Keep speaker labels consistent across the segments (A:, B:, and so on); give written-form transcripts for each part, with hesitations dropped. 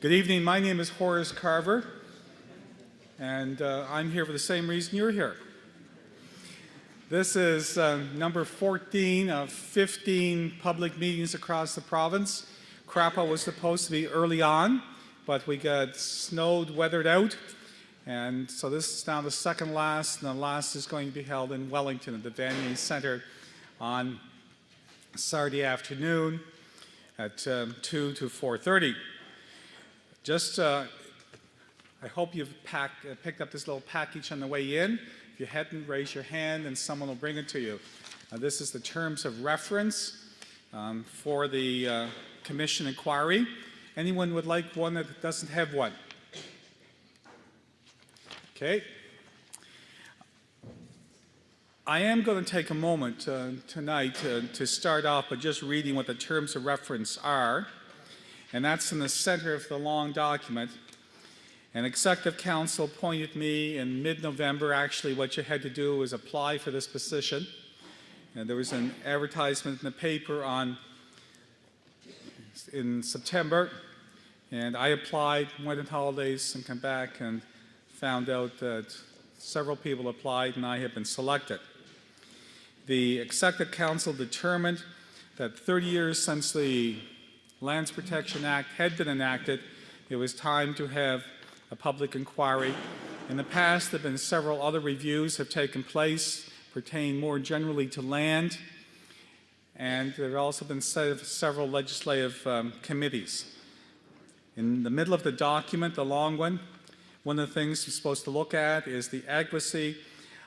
A: Good evening. My name is Horace Carver, and I'm here for the same reason you're here. This is number 14 of 15 public meetings across the province. Crapaud was supposed to be early on, but we got snowed, weathered out, and so this is now the second last, and the last is going to be held in Wellington at the Vanier Centre on Saturday afternoon at 2 to 4:30. Just, I hope you've picked up this little package on the way in. If you hadn't, raise your hand and someone will bring it to you. This is the terms of reference for the commission inquiry. Anyone would like one that doesn't have one? Okay. I am going to take a moment tonight to start off by just reading what the terms of reference are. And that's in the center of the long document. And Executive Council appointed me in mid-November. Actually, what you had to do was apply for this position. And there was an advertisement in the paper in September. And I applied, went on holidays, and came back and found out that several people applied and I have been selected. The Executive Council determined that 30 years since the Lands Protection Act had been enacted, it was time to have a public inquiry. In the past, there have been several other reviews have taken place pertaining more generally to land, and there have also been several legislative committees. In the middle of the document, the long one of the things we're supposed to look at is the adequacy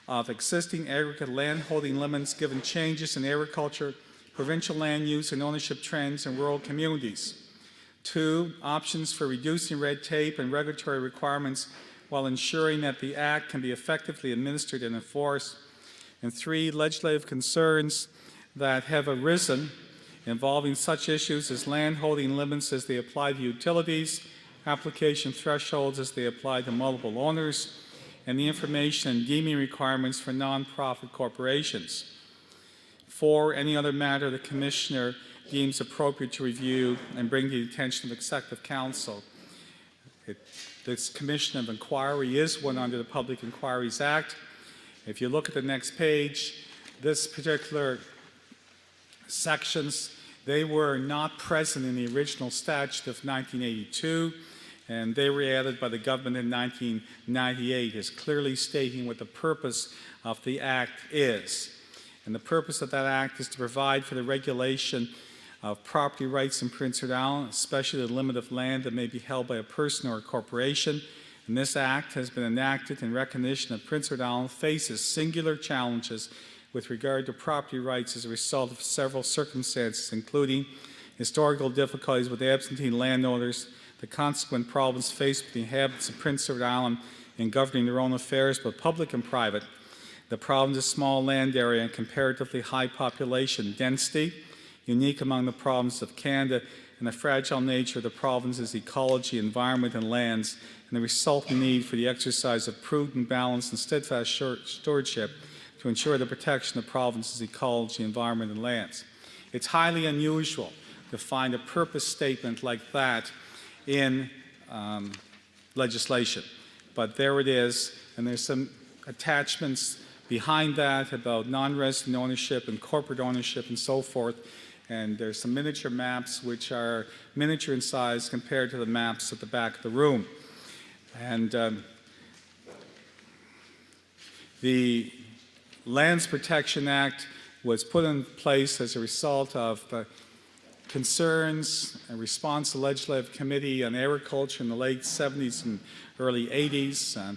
A: of existing aggregate land holding limits given changes in agriculture, provincial land use and ownership trends in rural communities. 2, options for reducing red tape and regulatory requirements while ensuring that the Act can be effectively administered and enforced. And 3, legislative concerns that have arisen involving such issues as land holding limits as they apply to utilities, application thresholds as they apply to multiple owners, and the information and deeming requirements for non-profit corporations. 4, any other matter the Commissioner deems appropriate to review and bring to the attention of Executive Council. This Commission of Inquiry is one under the Public Inquiries Act. If you look at the next page, this particular sections, they were not present in the original statute of 1982, and they were added by the government in 1998 as clearly stating what the purpose of the Act is. And the purpose of that Act is to provide for the regulation of property rights in Prince Edward Island, especially the limit of land that may be held by a person or a corporation. And this Act has been enacted in recognition that Prince Edward Island faces singular challenges with regard to property rights as a result of several circumstances, including historical difficulties with absentee landowners, the consequent problems faced with the inhabitants of Prince Edward Island in governing their own affairs, both public and private, the problems of small land area and comparatively high population density, unique among the provinces of Canada, and the fragile nature of the province's ecology, environment, and lands, and the resulting need for the exercise of prudent, balanced, and steadfast stewardship to ensure the protection of the province's ecology, environment, and lands. It's highly unusual to find a purpose statement like that in legislation, but there it is, and there's some attachments behind that about non-resident ownership and corporate ownership and so forth. And there's some miniature maps which are miniature in size compared to the maps at the back of the room. And the Lands Protection Act was put in place as a result of concerns and response to the Legislative Committee on Agriculture in the late 70s and early 80s.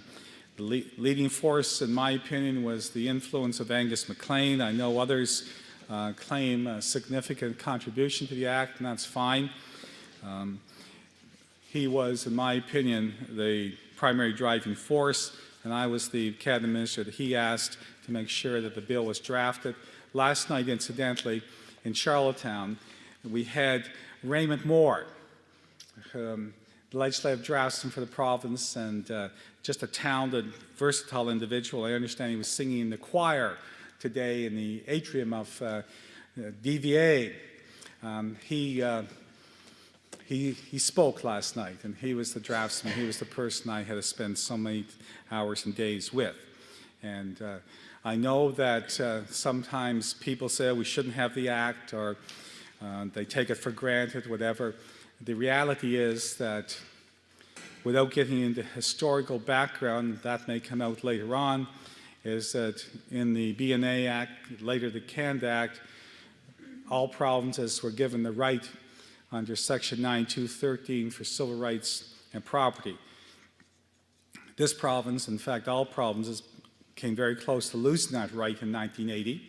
A: The leading force, in my opinion, was the influence of Angus MacLean. I know others claim a significant contribution to the Act, and that's fine. He was, in my opinion, the primary driving force, and I was the cabinet minister that he asked to make sure that the bill was drafted. Last night, incidentally, in Charlottetown, we had Raymond Moore, the legislative draftsman for the province, and just a talented, versatile individual. I understand he was singing in the choir today in the atrium of DVA. He he spoke last night, and he was the draftsman. He was the person I had to spend so many hours and days with. And I know that sometimes people say we shouldn't have the act, or they take it for granted, whatever. The reality is that without getting into historical background, that may come out later on, is that in the B&A Act, later the Canada Act, all provinces were given the right under Section 9213 for civil rights and property. This province, in fact all provinces, came very close to losing that right in 1980.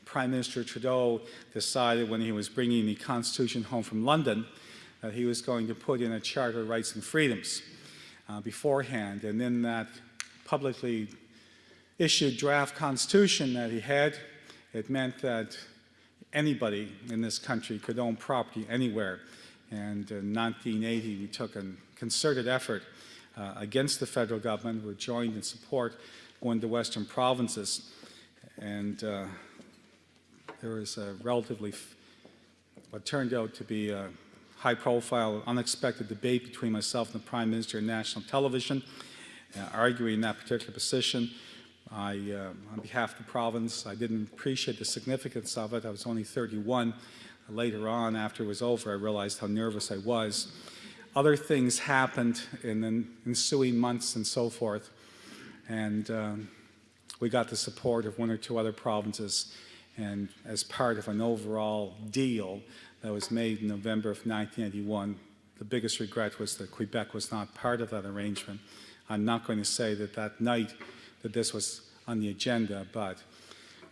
A: Prime Minister Trudeau decided when he was bringing the Constitution home from London that he was going to put in a Charter of Rights and Freedoms beforehand. And in that publicly issued draft Constitution that he had, it meant that anybody in this country could own property anywhere. And in 1980, we took a concerted effort against the federal government. We joined in support going to Western provinces. And there was a relatively, what turned out to be a high-profile, unexpected debate between myself and the Prime Minister on national television, arguing that particular position. On behalf of the province, I didn't appreciate the significance of it. I was only 31. Later on, after it was over, I realized how nervous I was. Other things happened in the ensuing months and so forth, and we got the support of one or two other provinces, and as part of an overall deal that was made in November of 1981, the biggest regret was that Quebec was not part of that arrangement. I'm not going to say that that night that this was on the agenda, but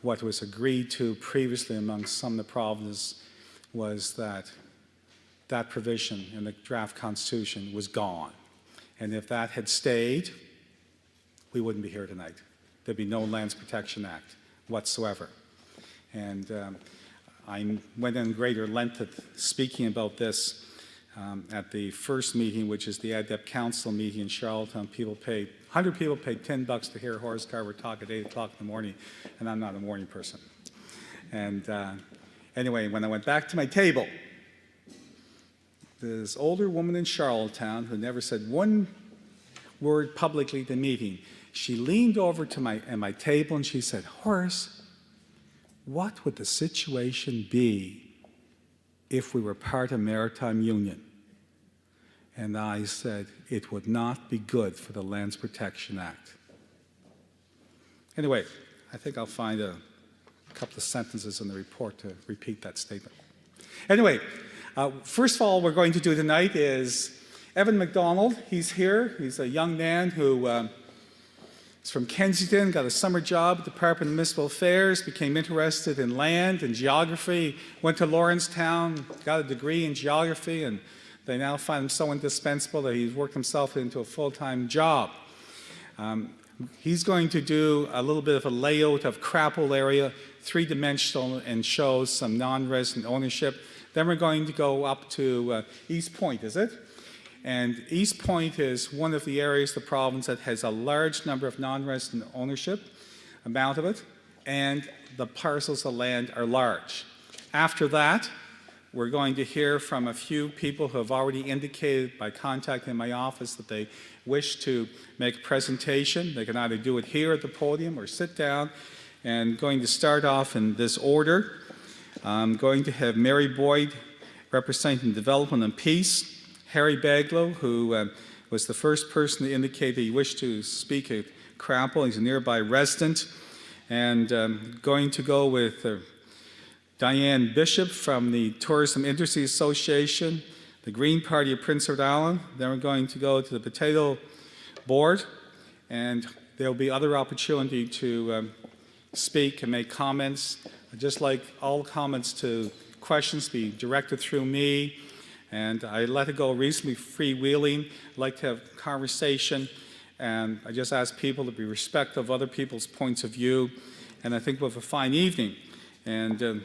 A: what was agreed to previously among some of the provinces was that that provision in the draft Constitution was gone. And if that had stayed, we wouldn't be here tonight. There'd be no Lands Protection Act whatsoever. And I went in greater length at speaking about this at the first meeting, which is the Adept Council meeting in Charlottetown. 100 people paid $10 to hear Horace Garber talk at 8 o'clock in the morning, and I'm not a morning person. And anyway, when I went back to my table, this older woman in Charlottetown who never said one word publicly at the meeting, she leaned over to my table and she said, "Horace, what would the situation be if we were part of Maritime Union?" And I said, "It would not be good for the Lands Protection Act." Anyway, I think I'll find a couple of sentences in the report to repeat that statement. Anyway, first of all, what we're going to do tonight is Evan McDonald. He's here. He's a young man who is from Kensington, got a summer job at the Department of Municipal Affairs, became interested in land and geography, went to Lawrencetown, got a degree in geography, and they now find him so indispensable that he's worked himself into a full-time job. He's going to do a little bit of a layout of Crapaud area, three-dimensional, and shows some non-resident ownership. Then we're going to go up to East Point, is it? And East Point is one of the areas of the province that has a large number of non-resident ownership, amount of it, and the parcels of land are large. After that, we're going to hear from a few people who have already indicated by contacting my office that they wish to make a presentation. They can either do it here at the podium or sit down. And going to start off in this order. I'm going to have Mary Boyd representing Development and Peace, Harry Baglow, who was the first person to indicate that he wished to speak at Crapaud. He's a nearby resident. And going to go with Diane Bishop from the Tourism Industry Association, the Green Party of Prince Edward Island. Then we're going to go to the Potato Board, and there'll be other opportunity to speak and make comments. I'd just like all comments to questions be directed through me, and I let it go reasonably freewheeling. I'd like to have conversation, and I just ask people to be respectful of other people's points of view, and I think we'll have a fine evening. And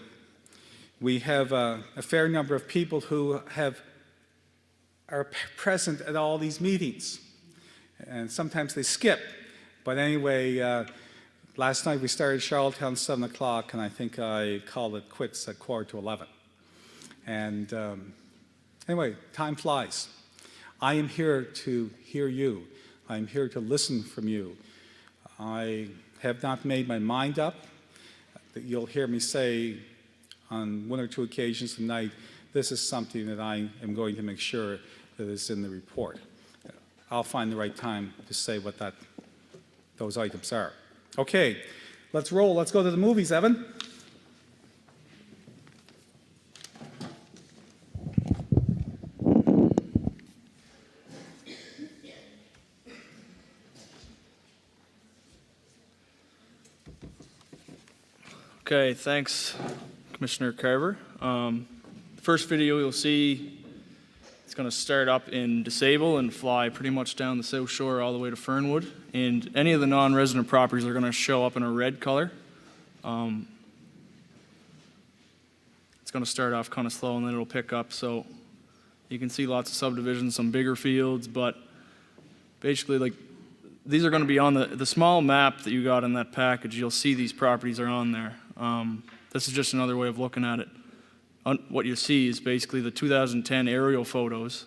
A: we have a fair number of people who are present at all these meetings, and sometimes they skip. But anyway, last night we started Charlottetown at 7 o'clock, and I think I called it quits at 11:15. And Anyway, time flies. I am here to hear you. I'm here to listen from you. I have not made my mind up. You'll hear me say on one or two occasions tonight, this is something that I am going to make sure that is in the report. I'll find the right time to say what those items are. Okay, let's roll. Let's go to the movies, Evan.
B: Okay, thanks, Commissioner Carver. The first video you'll see, it's going to start up in Disable and fly pretty much down the South Shore all the way to Fernwood. And any of the non-resident properties are going to show up in a red color. It's going to start off kind of slow and then it'll pick up. So you can see lots of subdivisions, some bigger fields, but basically like these are going to be on the small map that you got in that package. You'll see these properties are on there. This is just another way of looking at it. What you see is basically the 2010 aerial photos,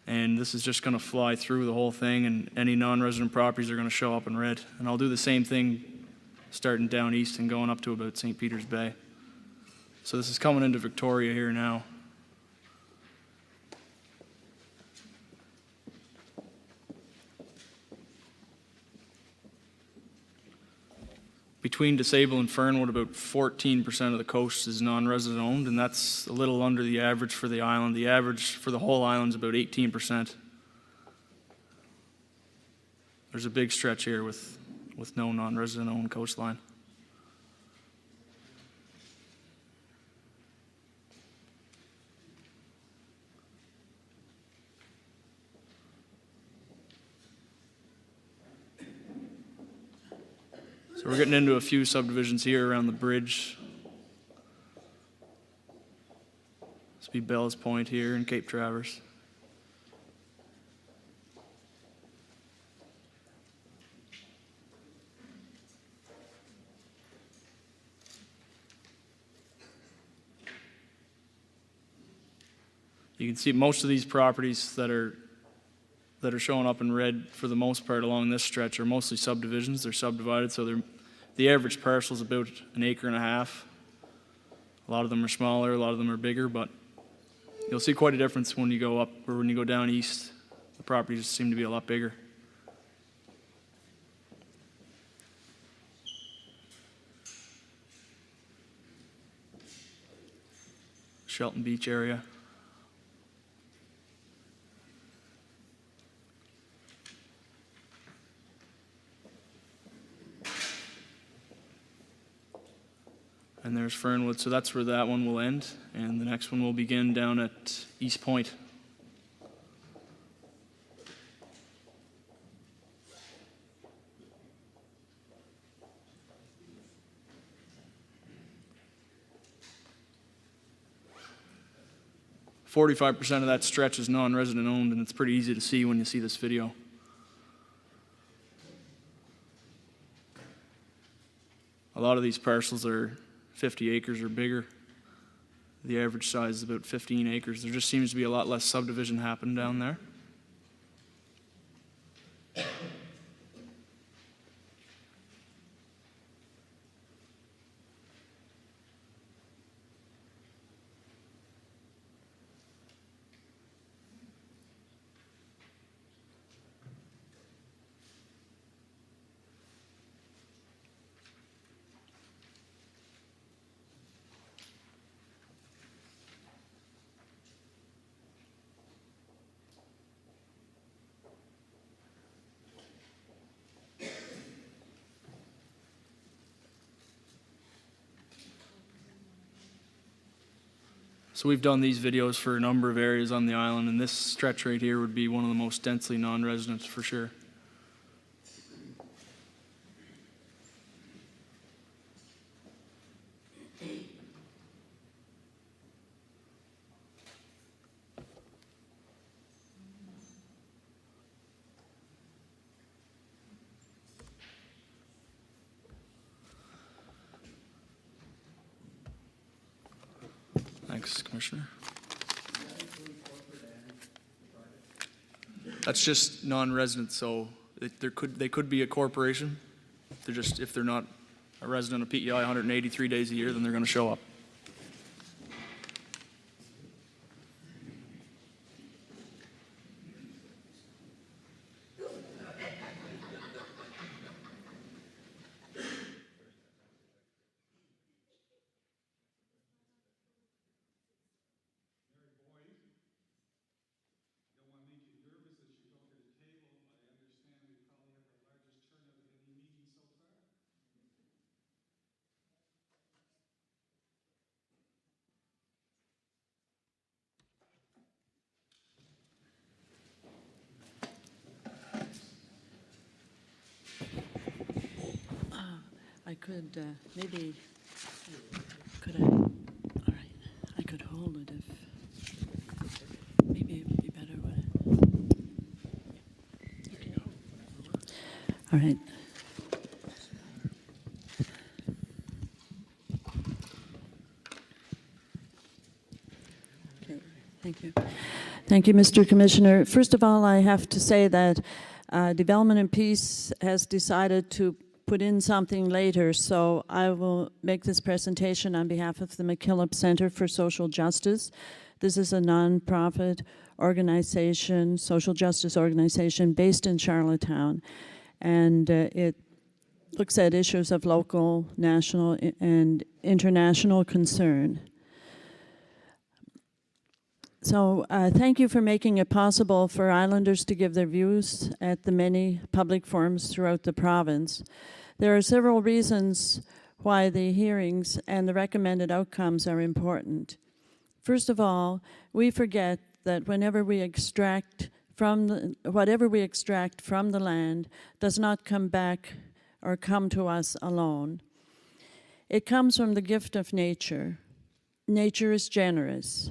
B: and this is just going to fly through the whole thing, and any non-resident properties are going to show up in red. And I'll do the same thing starting down east and going up to about St. Peter's Bay. So this is coming into Victoria here now. Between Disable and Fernwood, about 14% of the coast is non-resident owned, and that's a little under the average for the island. The average for the whole island is about 18%. There's a big stretch here with no non-resident owned coastline. So we're getting into a few subdivisions here around the bridge. This would be Bell's Point here and Cape Traverse. You can see most of these properties that are showing up in red for the most part along this stretch are mostly subdivisions. They're subdivided, so the average parcel is about 1.5 acres. A lot of them are smaller, a lot of them are bigger, but you'll see quite a difference when you go up or when you go down east. The properties seem to be a lot bigger. Shelton Beach area. And there's Fernwood, so that's where that one will end. And the next one will begin down at East Point. .45% of that stretch is non-resident owned, and it's pretty easy to see when you see this video. A lot of these parcels are 50 acres or bigger. The average size is about 15 acres. There just seems to be a lot less subdivision happening down there. So we've done these videos for a number of areas on the island, and this stretch right here would be one of the most densely non-resident for sure. Thanks, Commissioner. That's just non-residents, so they could be a corporation. They're just, if they're not a resident of PEI 183 days a year, then they're going to show up.
C: I could, maybe, could I, all right, I could hold it if, maybe it would be better, would it? All right. Okay, thank you. Thank you, Mr. Commissioner. First of all, I have to say that Development and Peace has decided to put in something later, so I will make this presentation on behalf of the McKillop Center for Social Justice. This is a nonprofit organization, social justice organization based in Charlottetown, and it looks at issues of local, national, and international concern. So thank you for making it possible for islanders to give their views at the many public forums throughout the province. There are several reasons why the hearings and the recommended outcomes are important. First of all, we forget that whatever we extract from the land does not come back or come to us alone. It comes from the gift of nature. Nature is generous.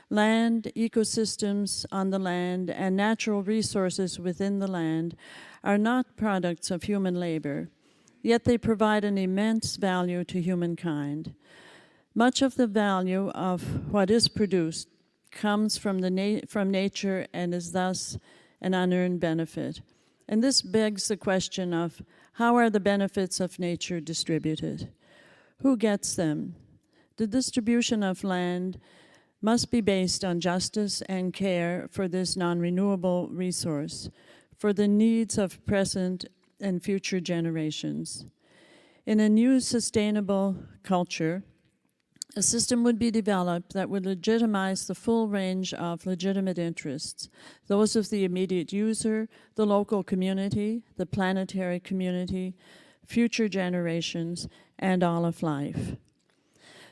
C: Land, ecosystems on the land, and natural resources within the land are not products of human labor, yet they provide an immense value to humankind. Much of the value of what is produced comes from nature and is thus an unearned benefit. And this begs the question of how are the benefits of nature distributed? Who gets them? The distribution of land must be based on justice and care for this non-renewable resource, for the needs of present and future generations. In a new sustainable culture, a system would be developed that would legitimize the full range of legitimate interests, those of the immediate user, the local community, the planetary community, future generations, and all of life.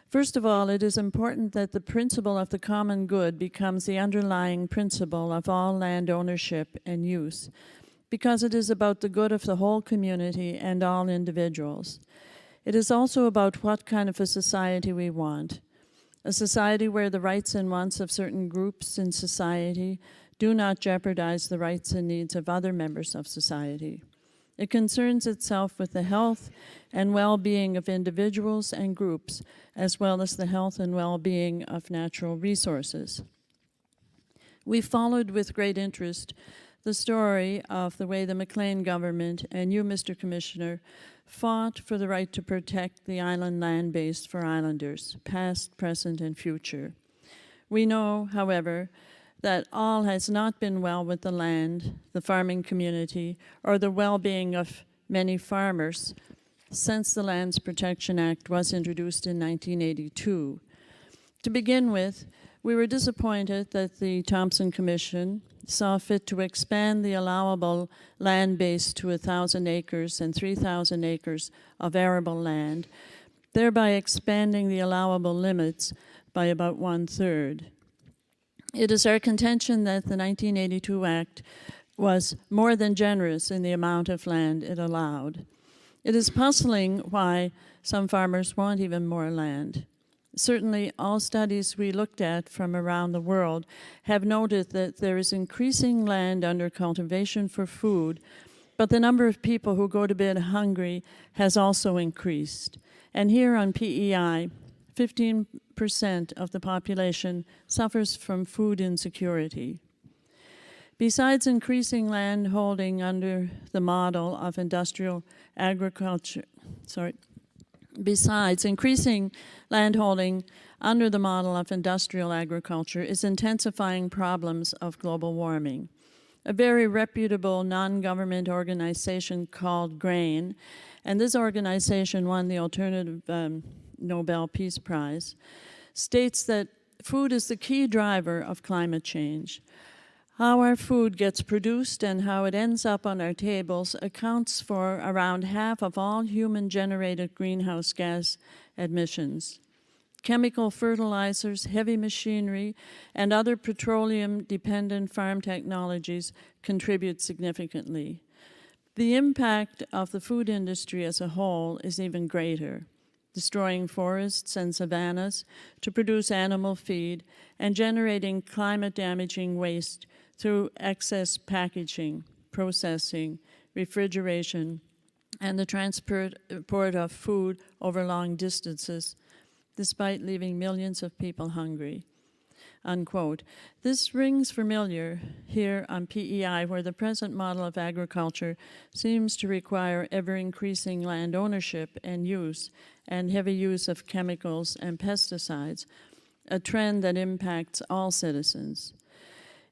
C: First of all, it is important that the principle of the common good becomes the underlying principle of all land ownership and use, because it is about the good of the whole community and all individuals. It is also about what kind of a society we want, a society where the rights and wants of certain groups in society do not jeopardize the rights and needs of other members of society. It concerns itself with the health and well-being of individuals and groups, as well as the health and well-being of natural resources. We followed with great interest the story of the way the McLean government and you, Mr. Commissioner, fought for the right to protect the island land base for islanders, past, present, and future. We know, however, that all has not been well with the land, the farming community, or the well-being of many farmers since the Lands Protection Act was introduced in 1982. To begin with, we were disappointed that the Thompson Commission saw fit to expand the allowable land base to 1,000 acres and 3,000 acres of arable land, thereby expanding the allowable limits by about 1/3. It is our contention that the 1982 Act was more than generous in the amount of land it allowed. It is puzzling why some farmers want even more land. Certainly, all studies we looked at from around the world have noted that there is increasing land under cultivation for food, but the number of people who go to bed hungry has also increased. And here on PEI, 15% of the population suffers from food insecurity. Besides increasing land holding under the model of industrial agriculture, besides increasing land holding under the model of industrial agriculture is intensifying problems of global warming. A very reputable non-government organization called GRAIN, and this organization won the Alternative Nobel Peace Prize, states that food is the key driver of climate change. How our food gets produced and how it ends up on our tables accounts for around half of all human-generated greenhouse gas emissions. Chemical fertilizers, heavy machinery, and other petroleum-dependent farm technologies contribute significantly. The impact of the food industry as a whole is even greater, destroying forests and savannas to produce animal feed and generating climate-damaging waste through excess packaging, processing, refrigeration, and the transport of food over long distances, despite leaving millions of people hungry, unquote. This rings familiar here on PEI, where the present model of agriculture seems to require ever-increasing land ownership and use, and heavy use of chemicals and pesticides, a trend that impacts all citizens.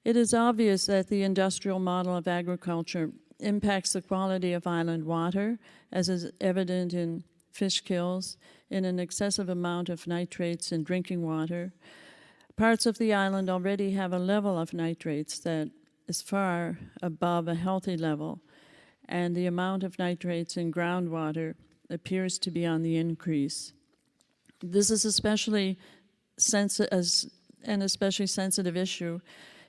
C: It is obvious that the industrial model of agriculture impacts the quality of island water, as is evident in fish kills, in an excessive amount of nitrates in drinking water. Parts of the island already have a level of nitrates that is far above a healthy level, and the amount of nitrates in groundwater appears to be on the increase. This is an especially sensitive issue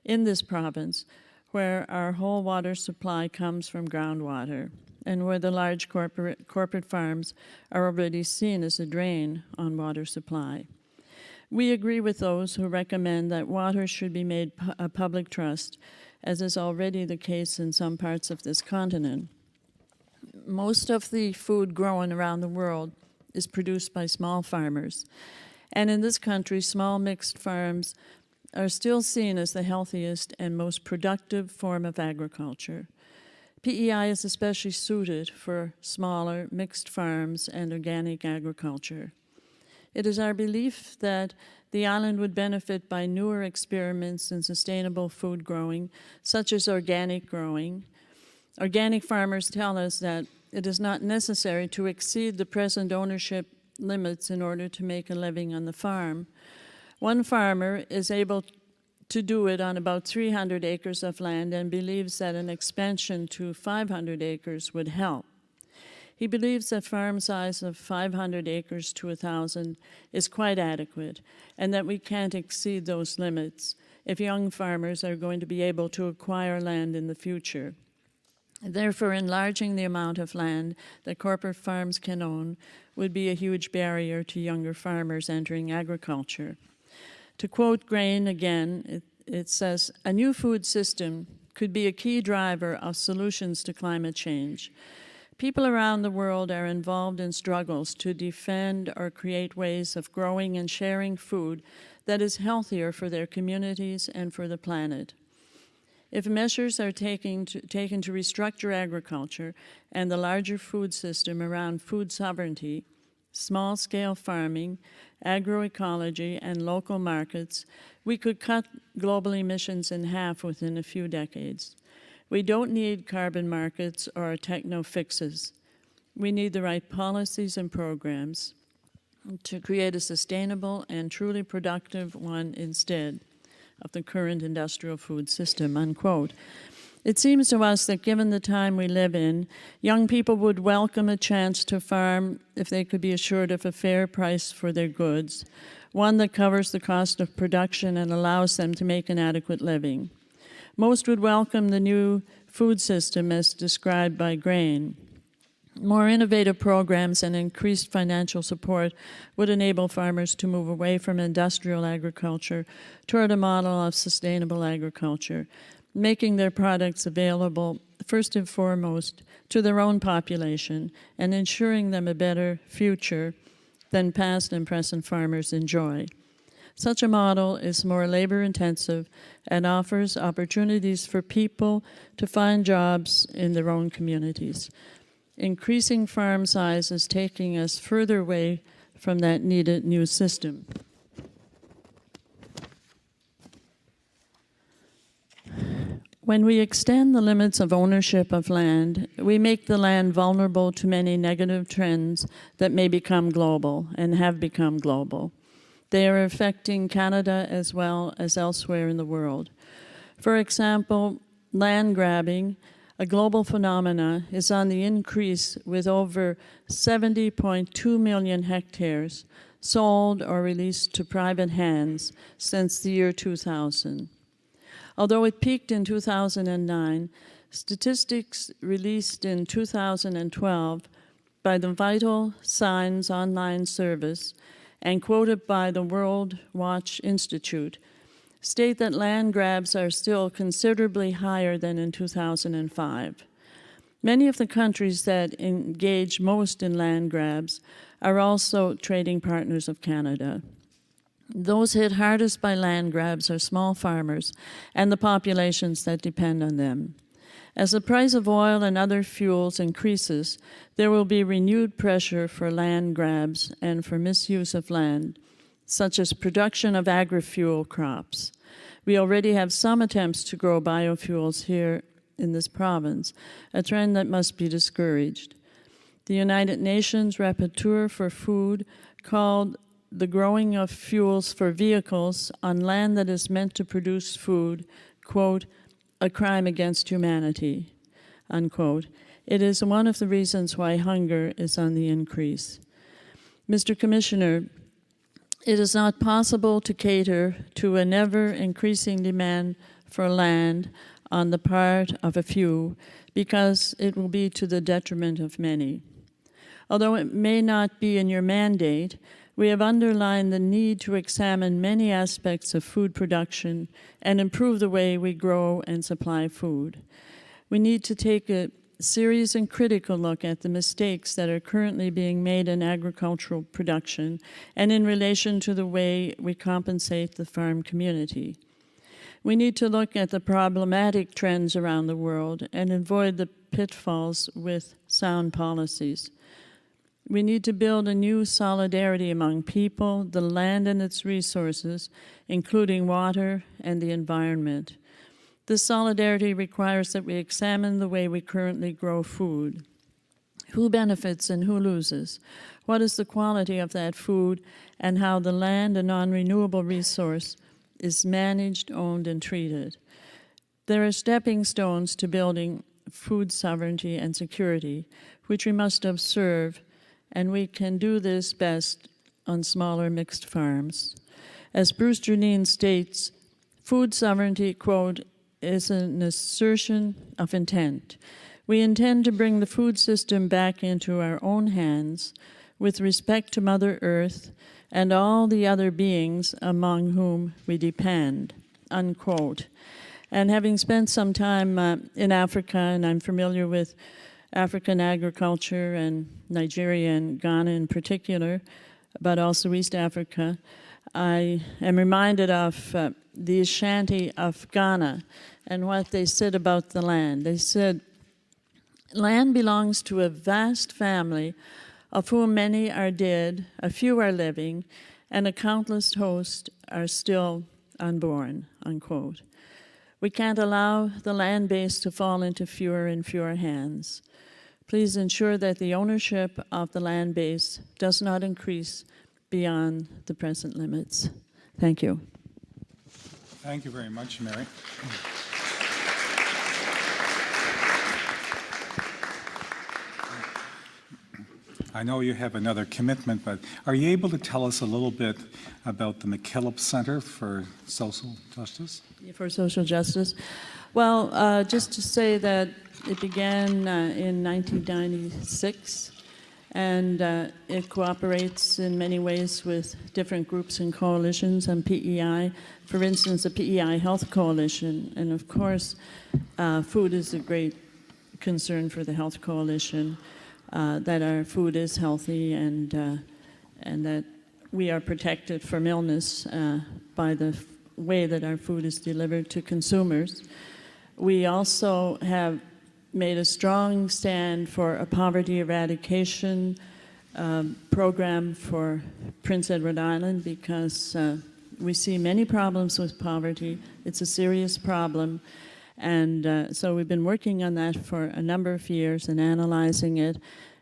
C: in this province, where our whole water supply comes from groundwater, and where the large corporate farms are already seen as a drain on water supply. We agree with those who recommend that water should be made a public trust, as is already the case in some parts of this continent. Most of the food grown around the world is produced by small farmers, and in this country, small mixed farms are still seen as the healthiest and most productive form of agriculture. PEI is especially suited for smaller, mixed farms and organic agriculture. It is our belief that the island would benefit by newer experiments in sustainable food growing, such as organic growing. Organic farmers tell us that it is not necessary to exceed the present ownership limits in order to make a living on the farm. One farmer is able to do it on about 300 acres of land and believes that an expansion to 500 acres would help. He believes that farm size of 500 acres to 1,000 is quite adequate, and that we can't exceed those limits if young farmers are going to be able to acquire land in the future. Therefore, enlarging the amount of land that corporate farms can own would be a huge barrier to younger farmers entering agriculture. To quote Grain again, it says, "A new food system could be a key driver of solutions to climate change. People around the world are involved in struggles to defend or create ways of growing and sharing food that is healthier for their communities and for the planet. If measures are taken to restructure agriculture and the larger food system around food sovereignty, small-scale farming, agroecology, and local markets, we could cut global emissions in half within a few decades. We don't need carbon markets or techno fixes. We need the right policies and programs to create a sustainable and truly productive one instead of the current industrial food system," unquote. It seems to us that given the time we live in, young people would welcome a chance to farm if they could be assured of a fair price for their goods, one that covers the cost of production and allows them to make an adequate living. Most would welcome the new food system as described by Grain. More innovative programs and increased financial support would enable farmers to move away from industrial agriculture toward a model of sustainable agriculture, making their products available first and foremost to their own population and ensuring them a better future than past and present farmers enjoy. Such a model is more labor-intensive and offers opportunities for people to find jobs in their own communities. Increasing farm size is taking us further away from that needed new system. When we extend the limits of ownership of land, we make the land vulnerable to many negative trends that may become global and have become global. They are affecting Canada as well as elsewhere in the world. For example, land grabbing, a global phenomena, is on the increase with over 70.2 million hectares sold or released to private hands since the year 2000. Although it peaked in 2009, statistics released in 2012 by the Vital Signs online service and quoted by the World Watch Institute state that land grabs are still considerably higher than in 2005. Many of the countries that engage most in land grabs are also trading partners of Canada. Those hit hardest by land grabs are small farmers and the populations that depend on them. As the price of oil and other fuels increases, there will be renewed pressure for land grabs and for misuse of land, such as production of agri-fuel crops. We already have some attempts to grow biofuels here in this province, a trend that must be discouraged. The United Nations Rapporteur for Food called the growing of fuels for vehicles on land that is meant to produce food, quote, a crime against humanity, unquote. It is one of the reasons why hunger is on the increase. Mr. Commissioner, it is not possible to cater to an ever-increasing demand for land on the part of a few because it will be to the detriment of many. Although it may not be in your mandate, we have underlined the need to examine many aspects of food production and improve the way we grow and supply food. We need to take a serious and critical look at the mistakes that are currently being made in agricultural production and in relation to the way we compensate the farm community. We need to look at the problematic trends around the world and avoid the pitfalls with sound policies. We need to build a new solidarity among people, the land and its resources, including water and the environment. This solidarity requires that we examine the way we currently grow food. Who benefits and who loses? What is the quality of that food and how the land, a non-renewable resource, is managed, owned, and treated? There are stepping stones to building food sovereignty and security, which we must observe, and we can do this best on smaller mixed farms. As Bruce Jardine states, food sovereignty, quote, is an assertion of intent. We intend to bring the food system back into our own hands with respect to Mother Earth and all the other beings among whom we depend, unquote. And having spent some time in Africa, and I'm familiar with African agriculture and Nigeria and Ghana in particular, but also East Africa, I am reminded of the Ashanti of Ghana and what they said about the land. They said, land belongs to a vast family of whom many are dead, a few are living, and a countless host are still unborn, unquote. We can't allow the land base to fall into fewer and fewer hands. Please ensure that the ownership of the land base does not increase beyond the present limits. Thank you.
A: Thank you very much, Mary. I know you have another commitment, but are you able to tell us a little bit about the McKillop Center for Social Justice?
C: For social justice? Well, just to say that it began in 1996, and it cooperates in many ways with different groups and coalitions on PEI. For instance, the PEI Health Coalition, and of course, food is a great concern for the Health Coalition, that our food is healthy and that we are protected from illness by the way that our food is delivered to consumers. We also have made a strong stand for a poverty eradication program for Prince Edward Island because we see many problems with poverty. It's a serious problem. And so we've been working on that for a number of years and analyzing it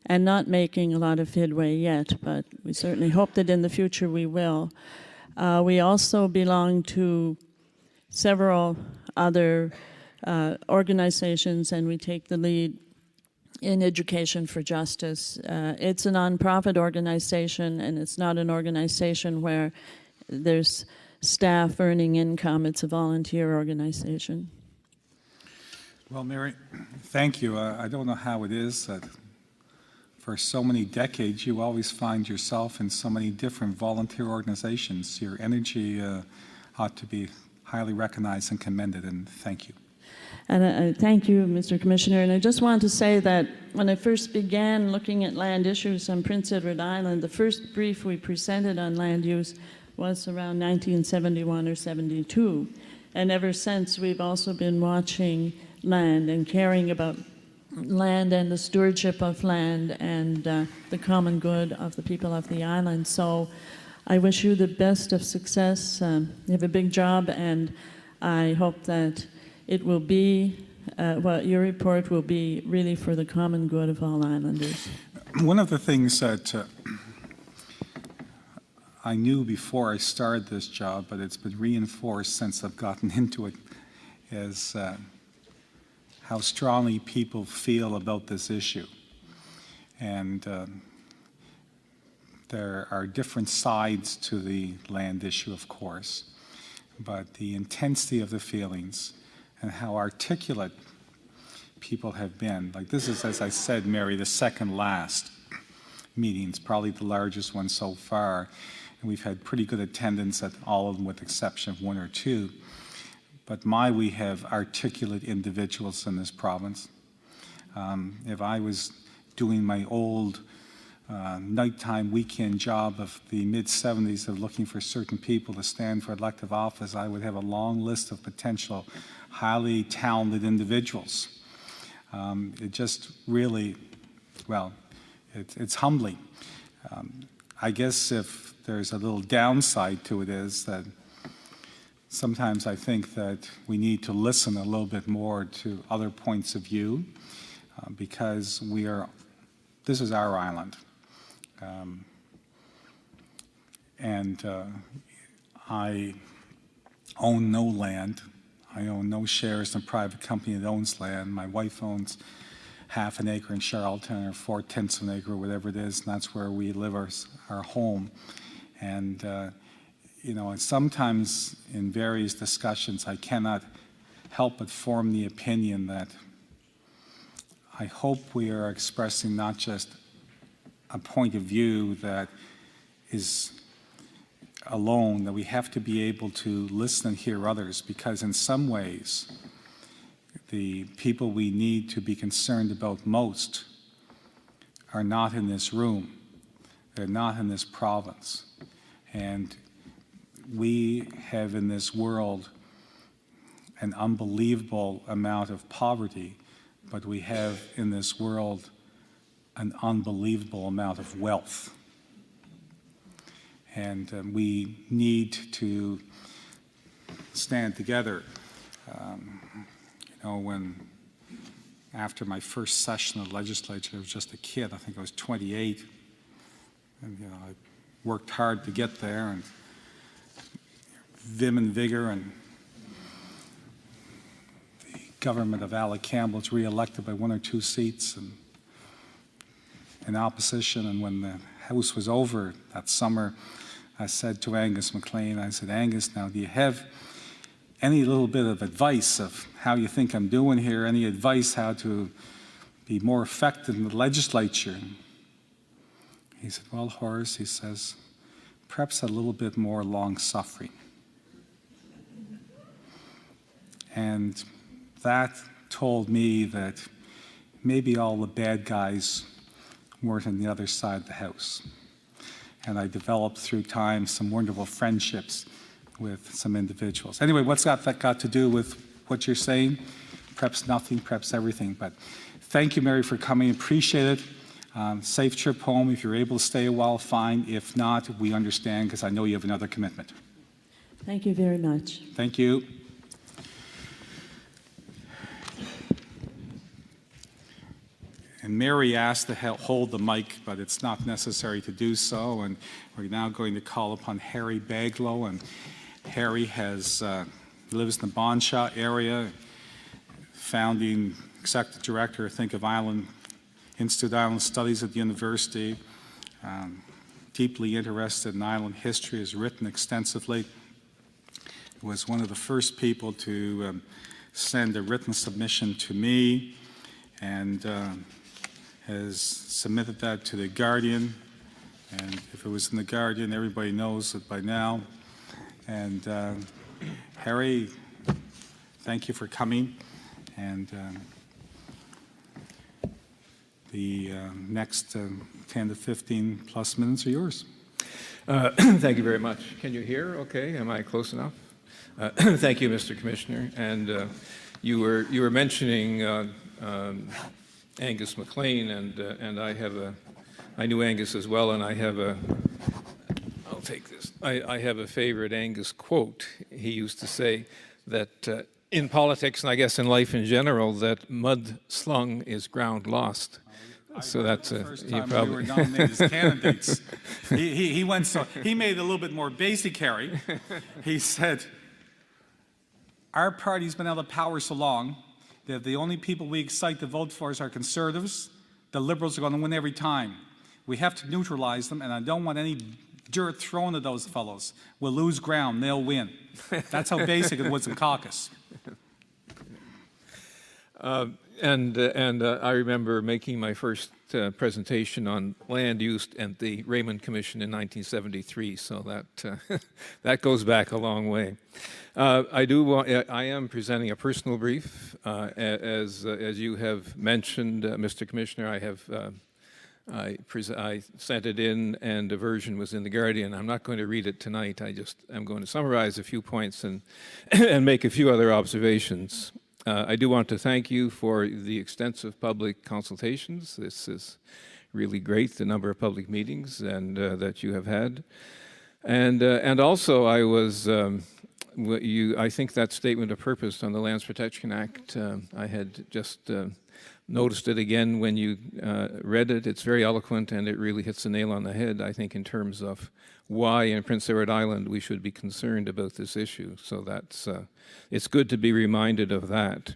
C: and not making a lot of headway yet, but we certainly hope that in the future we will. We also belong to several other organizations, and we take the lead in Education for Justice. It's a nonprofit organization, and it's not an organization where there's staff earning income. It's a volunteer organization.
A: Well, Mary, thank you. I don't know how it is that for so many decades you always find yourself in so many different volunteer organizations. Your energy ought to be highly recognized and commended, and thank you.
C: And thank you, Mr. Commissioner. And I just want to say that when I first began looking at land issues on Prince Edward Island, the first brief we presented on land use was around 1971 or 72. And ever since, we've also been watching land and caring about land and the stewardship of land and the common good of the people of the island. So I wish you the best of success. You have a big job, and I hope that it will be, your report will be really for the common good of all islanders.
A: One of the things that I knew before I started this job, but it's been reinforced since I've gotten into it, is how strongly people feel about this issue. And there are different sides to the land issue, of course, but the intensity of the feelings and how articulate people have been. Like this is, as I said, Mary, the second last meeting. It's probably the largest one so far. And we've had pretty good attendance at all of them with the exception of one or two. But we have articulate individuals in this province. If I was doing my old nighttime weekend job of the mid-70s of looking for certain people to stand for elective office, I would have a long list of potential highly talented individuals. It just really, well, it's humbling. I guess if there's a little downside to it is that sometimes I think that we need to listen a little bit more to other points of view because this is our island. I own no land. I own no shares in a private company that owns land. My wife owns half an acre in Charlottetown or 4/10 of an acre, or whatever it is, and that's where we live our home. And and sometimes in various discussions, I cannot help but form the opinion that I hope we are expressing not just a point of view that is alone, that we have to be able to listen and hear others, because in some ways, the people we need to be concerned about most are not in this room. They're not in this province. And we have in this world an unbelievable amount of poverty, but we have in this world an unbelievable amount of wealth. And we need to stand together. When after my first session of the legislature, I was just a kid. I think I was 28. And I worked hard to get there, and vim and vigor, and the government of Alec Campbell was re-elected by 1 or 2 seats and in opposition. And when the House was over that summer, I said to Angus MacLean, I said, Angus, now do you have any little bit of advice of how you think I'm doing here, any advice how to be more effective in the legislature? He said, well, Horace, he says, perhaps a little bit more long-suffering. And that told me that maybe all the bad guys weren't on the other side of the house. and I developed through time some wonderful friendships with some individuals. Anyway, what's that got to do with what you're saying? Perhaps nothing, perhaps everything. But thank you, Mary, for coming. Appreciate it. Safe trip home. If you're able to stay a while, fine. If not, we understand, because I know you have another commitment.
C: Thank you very much.
A: Thank you. And Mary asked to hold the mic, but it's not necessary to do so. And we're now going to call upon Harry Baglow. And Harry lives in the Bonshaw area, founding executive director, I think, of Institute of Island Studies at the university. Deeply interested in island history, has written extensively. Was one of the first people to send a written submission to me, and has submitted that to the Guardian. And if it was in the Guardian, everybody knows it by now. And Harry, thank you for coming. And the next 10 to 15 plus minutes are yours.
D: Thank you very much. Can you hear okay? Am I close enough? Thank you, Mr. Commissioner. And you were mentioning Angus MacLean, and I knew Angus as well, and I'll take this. I have a favorite Angus quote. He used to say that in politics, and I guess in life in general, that mud slung is ground lost. So that's
A: the first time we were nominated as candidates. He made it a little bit more basic, Harry. He said, our party's been out of power so long that the only people we excite to vote for is our Conservatives. The Liberals are going to win every time. We have to neutralize them, and I don't want any dirt thrown at those fellows. We'll lose ground, they'll win. That's how basic it was in caucus.
D: And I remember making my first presentation on land use at the Raymond Commission in 1973, so that that goes back a long way. I am presenting a personal brief, as you have mentioned, Mr. Commissioner. I sent it in, and a version was in the Guardian. I'm not going to read it tonight. I'm going to summarize a few points and and make a few other observations. I do want to thank you for the extensive public consultations. This is really great, the number of public meetings and that you have had. And also I think that statement of purpose on the Lands Protection Act, I had just noticed it again when you read it. It's very eloquent, and it really hits the nail on the head, I think, in terms of why in Prince Edward Island we should be concerned about this issue. So it's good to be reminded of that.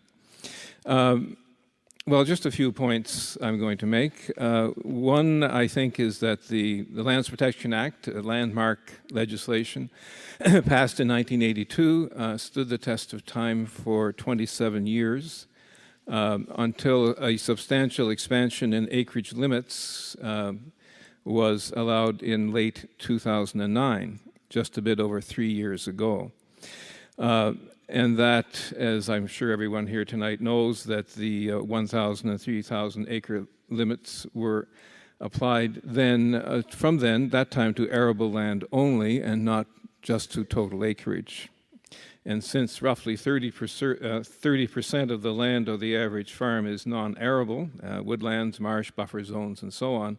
D: Well, just a few points I'm going to make. One, I think, is that the Lands Protection Act, landmark legislation, passed in 1982, stood the test of time for 27 years, until a substantial expansion in acreage limits was allowed in late 2009, just a bit over 3 years ago. And that, as I'm sure everyone here tonight knows, that the 1,000 and 3,000 acre limits were applied from that time to arable land only, and not just to total acreage. And since roughly 30% of the land of the average farm is non-arable, woodlands, marsh, buffer zones, and so on,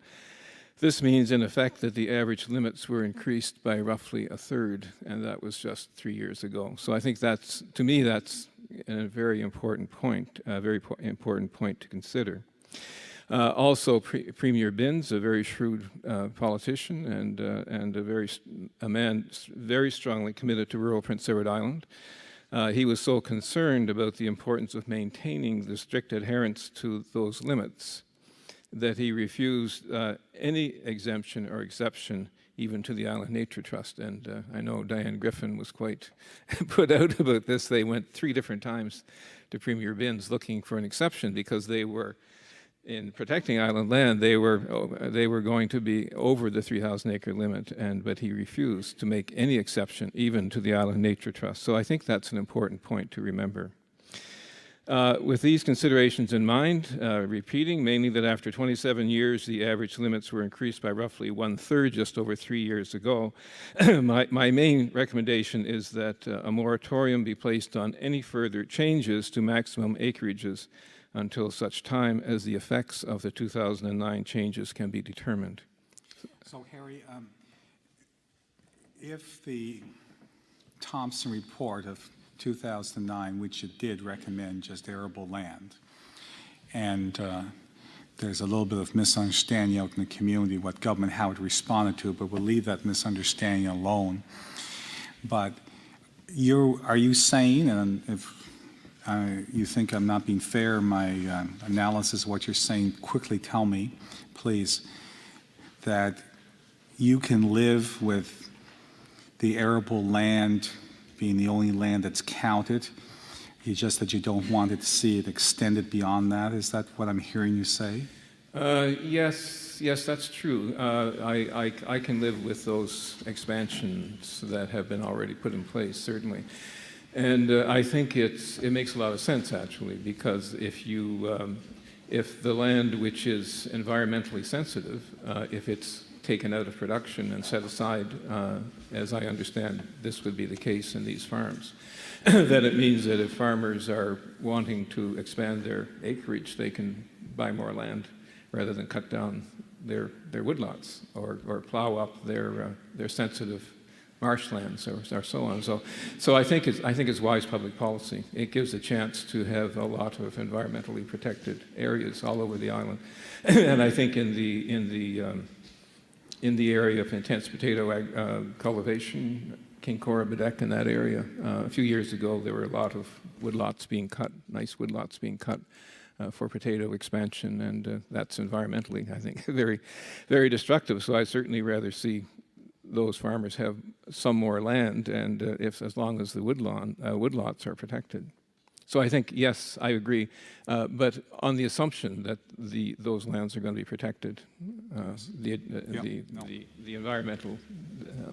D: this means, in effect, that the average limits were increased by roughly a third, and that was just 3 years ago. So I think to me, that's a very important point, to consider. Also, Premier Binns, a very shrewd politician and a man very strongly committed to rural Prince Edward Island. He was so concerned about the importance of maintaining the strict adherence to those limits that he refused any exemption or exception even to the Island Nature Trust. And I know Diane Griffin was quite put out about this. They went 3 different times to Premier Binns looking for an exception, because they were, in protecting island land, they were going to be over the 3,000 acre limit, but he refused to make any exception even to the Island Nature Trust. So I think that's an important point to remember. With these considerations in mind, repeating mainly that after 27 years, the average limits were increased by roughly 1/3 just over 3 years ago, my main recommendation is that a moratorium be placed on any further changes to maximum acreages until such time as the effects of the 2009 changes can be determined.
A: So, Harry, if the Thompson report of 2009, which it did recommend just arable land, and there's a little bit of misunderstanding out in the community what government, how it responded to it, but we'll leave that misunderstanding alone. But are you saying, and if you think I'm not being fair in my analysis of what you're saying, quickly tell me, please, that you can live with the arable land being the only land that's counted, it's just that you don't want to see it extended beyond that? Is that what I'm hearing you say?
D: Yes, that's true. I can live with those expansions that have been already put in place, certainly. And I think it makes a lot of sense, actually, because if the land which is environmentally sensitive, if it's taken out of production and set aside, as I understand this would be the case in these farms, then it means that if farmers are wanting to expand their acreage, they can buy more land rather than cut down their woodlots or plow up their sensitive marshlands or so on. So I think it's wise public policy. It gives a chance to have a lot of environmentally protected areas all over the island, and I think in the area of intense potato cultivation, King Cora, Bedeck, in that area, a few years ago there were a lot of woodlots being cut, nice woodlots being cut for potato expansion, and that's environmentally, I think, very, very destructive. So I certainly rather see those farmers have some more land, and as long as the woodlots are protected. So I think, yes, I agree, but on the assumption that those lands are going to be protected, the environmental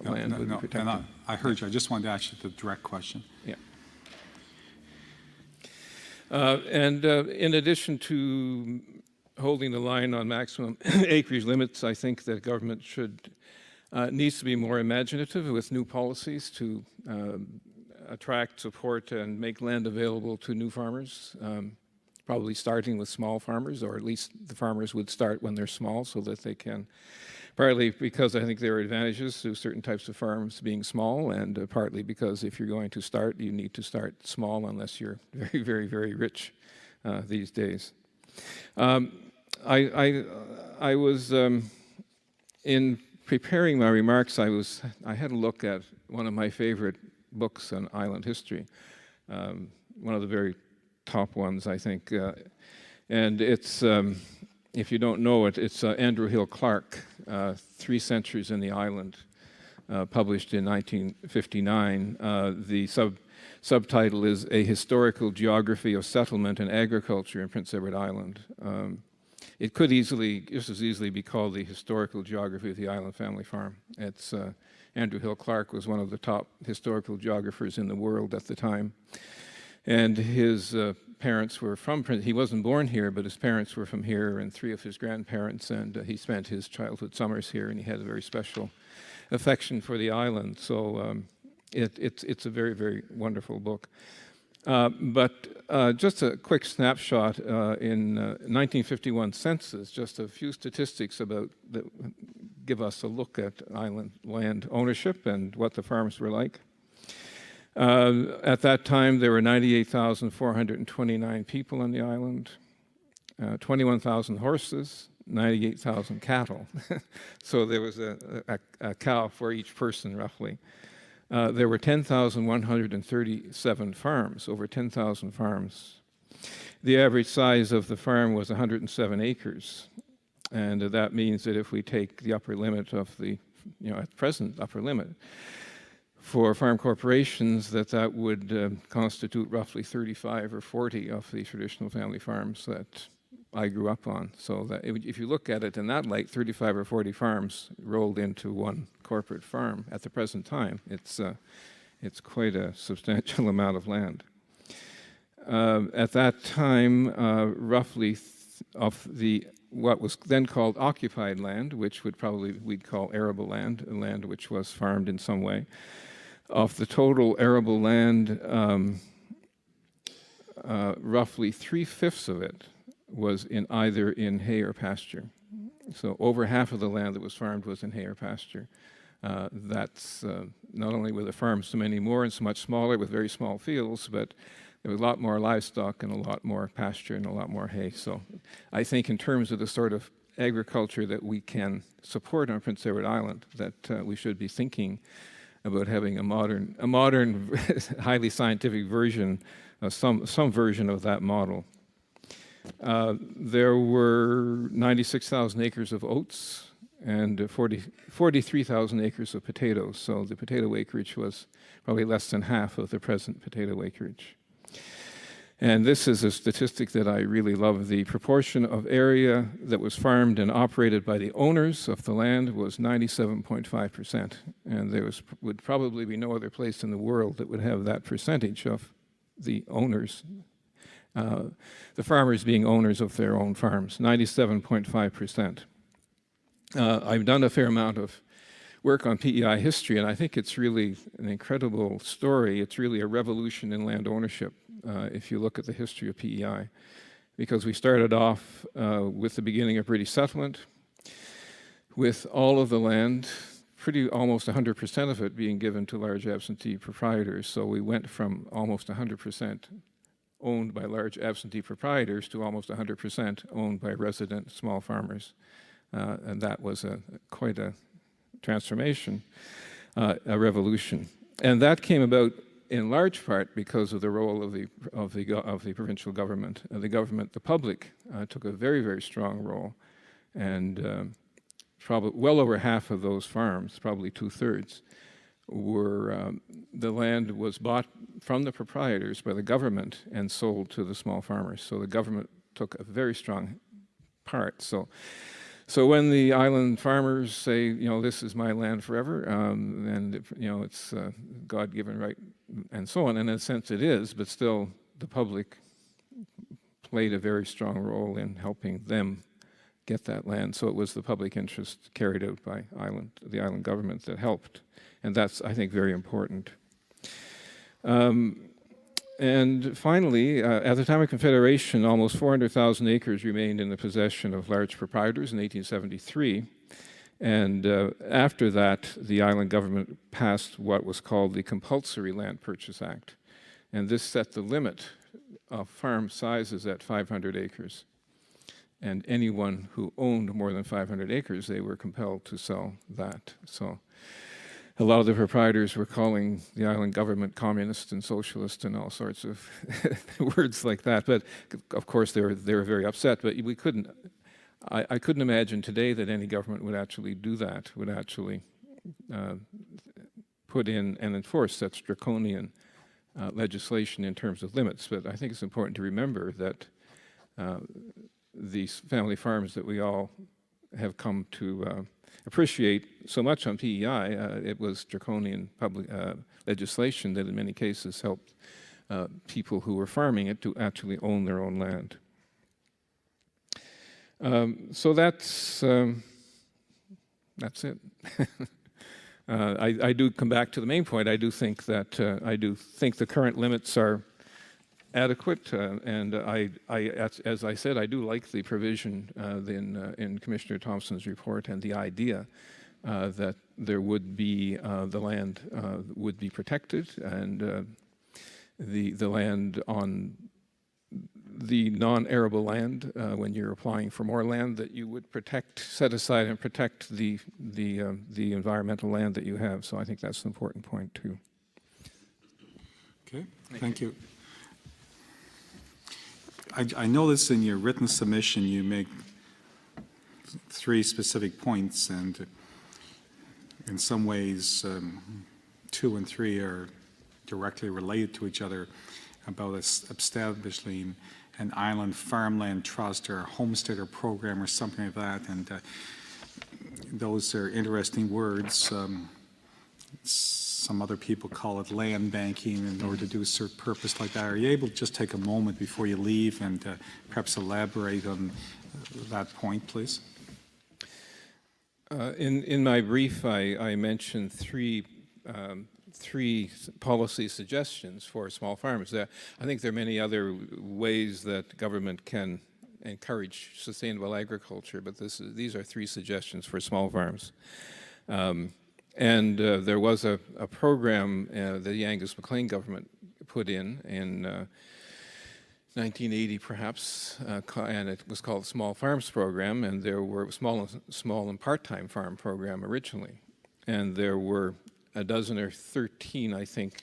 D: land would be protected.
A: And I heard you. I just wanted to ask you the direct question.
D: Yeah. And in addition to holding the line on maximum acreage limits, I think that government needs to be more imaginative with new policies to attract, support, and make land available to new farmers, probably starting with small farmers, or at least the farmers would start when they're small so that they can, partly because I think there are advantages to certain types of farms being small, and partly because if you're going to start, you need to start small unless you're very, very, very rich these days. I was, in preparing my remarks, I had a look at one of my favorite books on island history, one of the very top ones, I think, and it's, if you don't know it, it's Andrew Hill Clark, 3 Centuries in the Island, published in 1959. The subtitle is A Historical Geography of Settlement and Agriculture in Prince Edward Island. It could just as easily be called The Historical Geography of the Island Family Farm. It's Andrew Hill Clark was one of the top historical geographers in the world at the time. And his parents were from Prince. He wasn't born here, but his parents were from here, and 3 of his grandparents, and he spent his childhood summers here, and he had a very special affection for the island. So it's a very, very wonderful book. But just a quick snapshot, in 1951 census, just a few statistics about that give us a look at island land ownership and what the farms were like. At that time, there were 98,429 people on the island, 21,000 horses, 98,000 cattle. So there was a cow for each person, roughly. There were 10,137 farms, over 10,000 farms. The average size of the farm was 107 acres. And that means that if we take the upper limit of the, at present upper limit, for farm corporations, that would constitute roughly 35 or 40 of the traditional family farms that I grew up on. So that if you look at it in that light, 35 or 40 farms rolled into one corporate farm at the present time. It's quite a substantial amount of land. At that time, roughly of the what was then called occupied land, which we'd call arable land, a land which was farmed in some way. Of the total arable land, roughly 3/5 of it was either in hay or pasture. So over half of the land that was farmed was in hay or pasture. That's not only were the farms so many more and so much smaller with very small fields, but there was a lot more livestock and a lot more pasture and a lot more hay. So I think in terms of the sort of agriculture that we can support on Prince Edward Island, that we should be thinking about having a modern highly scientific version of some version of that model. There were 96,000 acres of oats and 43,000 acres of potatoes. So the potato acreage was probably less than half of the present potato acreage. And this is a statistic that I really love. The proportion of area that was farmed and operated by the owners of the land was 97.5%. And there would probably be no other place in the world that would have that percentage of the owners, the farmers being owners of their own farms, 97.5%. I've done a fair amount of work on PEI history, and I think it's really an incredible story. It's really a revolution in land ownership, if you look at the history of PEI, because we started off with the beginning of British settlement, with all of the land, almost 100% of it being given to large absentee proprietors. So we went from almost 100% owned by large absentee proprietors to almost 100% owned by resident small farmers. And that was quite a transformation, a revolution. And that came about in large part because of the role of the provincial government. The public took a very, very strong role, and probably well over half of those farms, probably 2/3, were the land was bought from the proprietors by the government and sold to the small farmers. So the government took a very strong part. So when the island farmers say, you know, this is my land forever, and you know, it's God-given right, and so on, and in a sense it is, but still the public played a very strong role in helping them get that land. So it was the public interest carried out by the island government that helped, and that's, I think, very important. And finally, at the time of Confederation, almost 400,000 acres remained in the possession of large proprietors in 1873. And after that, the island government passed what was called the Compulsory Land Purchase Act. And this set the limit of farm sizes at 500 acres. And anyone who owned more than 500 acres, they were compelled to sell that. So a lot of the proprietors were calling the island government communist and socialist and all sorts of words like that. But of course, they were very upset. But we couldn't. I couldn't imagine today that any government would actually do that. Would actually put in and enforce such draconian legislation in terms of limits. But I think it's important to remember that these family farms that we all have come to appreciate so much on PEI, it was draconian public legislation that in many cases helped people who were farming it to actually own their own land. So that's it. I do come back to the main point. I do think that the current limits are adequate, and as I said, I do like the provision in Commissioner Thompson's report and the idea that there would be the land would be protected, and the land on the non-arable land, when you're applying for more land, that you would set aside and protect the environmental land that you have. So I think that's an important point too.
A: Okay, thank you. I noticed in your written submission you make 3 specific points, and in some ways 2 and 3 are directly related to each other, about establishing an island farmland trust or a homesteader program or something like that, and those are interesting words. some other people call it land banking in order to do a certain purpose like that. Are you able to just take a moment before you leave and perhaps elaborate on that point, please?
D: In my brief, I mentioned three policy suggestions for small farmers. I think there are many other ways that government can encourage sustainable agriculture, but these are three suggestions for small farms. There was a program that the Angus MacLean government put in 1980 perhaps, and it was called the Small Farms Program, and there were small and part-time farm program originally. And there were a dozen or 13, I think,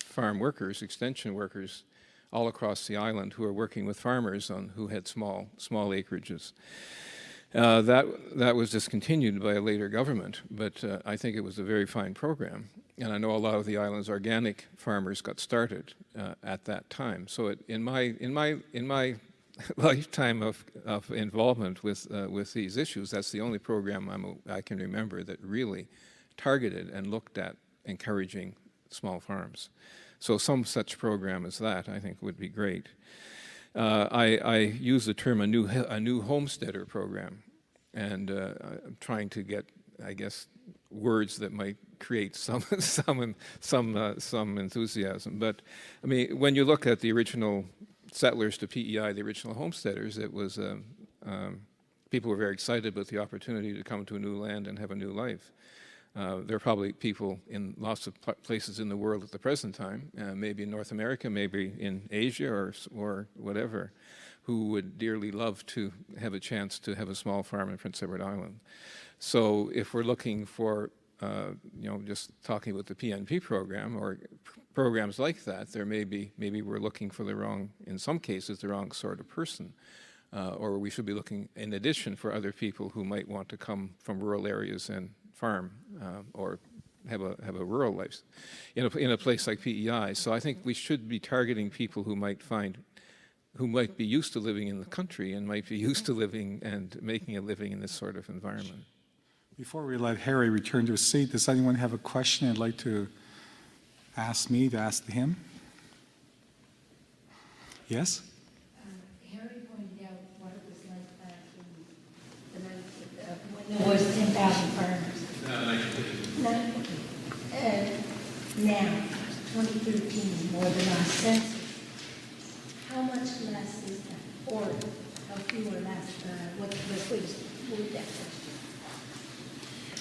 D: farm workers, extension workers, all across the island who are working with farmers who had small acreages. That was discontinued by a later government, but I think it was a very fine program. And I know a lot of the island's organic farmers got started at that time. So in my lifetime of involvement with these issues, that's the only program I can remember that really targeted and looked at encouraging small farms. So some such program as that, I think, would be great. I use the term a new homesteader program, and I'm trying to get, I guess, words that might create some enthusiasm. But I mean, when you look at the original settlers to PEI, the original homesteaders, it was people were very excited about the opportunity to come to a new land and have a new life. There are probably people in lots of places in the world at the present time, maybe in North America, maybe in Asia or whatever, who would dearly love to have a chance to have a small farm in Prince Edward Island. So if we're looking for, just talking about the PNP program or programs like that, maybe we're looking for in some cases, the wrong sort of person. Or we should be looking, in addition, for other people who might want to come from rural areas and farm or have a rural life in a place like PEI. So I think we should be targeting people who might be used to living in the country and might be used to living and making a living in this sort of environment.
A: Before we let Harry return to his seat, does anyone have a question they'd like to ask me to ask him? Yes?
E: Harry pointed out what it was like back in when there was 10,000 farmers. Now, 2013, more than our census. How much less is that? Or how few or less? What's the best way to move that question?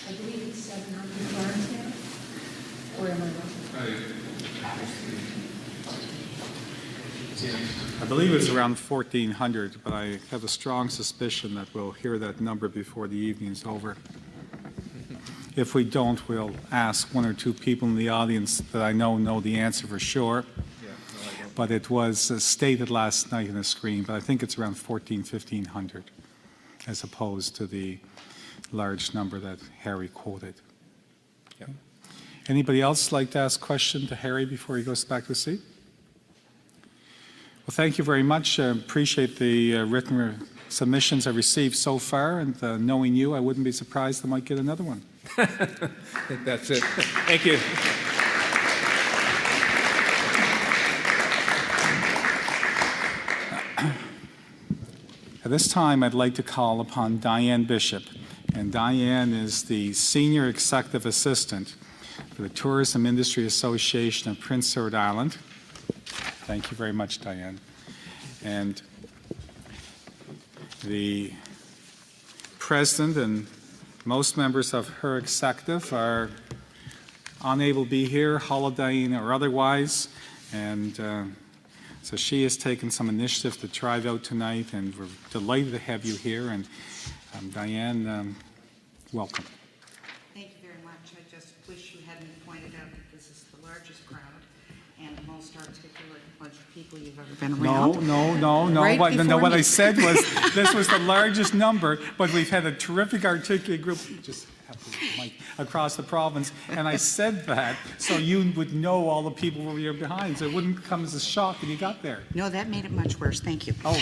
E: I believe it's 700 farms now. Or am I wrong?
A: I believe it's around 1,400, but I have a strong suspicion that we'll hear that number before the evening's over. If we don't, we'll ask one or two people in the audience that I know the answer for sure. But it was stated last night on the screen, but I think it's around 1,500 as opposed to the large number that Harry quoted.
D: Yeah.
A: Anybody else like to ask a question to Harry before he goes back to his seat? Well, thank you very much. I appreciate the written submissions I've received so far, and knowing you, I wouldn't be surprised I might get another one.
D: I think that's it. Thank you.
A: At this time, I'd like to call upon Diane Bishop, and Diane is the Senior Executive Assistant for the Tourism Industry Association of Prince Edward Island. Thank you very much, Diane. And the President and most members of her executive are unable to be here, holidaying or otherwise, and so she has taken some initiative to drive out tonight, and we're delighted to have you here. And Diane, welcome.
F: Thank you very much. I just wish you hadn't pointed out that this is the largest crowd and the most articulate bunch of people you've ever been around.
A: No.
F: Right
A: What I said was this was the largest number, but we've had a terrific articulate group. Just have the mic across the province, and I said that so you would know all the people who were behind, so it wouldn't come as a shock when you got there.
F: No, that made it much worse. Thank you.
A: Oh.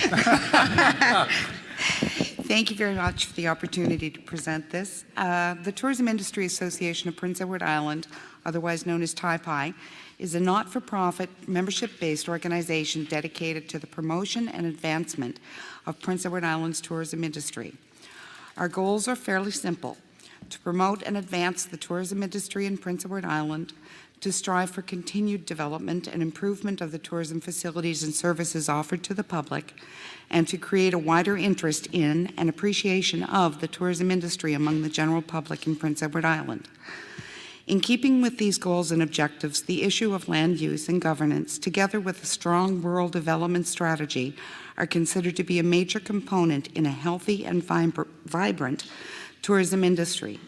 F: Thank Thank you very much for the opportunity to present this. The Tourism Industry Association of Prince Edward Island, otherwise known as TIPI, is a not-for-profit, membership-based organization dedicated to the promotion and advancement of Prince Edward Island's tourism industry. Our goals are fairly simple: to promote and advance the tourism industry in Prince Edward Island, to strive for continued development and improvement of the tourism facilities and services offered to the public, and to create a wider interest in and appreciation of the tourism industry among the general public in Prince Edward Island. In keeping with these goals and objectives, the issue of land use and governance, together with a strong rural development strategy, are considered to be a major component in a healthy and vibrant tourism industry.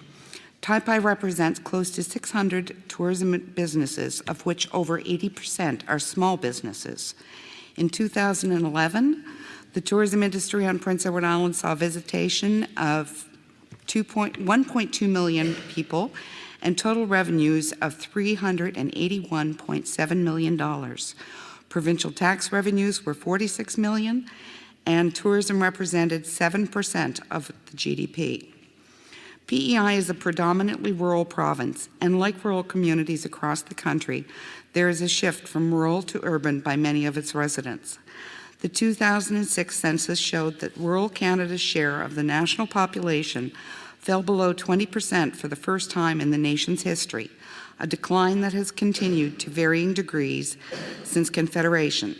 F: TIPI represents close to 600 tourism businesses, of which over 80% are small businesses. In 2011, the tourism industry on Prince Edward Island saw visitation of 1.2 million people and total revenues of $381.7 million. Provincial tax revenues were $46 million, and tourism represented 7% of the GDP. PEI is a predominantly rural province, and like rural communities across the country, there is a shift from rural to urban by many of its residents. The 2006 census showed that rural Canada's share of the national population fell below 20% for the first time in the nation's history, a decline that has continued to varying degrees since Confederation.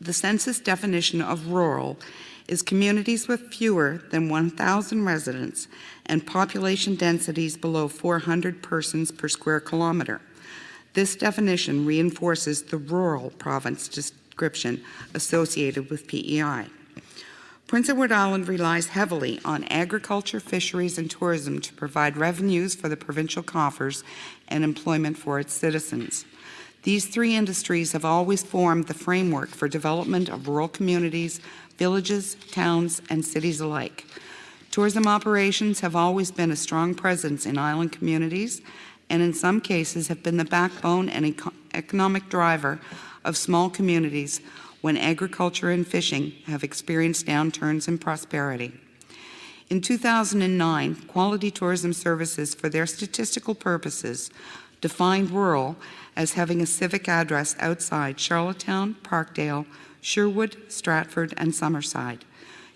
F: The census definition of rural is communities with fewer than 1,000 residents and population densities below 400 persons per square kilometer. This definition reinforces the rural province description associated with PEI. Prince Edward Island relies heavily on agriculture, fisheries, and tourism to provide revenues for the provincial coffers and employment for its citizens. These three industries have always formed the framework for development of rural communities, villages, towns, and cities alike. Tourism operations have always been a strong presence in island communities, and in some cases have been the backbone and economic driver of small communities when agriculture and fishing have experienced downturns in prosperity. In 2009, Quality Tourism Services, for their statistical purposes, defined rural as having a civic address outside Charlottetown, Parkdale, Sherwood, Stratford, and Summerside.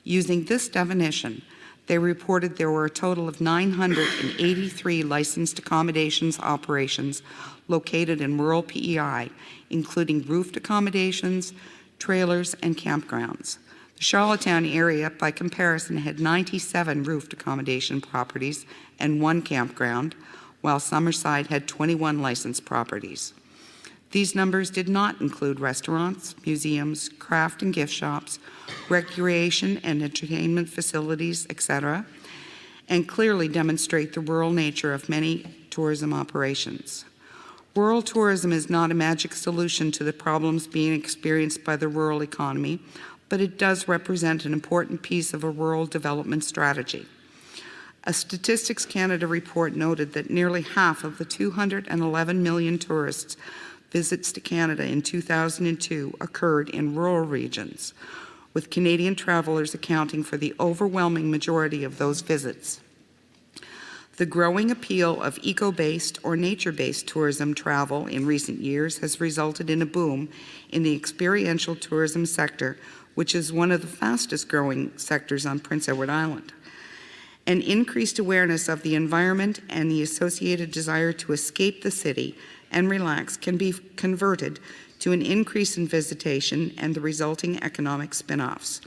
F: Using this definition, they reported there were a total of 983 licensed accommodations operations located in rural PEI, including roofed accommodations, trailers, and campgrounds. The Charlottetown area, by comparison, had 97 roofed accommodation properties and 1 campground, while Summerside had 21 licensed properties. These numbers did not include restaurants, museums, craft and gift shops, recreation and entertainment facilities, etc., and clearly demonstrate the rural nature of many tourism operations. Rural tourism is not a magic solution to the problems being experienced by the rural economy, but it does represent an important piece of a rural development strategy. A Statistics Canada report noted that nearly half of the 211 million tourists visits to Canada in 2002 occurred in rural regions, with Canadian travelers accounting for the overwhelming majority of those visits. The growing appeal of eco-based or nature-based tourism travel in recent years has resulted in a boom in the experiential tourism sector, which is one of the fastest growing sectors on Prince Edward Island. An increased awareness of the environment and the associated desire to escape the city and relax can be converted to an increase in visitation and the resulting economic spin-offs.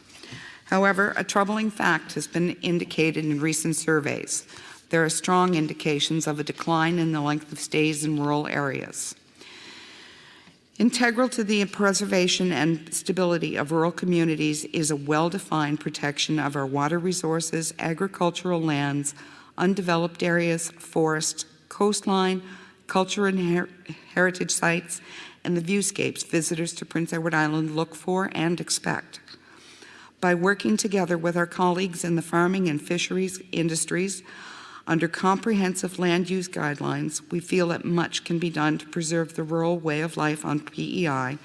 F: However, a troubling fact has been indicated in recent surveys. There are strong indications of a decline in the length of stays in rural areas. Integral to the preservation and stability of rural communities is a well-defined protection of our water resources, agricultural lands, undeveloped areas, forests, coastline, culture and heritage sites, and the viewscapes visitors to Prince Edward Island look for and expect. By working together with our colleagues in the farming and fisheries industries, under comprehensive land use guidelines, we feel that much can be done to preserve the rural way of life on PEI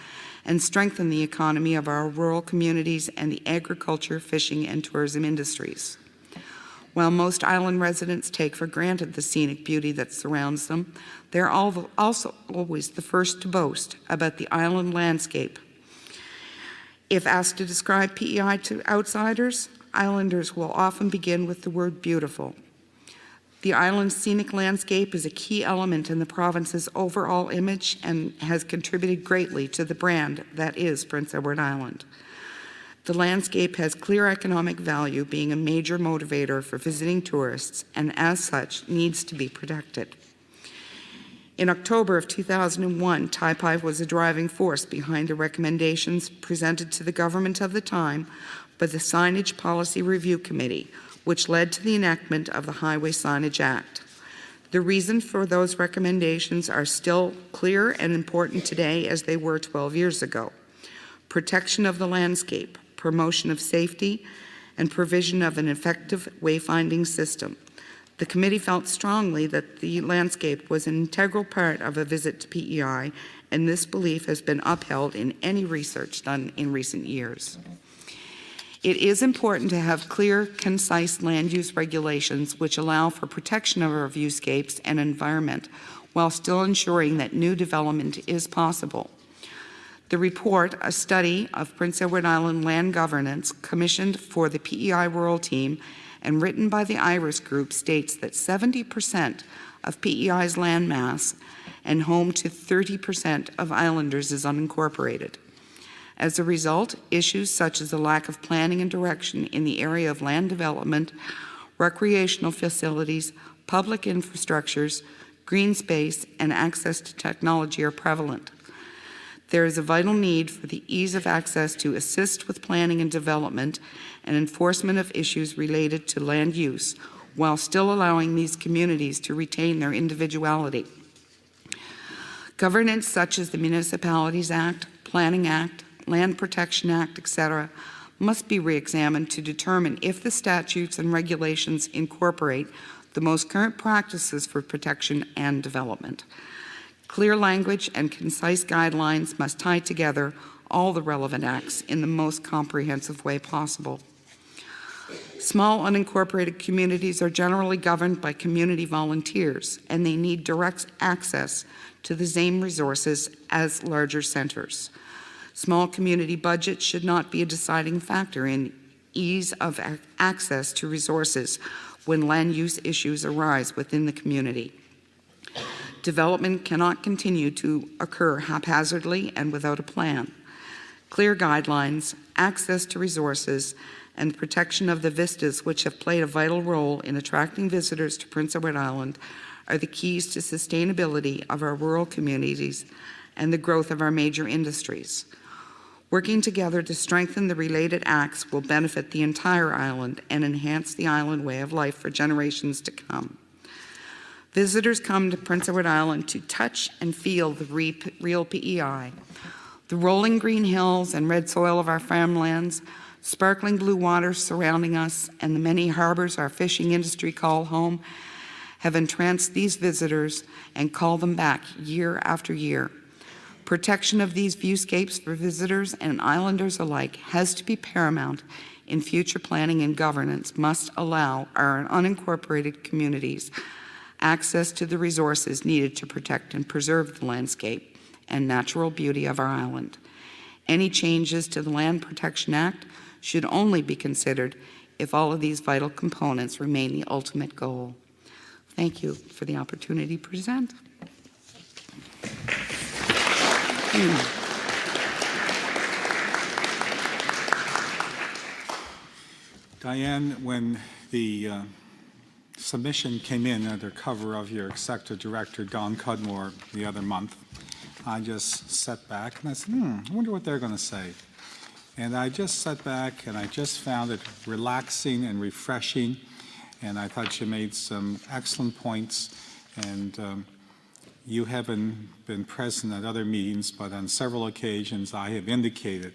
F: and strengthen the economy of our rural communities and the agriculture, fishing, and tourism industries. While most island residents take for granted the scenic beauty that surrounds them, they're also always the first to boast about the island landscape. If asked to describe PEI to outsiders, islanders will often begin with the word beautiful. The island's scenic landscape is a key element in the province's overall image and has contributed greatly to the brand that is Prince Edward Island. The landscape has clear economic value, being a major motivator for visiting tourists, and as such needs to be protected. In October of 2001, TIPI was a driving force behind the recommendations presented to the government of the time by the Signage Policy Review Committee, which led to the enactment of the Highway Signage Act. The reason for those recommendations are still clear and important today as they were 12 years ago. Protection of the landscape, promotion of safety, and provision of an effective wayfinding system. The committee felt strongly that the landscape was an integral part of a visit to PEI, and this belief has been upheld in any research done in recent years. It is important to have clear, concise land use regulations which allow for protection of our viewscapes and environment while still ensuring that new development is possible. The report, a study of Prince Edward Island land governance commissioned for the PEI Rural Team and written by the IRIS Group, states that 70% of PEI's land mass and home to 30% of islanders is unincorporated. As a result, issues such as the lack of planning and direction in the area of land development, recreational facilities, public infrastructures, green space, and access to technology are prevalent. There is a vital need for the ease of access to assist with planning and development and enforcement of issues related to land use, while still allowing these communities to retain their individuality. Governance such as the Municipalities Act, Planning Act, Land Protection Act, etc., must be re-examined to determine if the statutes and regulations incorporate the most current practices for protection and development. Clear language and concise guidelines must tie together all the relevant acts in the most comprehensive way possible. Small unincorporated communities are generally governed by community volunteers, and they need direct access to the same resources as larger centers. Small community budgets should not be a deciding factor in ease of access to resources when land use issues arise within the community. Development cannot continue to occur haphazardly and without a plan. Clear guidelines, access to resources, and protection of the vistas which have played a vital role in attracting visitors to Prince Edward Island are the keys to sustainability of our rural communities and the growth of our major industries. Working together to strengthen the related acts will benefit the entire island and enhance the island way of life for generations to come. Visitors come to Prince Edward Island to touch and feel the real PEI. The rolling green hills and red soil of our farmlands, sparkling blue waters surrounding us, and the many harbors our fishing industry call home have entranced these visitors and call them back year after year. Protection of these viewscapes for visitors and islanders alike has to be paramount in future planning, and governance must allow our unincorporated communities access to the resources needed to protect and preserve the landscape and natural beauty of our island. Any changes to the Land Protection Act should only be considered if all of these vital components remain the ultimate goal. Thank you for the opportunity to present.
A: Diane, when the submission came in under cover of your Executive Director, Don Cudmore, the other month, I just sat back and I said, I wonder what they're going to say. And I just sat back and I just found it relaxing and refreshing, and I thought you made some excellent points. And you haven't been present at other meetings, but on several occasions I have indicated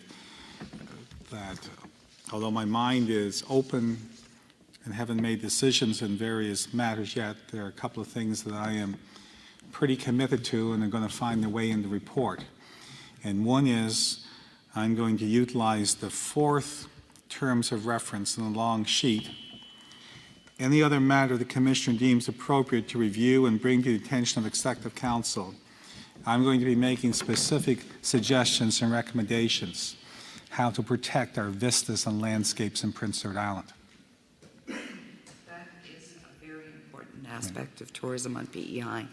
A: that although my mind is open and haven't made decisions in various matters yet, there are a couple of things that I am pretty committed to and are going to find their way in the report. And one is I'm going to utilize the 4th terms of reference in the long sheet. Any other matter the Commissioner deems appropriate to review and bring to the attention of Executive Council, I'm going to be making specific suggestions and recommendations how to protect our vistas and landscapes in Prince Edward Island.
F: That is a very important aspect of tourism on PEI.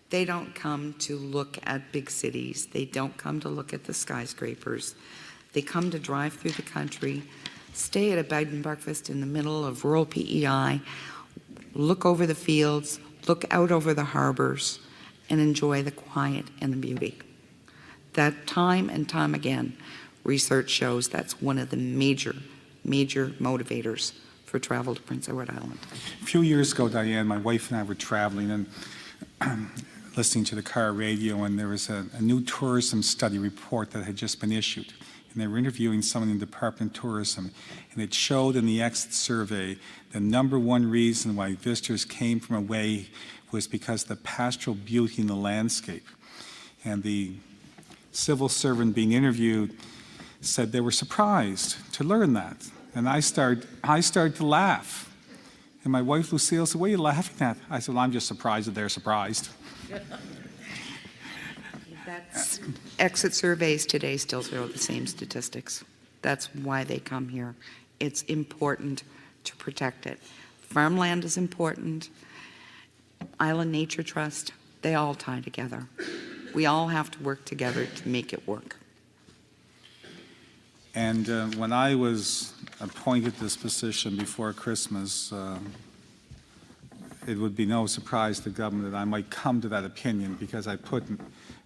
F: They don't come to look at big cities. They don't come to look at the skyscrapers. They come to drive through the country, stay at a bed and breakfast in the middle of rural PEI, look over the fields, look out over the harbors, and enjoy the quiet and the beauty. That time and time again, research shows that's one of the major motivators for travel to Prince Edward Island.
A: A few years ago, Diane, my wife and I were traveling and listening to the car radio, and there was a new tourism study report that had just been issued. And they were interviewing someone in the Department of Tourism, and it showed in the exit survey the #1 reason why visitors came from away was because of the pastoral beauty in the landscape. And the civil servant being interviewed said they were surprised to learn that. And I started to laugh. And my wife, Lucille, said, "What are you laughing at?" I said, "Well, I'm just surprised that they're surprised."
F: Exit surveys today still show the same statistics. That's why they come here. It's important to protect it. Farmland is important. Island Nature Trust, they all tie together. We all have to work together to make it work.
A: And when I was appointed this position before Christmas, it would be no surprise to government that I might come to that opinion, because I put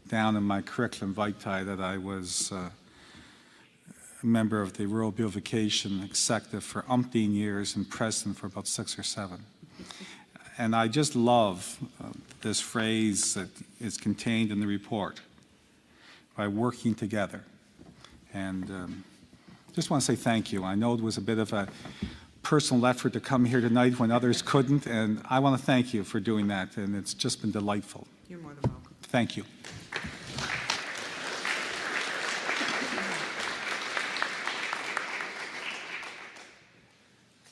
A: down in my curriculum vitae that I was a member of the Rural Beautification Executive for umpteen years and president for about 6 or 7. And I just love this phrase that is contained in the report, by working together. And just want to say thank you. I know it was a bit of a personal effort to come here tonight when others couldn't, and I want to thank you for doing that, and it's just been delightful.
F: You're more than welcome.
A: Thank you.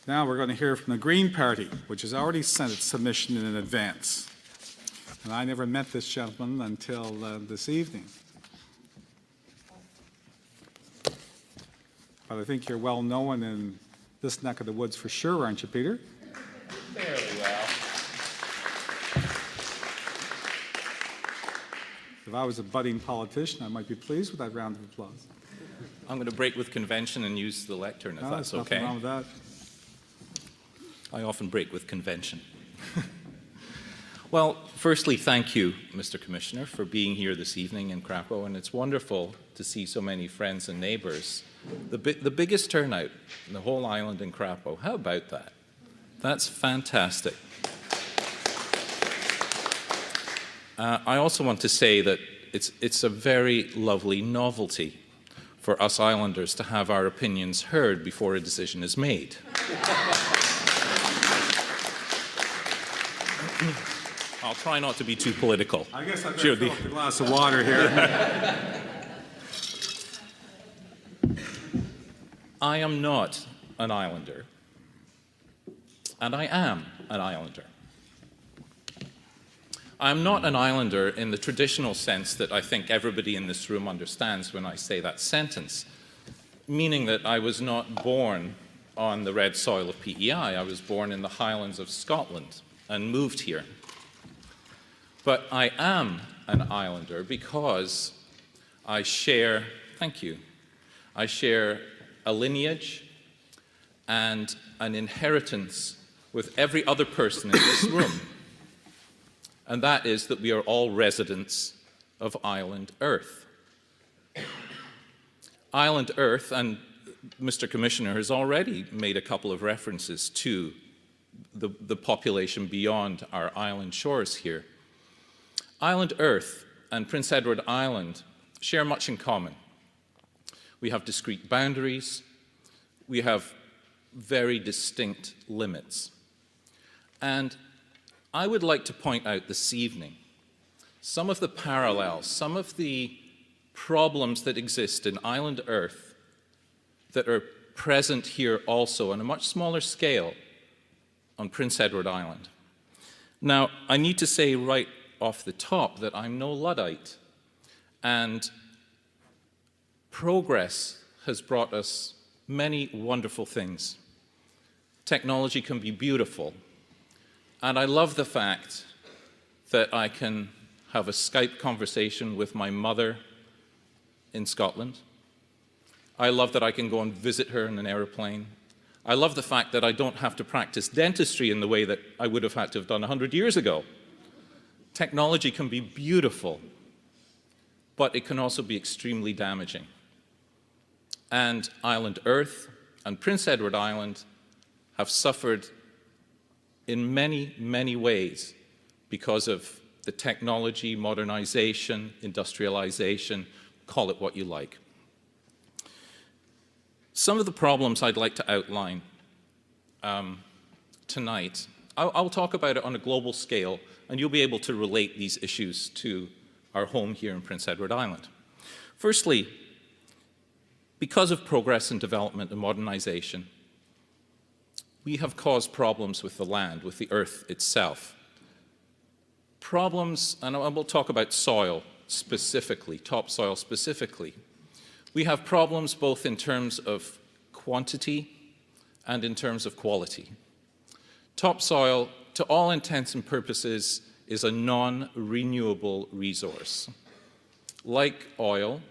A: Now we're going to hear from the Green Party, which has already sent its submission in advance. And I never met this gentleman until this evening. But I think you're well known in this neck of the woods for sure, aren't you, Peter?
G: Fairly well.
A: If I was a budding politician, I might be pleased with that round of applause.
G: I'm going to break with convention and use the lectern, if
A: No,
G: that's
A: there's nothing
G: okay.
A: wrong with that.
G: I often break with convention. Well, firstly, thank you, Mr. Commissioner, for being here this evening in Crapaud, and it's wonderful to see so many friends and neighbors. The biggest turnout in the whole island in Crapaud. How about that? That's fantastic. I also want to say that it's a very lovely novelty for us islanders to have our opinions heard before a decision is made. I'll try not to be too political.
A: I guess I'd better fill up a glass of water here.
G: I am not an islander, and I am an islander. I'm not an islander in the traditional sense that I think everybody in this room understands when I say that sentence, meaning that I was not born on the red soil of PEI. I was born in the Highlands of Scotland and moved here. But I am an islander because I share, thank you, I share a lineage and an inheritance with every other person in this room. And that is that we are all residents of Island Earth. Island Earth, and Mr. Commissioner has already made a couple of references to the population beyond our island shores here. Island Earth and Prince Edward Island share much in common. We have discrete boundaries. We have very distinct limits. And I would like to point out this evening some of the parallels, some of the problems that exist in island Earth that are present here also on a much smaller scale on Prince Edward Island. Now, I need to say right off the top that I'm no Luddite, and progress has brought us many wonderful things. Technology can be beautiful, and I love the fact that I can have a Skype conversation with my mother in Scotland. I love that I can go and visit her in an aeroplane. I love the fact that I don't have to practice dentistry in the way that I would have had to have done 100 years ago. Technology can be beautiful, but it can also be extremely damaging. And Island Earth and Prince Edward Island have suffered in many, many ways because of the technology, modernization, industrialization, call it what you like. Some of the problems I'd like to outline tonight, I'll talk about it on a global scale, and you'll be able to relate these issues to our home here in Prince Edward Island. Firstly, because of progress and development and modernization, we have caused problems with the land, with the earth itself. Problems, and I will talk about soil specifically, topsoil specifically. We have problems both in terms of quantity and in terms of quality. Topsoil, to all intents and purposes, is a non-renewable resource. Like oil,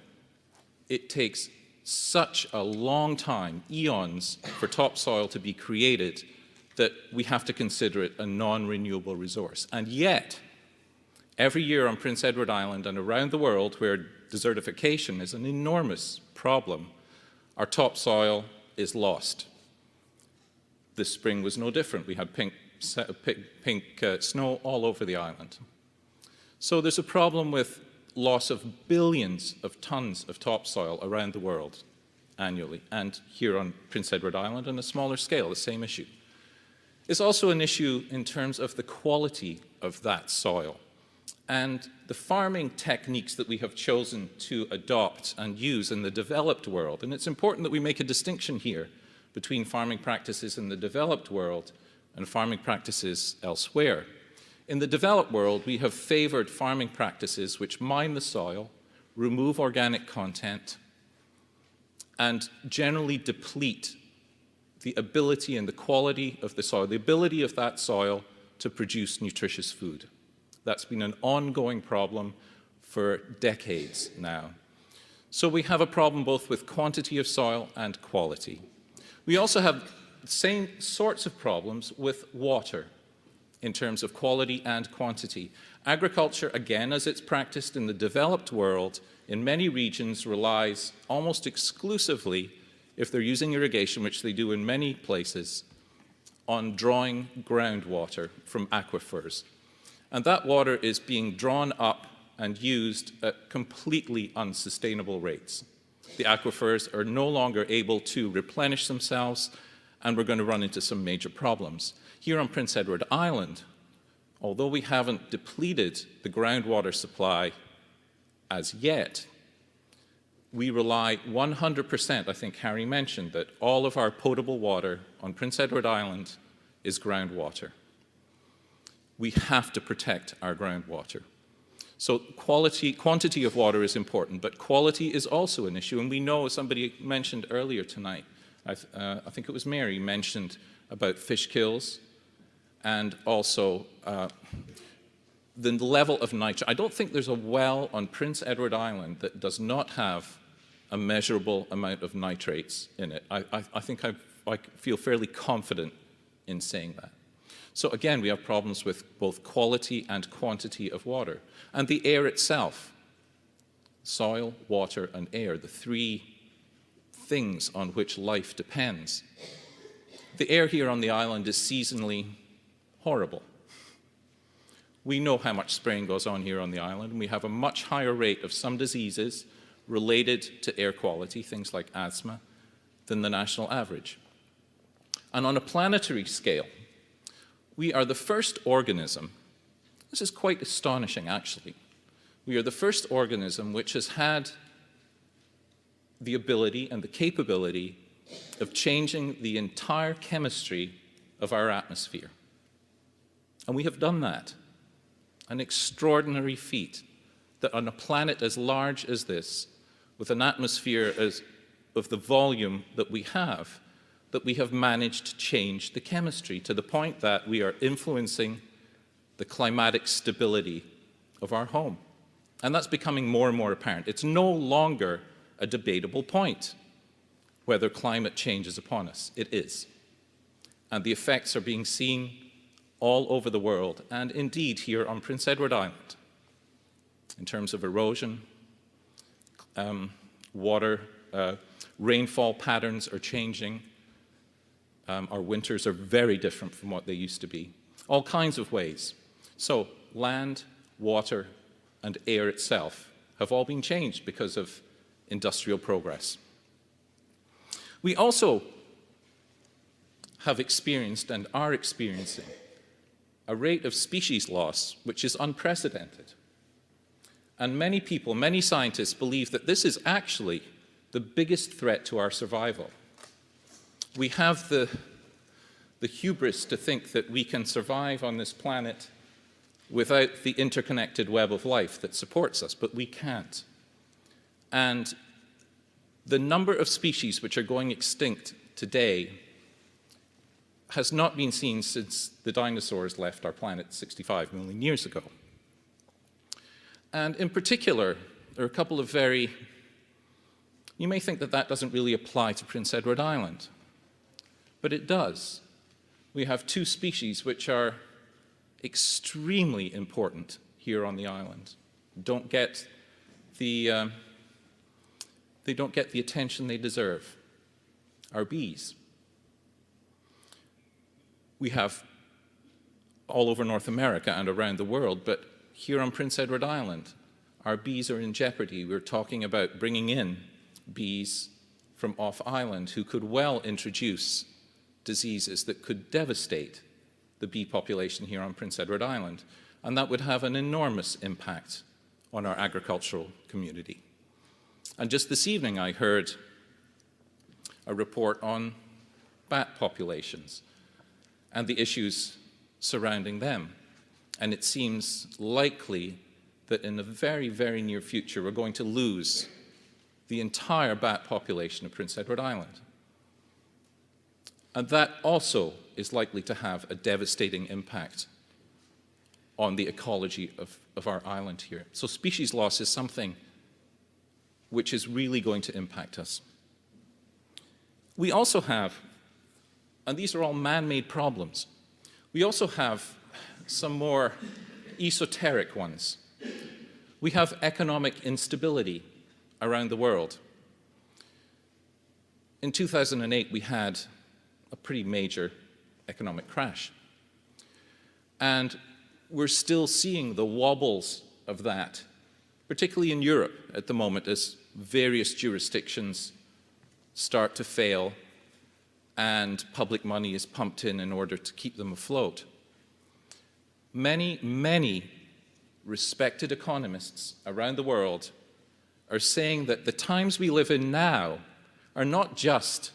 G: it takes such a long time, eons, for topsoil to be created that we have to consider it a non-renewable resource. And yet, every year on Prince Edward Island and around the world where desertification is an enormous problem, our topsoil is lost. This spring was no different. We had pink snow all over the island. So there's a problem with loss of billions of tons of topsoil around the world annually, and here on Prince Edward Island on a smaller scale, the same issue. It's also an issue in terms of the quality of that soil and the farming techniques that we have chosen to adopt and use in the developed world. And it's important that we make a distinction here between farming practices in the developed world and farming practices elsewhere. In the developed world, we have favored farming practices which mine the soil, remove organic content, and generally deplete the ability and the quality of the soil, the ability of that soil to produce nutritious food. That's been an ongoing problem for decades now. So we have a problem both with quantity of soil and quality. We also have the same sorts of problems with water in terms of quality and quantity. Agriculture, again, as it's practiced in the developed world, in many regions relies almost exclusively, if they're using irrigation, which they do in many places, on drawing groundwater from aquifers. And that water is being drawn up and used at completely unsustainable rates. The aquifers are no longer able to replenish themselves, and we're going to run into some major problems. Here on Prince Edward Island, although we haven't depleted the groundwater supply as yet, we rely 100%, I think Harry mentioned, that all of our potable water on Prince Edward Island is groundwater. We have to protect our groundwater. So quantity of water is important, but quality is also an issue. And we know, as somebody mentioned earlier tonight, I think it was Mary, mentioned about fish kills and also the level of nitrate. I don't think there's a well on Prince Edward Island that does not have a measurable amount of nitrates in it. I think I feel fairly confident in saying that. So again, we have problems with both quality and quantity of water. And the air itself, soil, water, and air, the three things on which life depends. The air here on the island is seasonally horrible. We know how much spraying goes on here on the island, and we have a much higher rate of some diseases related to air quality, things like asthma, than the national average. And on a planetary scale, we are the first organism, this is quite astonishing actually, we are the first organism which has had the ability and the capability of changing the entire chemistry of our atmosphere. And we have done that. An extraordinary feat that on a planet as large as this, with an atmosphere of the volume that we have managed to change the chemistry to the point that we are influencing the climatic stability of our home. And that's becoming more and more apparent. It's no longer a debatable point whether climate change is upon us. It is. And the effects are being seen all over the world, and indeed here on Prince Edward Island, in terms of erosion, water, rainfall patterns are changing. Our winters are very different from what they used to be. All kinds of ways. So land, water, and air itself have all been changed because of industrial progress. We also have experienced and are experiencing a rate of species loss which is unprecedented. And many people, many scientists believe that this is actually the biggest threat to our survival. We have the hubris to think that we can survive on this planet without the interconnected web of life that supports us, but we can't. And the number of species which are going extinct today has not been seen since the dinosaurs left our planet 65 million years ago. And in particular, there are a couple of you may think that that doesn't really apply to Prince Edward Island, but it does. We have two species which are extremely important here on the island. They don't get the attention they deserve. Our bees. We have all over North America and around the world, but here on Prince Edward Island, our bees are in jeopardy. We're talking about bringing in bees from off-island who could well introduce diseases that could devastate the bee population here on Prince Edward Island, and that would have an enormous impact on our agricultural community. And just this evening I heard a report on bat populations and the issues surrounding them. And it seems likely that in the very, very near future, we're going to lose the entire bat population of Prince Edward Island. And that also is likely to have a devastating impact on the ecology of our island here. So species loss is something which is really going to impact us. We also have, and these are all man-made problems, we also have some more esoteric ones. We have economic instability around the world. In 2008, we had a pretty major economic crash. And we're still seeing the wobbles of that, particularly in Europe at the moment, as various jurisdictions start to fail and public money is pumped in order to keep them afloat. Many, many respected economists around the world are saying that the times we live in now are not just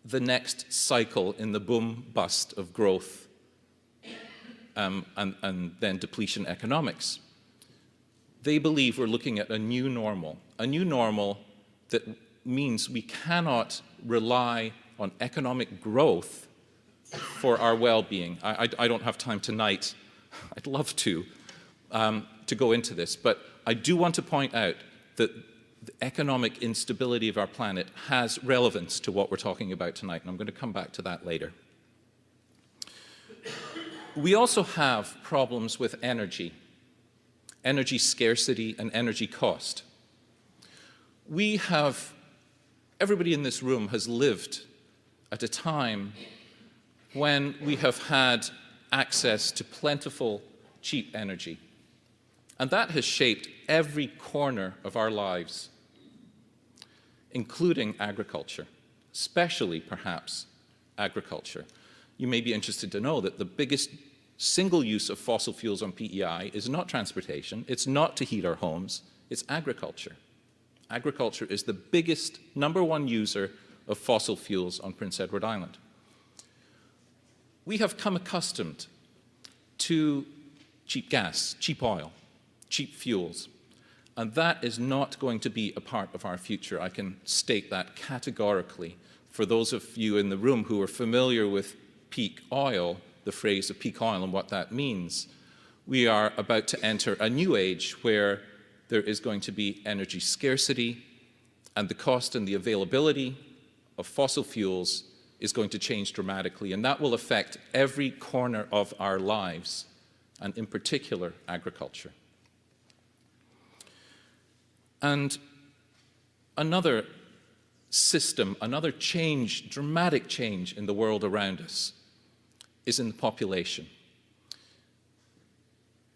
G: the next cycle in the boom-bust of growth and then depletion economics. They believe we're looking at a new normal that means we cannot rely on economic growth for our well-being. I don't have time tonight, I'd love to go into this, but I do want to point out that the economic instability of our planet has relevance to what we're talking about tonight, and I'm going to come back to that later. We also have problems with energy scarcity and energy cost. Everybody in this room has lived at a time when we have had access to plentiful, cheap energy. And that has shaped every corner of our lives, including agriculture, especially perhaps agriculture. You may be interested to know that the biggest single use of fossil fuels on PEI is not transportation, it's not to heat our homes, it's agriculture. Agriculture is the biggest, #1 user of fossil fuels on Prince Edward Island. We have come accustomed to cheap gas, cheap oil, cheap fuels, and that is not going to be a part of our future. I can state that categorically. For those of you in the room who are familiar with peak oil, the phrase of peak oil and what that means, we are about to enter a new age where there is going to be energy scarcity, and the cost and the availability of fossil fuels is going to change dramatically, and that will affect every corner of our lives, and in particular, agriculture. And another system, another change, dramatic change in the world around us is in the population.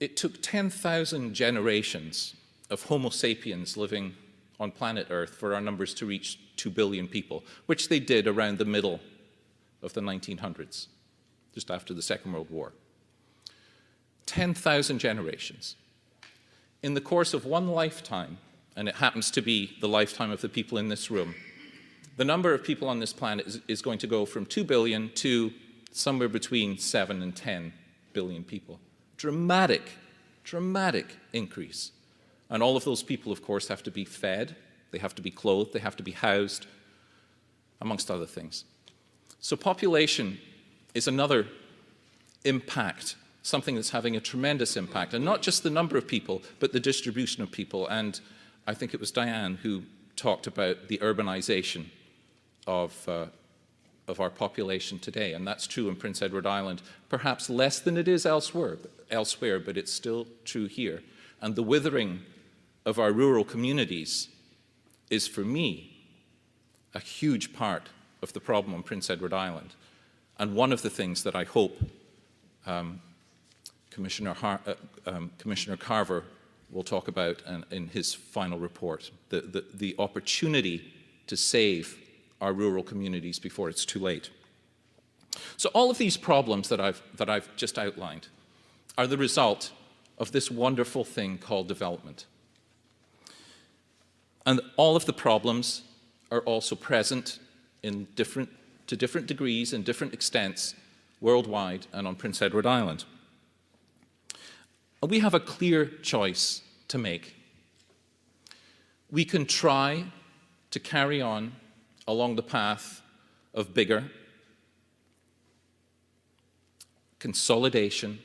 G: It took 10,000 generations of Homo sapiens living on planet Earth for our numbers to reach 2 billion people, which they did around the middle of the 1900s, just after the Second World War. 10,000 generations. In the course of one lifetime, and it happens to be the lifetime of the people in this room, the number of people on this planet is going to go from 2 billion to somewhere between 7 and 10 billion people. Dramatic, dramatic increase. And all of those people, of course, have to be fed, they have to be clothed, they have to be housed, amongst other things. So population is another impact, something that's having a tremendous impact, and not just the number of people, but the distribution of people. And I think it was Diane who talked about the urbanization of our population today, and that's true in Prince Edward Island, perhaps less than it is elsewhere, but it's still true here. And the withering of our rural communities is, for me, a huge part of the problem on Prince Edward Island, and one of the things that I hope Commissioner Carver will talk about in his final report, the opportunity to save our rural communities before it's too late. So all of these problems that I've just outlined are the result of this wonderful thing called development. And all of the problems are also present to different degrees and different extents worldwide and on Prince Edward Island. And we have a clear choice to make. We can try to carry on along the path of bigger consolidation,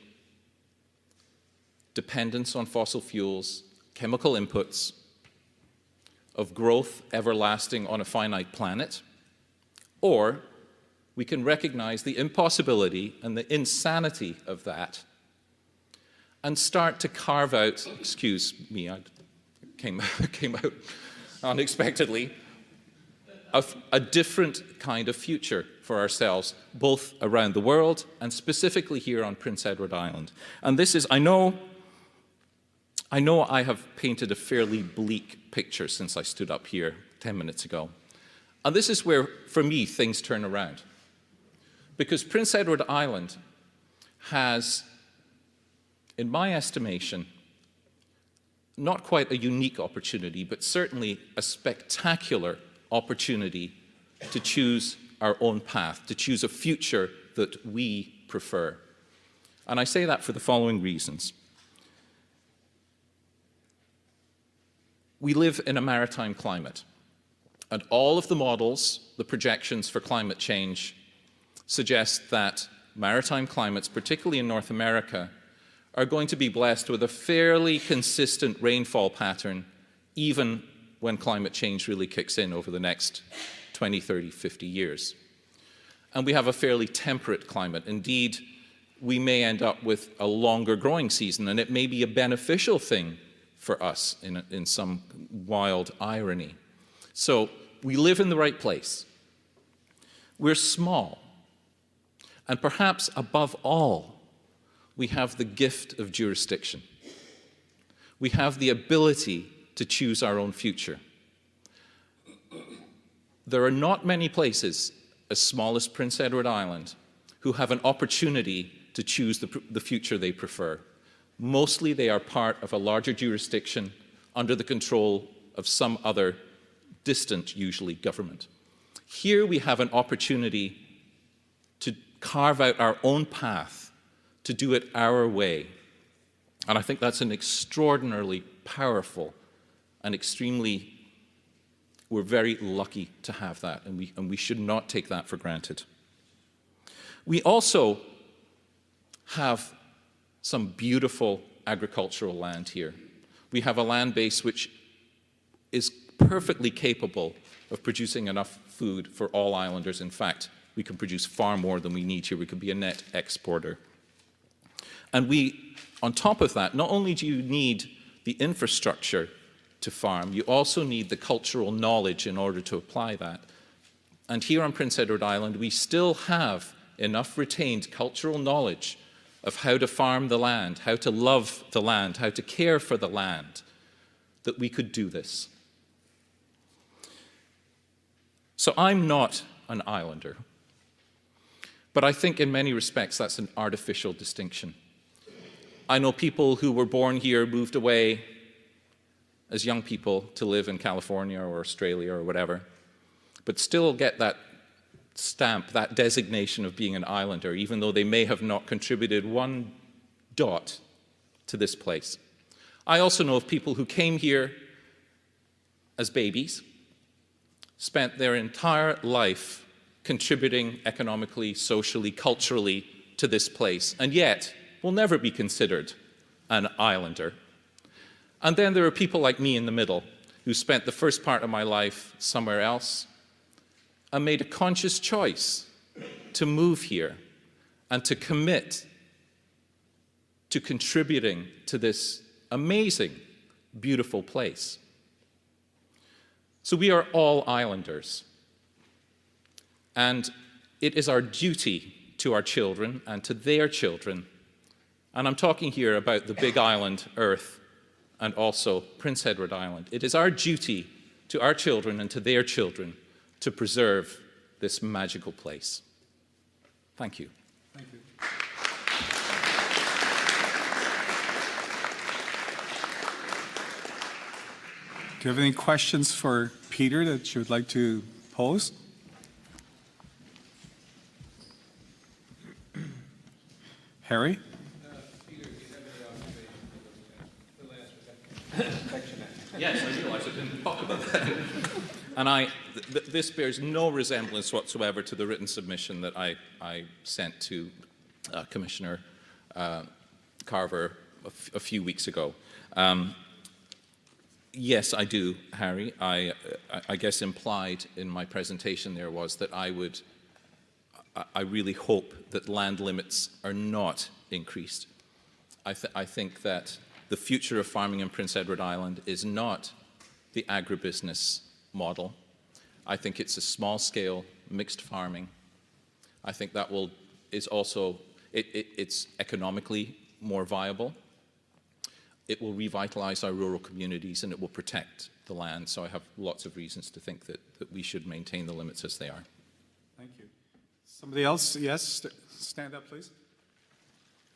G: dependence on fossil fuels, chemical inputs, of growth everlasting on a finite planet, or we can recognize the impossibility and the insanity of that and start to carve out, excuse me, I came out unexpectedly, a different kind of future for ourselves, both around the world and specifically here on Prince Edward Island. And this is, I know I have painted a fairly bleak picture since I stood up here 10 minutes ago. And this is where, for me, things turn around. Because Prince Edward Island has, in my estimation, not quite a unique opportunity, but certainly a spectacular opportunity to choose our own path, to choose a future that we prefer. And I say that for the following reasons. We live in a maritime climate, and all of the models, the projections for climate change, suggest that maritime climates, particularly in North America, are going to be blessed with a fairly consistent rainfall pattern, even when climate change really kicks in over the next 20, 30, 50 years. And we have a fairly temperate climate. Indeed, we may end up with a longer growing season, and it may be a beneficial thing for us in some wild irony. So we live in the right place. We're small. And perhaps above all, we have the gift of jurisdiction. We have the ability to choose our own future. There are not many places as small as Prince Edward Island who have an opportunity to choose the future they prefer. Mostly they are part of a larger jurisdiction under the control of some other distant, usually, government. Here we have an opportunity to carve out our own path, to do it our way. And I think that's an extraordinarily powerful and we're very lucky to have that, and we should not take that for granted. We also have some beautiful agricultural land here. We have a land base which is perfectly capable of producing enough food for all islanders. In fact, we can produce far more than we need here. We could be a net exporter. And on top of that, not only do you need the infrastructure to farm, you also need the cultural knowledge in order to apply that. And here on Prince Edward Island, we still have enough retained cultural knowledge of how to farm the land, how to love the land, how to care for the land, that we could do this. So I'm not an islander, but I think in many respects that's an artificial distinction. I know people who were born here, moved away as young people to live in California or Australia or whatever, but still get that stamp, that designation of being an islander, even though they may have not contributed one dot to this place. I also know of people who came here as babies, spent their entire life contributing economically, socially, culturally to this place, and yet will never be considered an islander. And then there are people like me in the middle who spent the first part of my life somewhere else and made a conscious choice to move here and to commit to contributing to this amazing, beautiful place. So we are all islanders. And it is our duty to our children and to their children, and I'm talking here about the Big Island, Earth, and also Prince Edward Island. It is our duty to our children and to their children to preserve this magical place. Thank you.
A: Thank you. Do you have any questions for Peter that you would like to pose? Harry?
G: Yes, I realize I didn't talk about that. And this bears no resemblance whatsoever to the written submission that I sent to Commissioner Carver a few weeks ago. Yes, I do, Harry. I guess implied in my presentation there was that I really hope that land limits are not increased. I think that the future of farming in Prince Edward Island is not the agribusiness model. I think it's a small-scale mixed farming. I think that is also it's economically more viable. It will revitalize our rural communities and it will protect the land. So I have lots of reasons to think that we should maintain the limits as they are.
A: Thank you. Somebody else? Yes, stand up, please.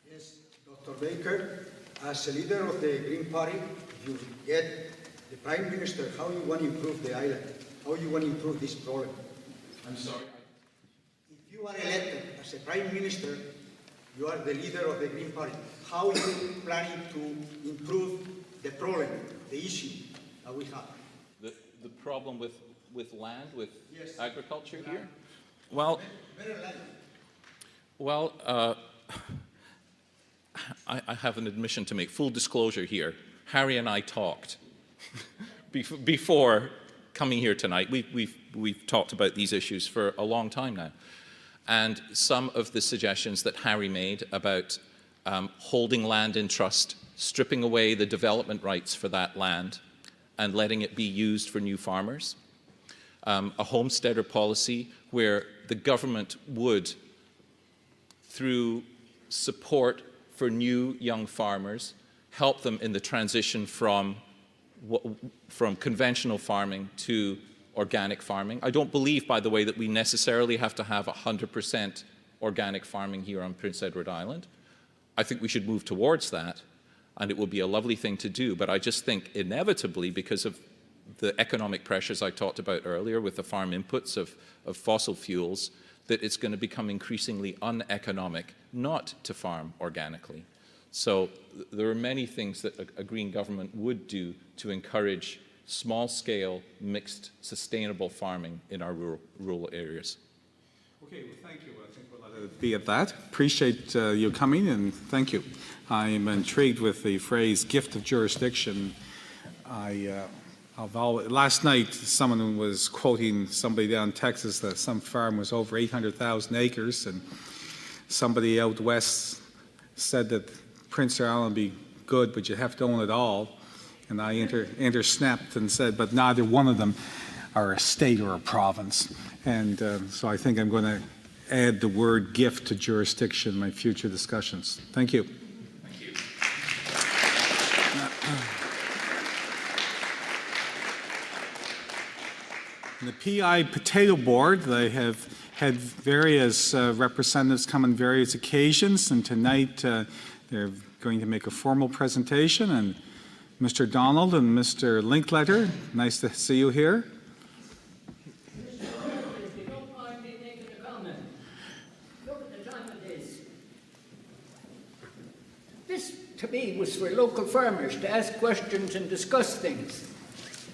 H: Yes, Dr. Baker, as a leader of the Green Party, you get the Prime Minister, how you want to improve the island? How you want to improve this problem?
G: I'm sorry.
H: If you are elected as a Prime Minister, you are the leader of the Green Party. How you planning to improve the problem, the issue that we have?
G: The problem with land, with
H: Yes.
G: agriculture
H: Land.
G: here? Well,
H: Better land.
G: well, I have an admission to make. Full disclosure here. Harry and I talked before coming here tonight. We've talked about these issues for a long time now. And some of the suggestions that Harry made about holding land in trust, stripping away the development rights for that land, and letting it be used for new farmers. A homesteader policy where the government would, through support for new young farmers, help them in the transition from conventional farming to organic farming. I don't believe, by the way, that we necessarily have to have 100% organic farming here on Prince Edward Island. I think we should move towards that, and it will be a lovely thing to do. But I just think inevitably, because of the economic pressures I talked about earlier with the farm inputs of fossil fuels, that it's going to become increasingly uneconomic not to farm organically. So there are many things that a green government would do to encourage small-scale, mixed, sustainable farming in our rural areas.
A: Okay, well, thank you. I think we'll let it be at that. Appreciate you coming, and thank you. I'm intrigued with the phrase gift of jurisdiction. Last night, someone was quoting somebody down in Texas that some farm was over 800,000 acres, and somebody out west said that Prince Island would be good, but you have to own it all. And I snapped and said, but neither one of them are a state or a province. And so I think I'm going to add the word gift to jurisdiction in my future discussions. Thank you.
G: Thank you.
A: The PI Potato Board, they have had various representatives come on various occasions, and tonight they're going to make a formal presentation. And Mr. Donald and Mr. Linkletter, nice to see you here.
I: If you don't mind me making a comment, look at the time it is. This, to me, was for local farmers to ask questions and discuss things.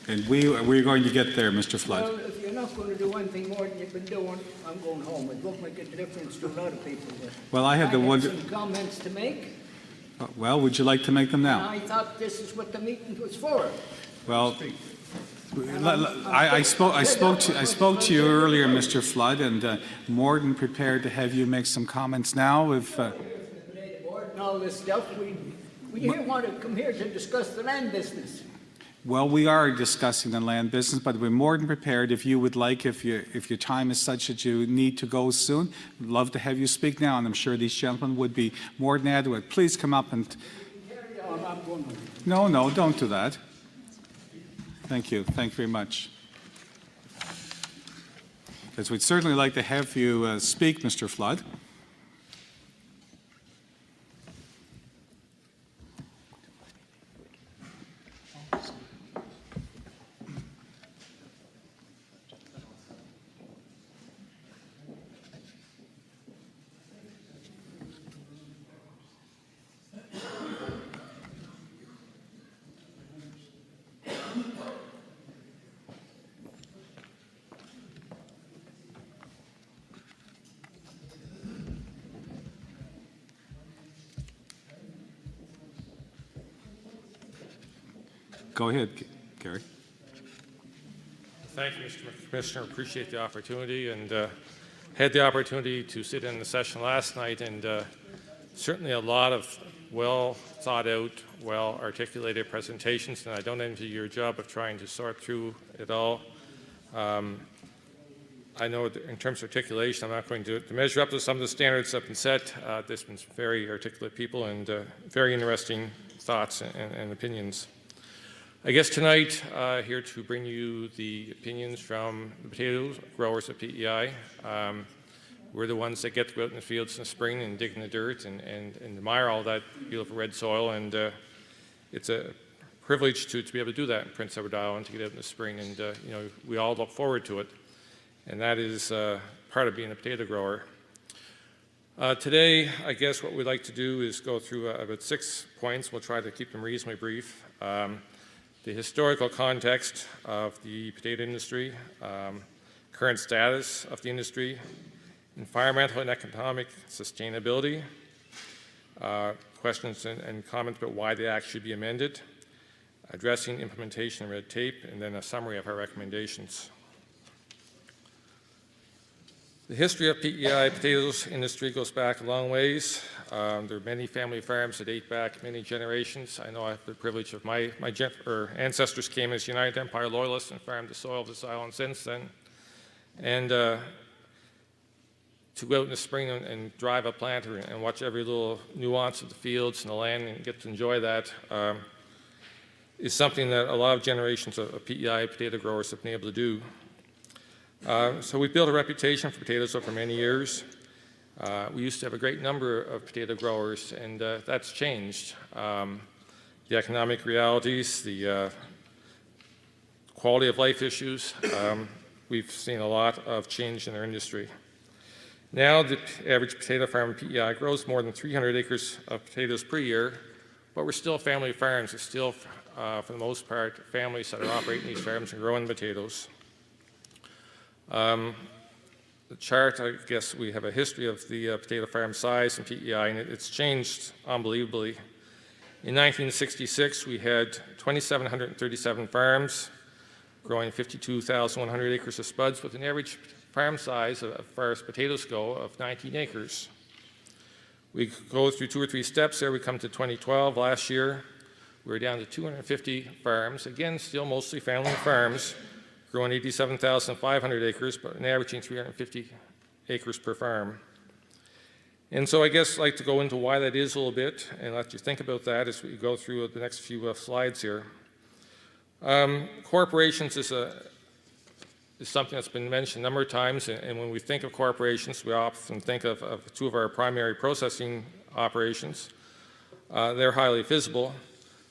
A: And we're going to get there, Mr. Flood.
I: Well, if you're not going to do anything more than you've been doing, I'm going home. It won't make a difference to a lot of people. But
A: Well, I had
I: some comments to make.
A: Well, would you like to make them
I: And
A: now?
I: I thought this is what the meeting was for.
A: Well, I spoke to you earlier, Mr. Flood, and more than prepared to have you make some comments now. If
I: And all this stuff, we here want to come here to discuss the land business.
A: well, we are discussing the land business, but we're more than prepared. If you would like, if your time is such that you need to go soon, we'd love to have you speak now, and I'm sure these gentlemen would be more than adequate. Please come up and.
I: Carry on, I'm going home.
A: No, don't do that. Thank you. Thank you very much. Because we'd certainly like to have you speak, Mr. Flood. Go ahead, Gary.
J: Thank you, Mr. Commissioner. Appreciate the opportunity, and had the opportunity to sit in the session last night, and certainly a lot of well thought out, well articulated presentations, and I don't envy your job of trying to sort through it all. I know that in terms of articulation, I'm not going to measure up to some of the standards that have been set. There's been some very articulate people and very interesting thoughts and opinions. I guess tonight, here to bring you the opinions from the potato growers at PEI. We're the ones that get to go out in the fields in the spring and dig in the dirt and admire all that beautiful red soil, and it's a privilege to be able to do that in Prince Edward Island, to get out in the spring, and you know, we all look forward to it, and that is part of being a potato grower. Today, I guess what we'd like to do is go through about 6 points. We'll try to keep them reasonably brief. The historical context of the potato industry, current status of the industry, environmental and economic sustainability, questions and comments about why the Act should be amended, addressing implementation and red tape, and then a summary of our recommendations. The history of PEI potatoes industry goes back a long ways. There are many family farms that date back many generations. I know I have the privilege of my ancestors came as United Empire Loyalists and farmed the soil of this island since then. And to go out in the spring and drive a planter and watch every little nuance of the fields and the land and get to enjoy that is something that a lot of generations of PEI potato growers have been able to do. So we've built a reputation for potatoes over many years. We used to have a great number of potato growers, and that's changed. The economic realities, the quality of life issues, we've seen a lot of change in our industry. Now the average potato farm in PEI grows more than 300 acres of potatoes per year, but we're still family farms. It's still, for the most part, families that are operating these farms and growing potatoes. The chart, I guess we have a history of the potato farm size in PEI, and it's changed unbelievably. In 1966, we had 2,737 farms, growing 52,100 acres of spuds, with an average farm size, as far as potatoes go, of 19 acres. We go through 2 or 3 steps there. We come to 2012, last year. We're down to 250 farms, again, still mostly family farms, growing 87,500 acres, but an averaging 350 acres per farm. And so I guess I'd like to go into why that is a little bit and let you think about that as we go through the next few slides here. Corporations is something that's been mentioned a number of times, and when we think of corporations, we often think of 2 of our primary processing operations. They're highly visible,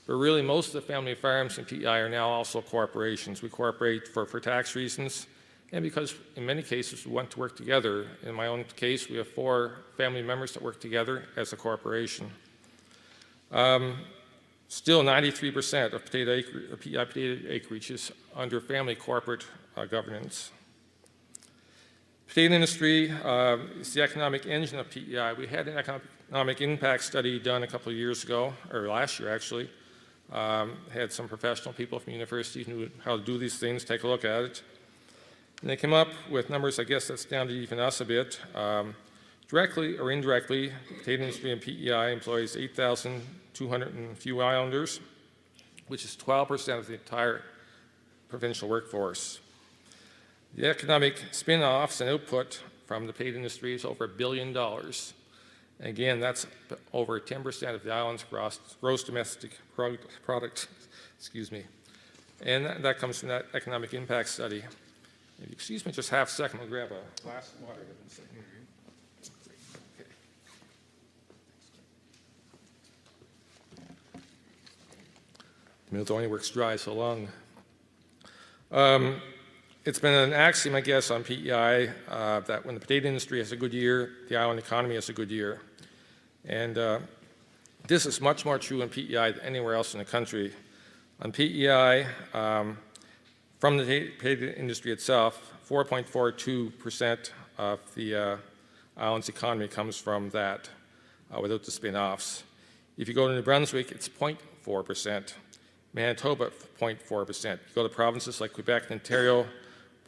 J: but really most of the family farms in PEI are now also corporations. We cooperate for tax reasons, and because in many cases we want to work together. In my own case, we have 4 family members that work together as a corporation. Still 93% of PEI potato acreage is under family corporate governance. Potato industry is the economic engine of PEI. We had an economic impact study done a couple of years ago, or last year actually. Had some professional people from universities who knew how to do these things take a look at it. And they came up with numbers, I guess, that's down to even us a bit. Directly or indirectly, the potato industry in PEI employs 8,200 and few islanders, which is 12% of the entire provincial workforce. The economic spin-offs and output from the potato industry is over $1 billion. And again, that's over 10% of the island's gross domestic product, excuse me. And that comes from that economic impact study. If you excuse me just half a second, I'll grab a glass of water. Okay. The milk only works dry so long. It's been an axiom, I guess, on PEI that when the potato industry has a good year, the island economy has a good year. And this is much more true in PEI than anywhere else in the country. On PEI, from the potato industry itself, 4.42% of the island's economy comes from that without the spin-offs. If you go to New Brunswick, it's 0.4%. Manitoba, 0.4%. You go to provinces like Quebec and Ontario,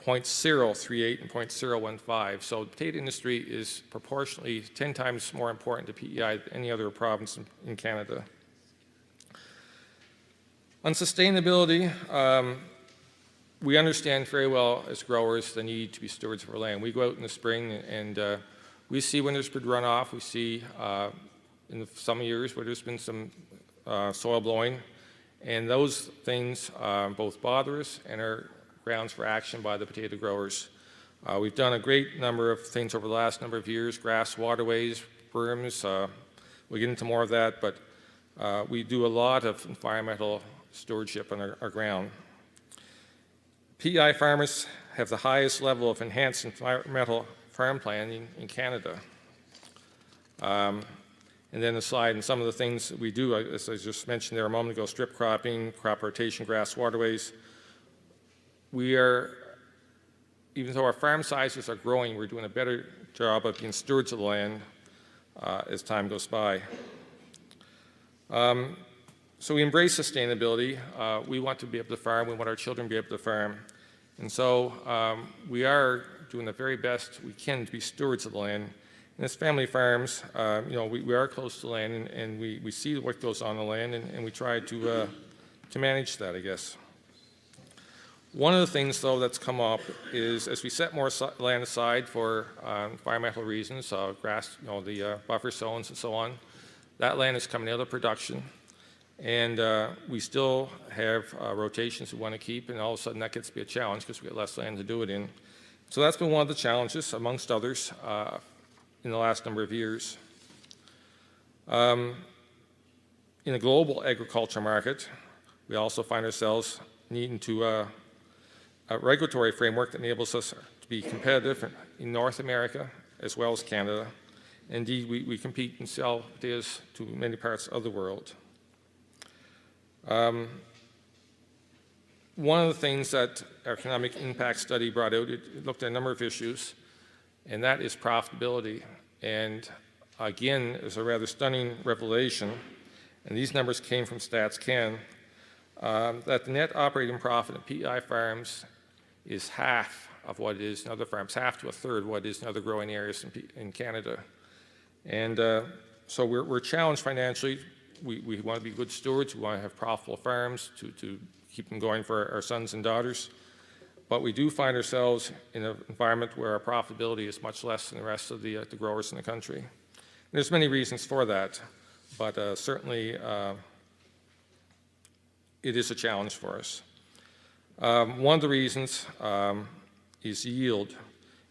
J: 0.038 and 0.015. So the potato industry is proportionally 10 times more important to PEI than any other province in Canada. On sustainability, we understand very well as growers the need to be stewards of our land. We go out in the spring and we see when there's been runoff. We see in some years where there's been some soil blowing. And those things both bother us and are grounds for action by the potato growers. We've done a great number of things over the last number of years, grass waterways, berms. We'll get into more of that, but we do a lot of environmental stewardship on our ground. PEI farmers have the highest level of enhanced environmental farm planning in Canada. And then aside, and some of the things that we do, as I just mentioned there a moment ago, strip cropping, crop rotation, grass waterways. We are, even though our farm sizes are growing, we're doing a better job of being stewards of the land as time goes by. So we embrace sustainability. We want to be able to farm. We want our children to be able to farm. And so we are doing the very best we can to be stewards of the land. And as family farms, we are close to land, and we see what goes on the land, and we try to manage that, I guess. One of the things, though, that's come up is as we set more land aside for environmental reasons, grass, the buffer zones and so on, that land is coming out of production. And we still have rotations we want to keep, and all of a sudden that gets to be a challenge because we get less land to do it in. So that's been one of the challenges, amongst others, in the last number of years. In the global agriculture market, we also find ourselves needing to a regulatory framework that enables us to be competitive in North America as well as Canada. Indeed, we compete and sell potatoes to many parts of the world. One of the things that our economic impact study brought out, it looked at a number of issues, and that is profitability. And again, it's a rather stunning revelation, and these numbers came from Stats Can, that the net operating profit of PEI farms is half of what it is in other farms, half to a third what it is in other growing areas in Canada. And so we're challenged financially. We want to be good stewards. We want to have profitable farms to keep them going for our sons and daughters. But we do find ourselves in an environment where our profitability is much less than the rest of the growers in the country. And there's many reasons for that, but certainly it is a challenge for us. One of the reasons is yield.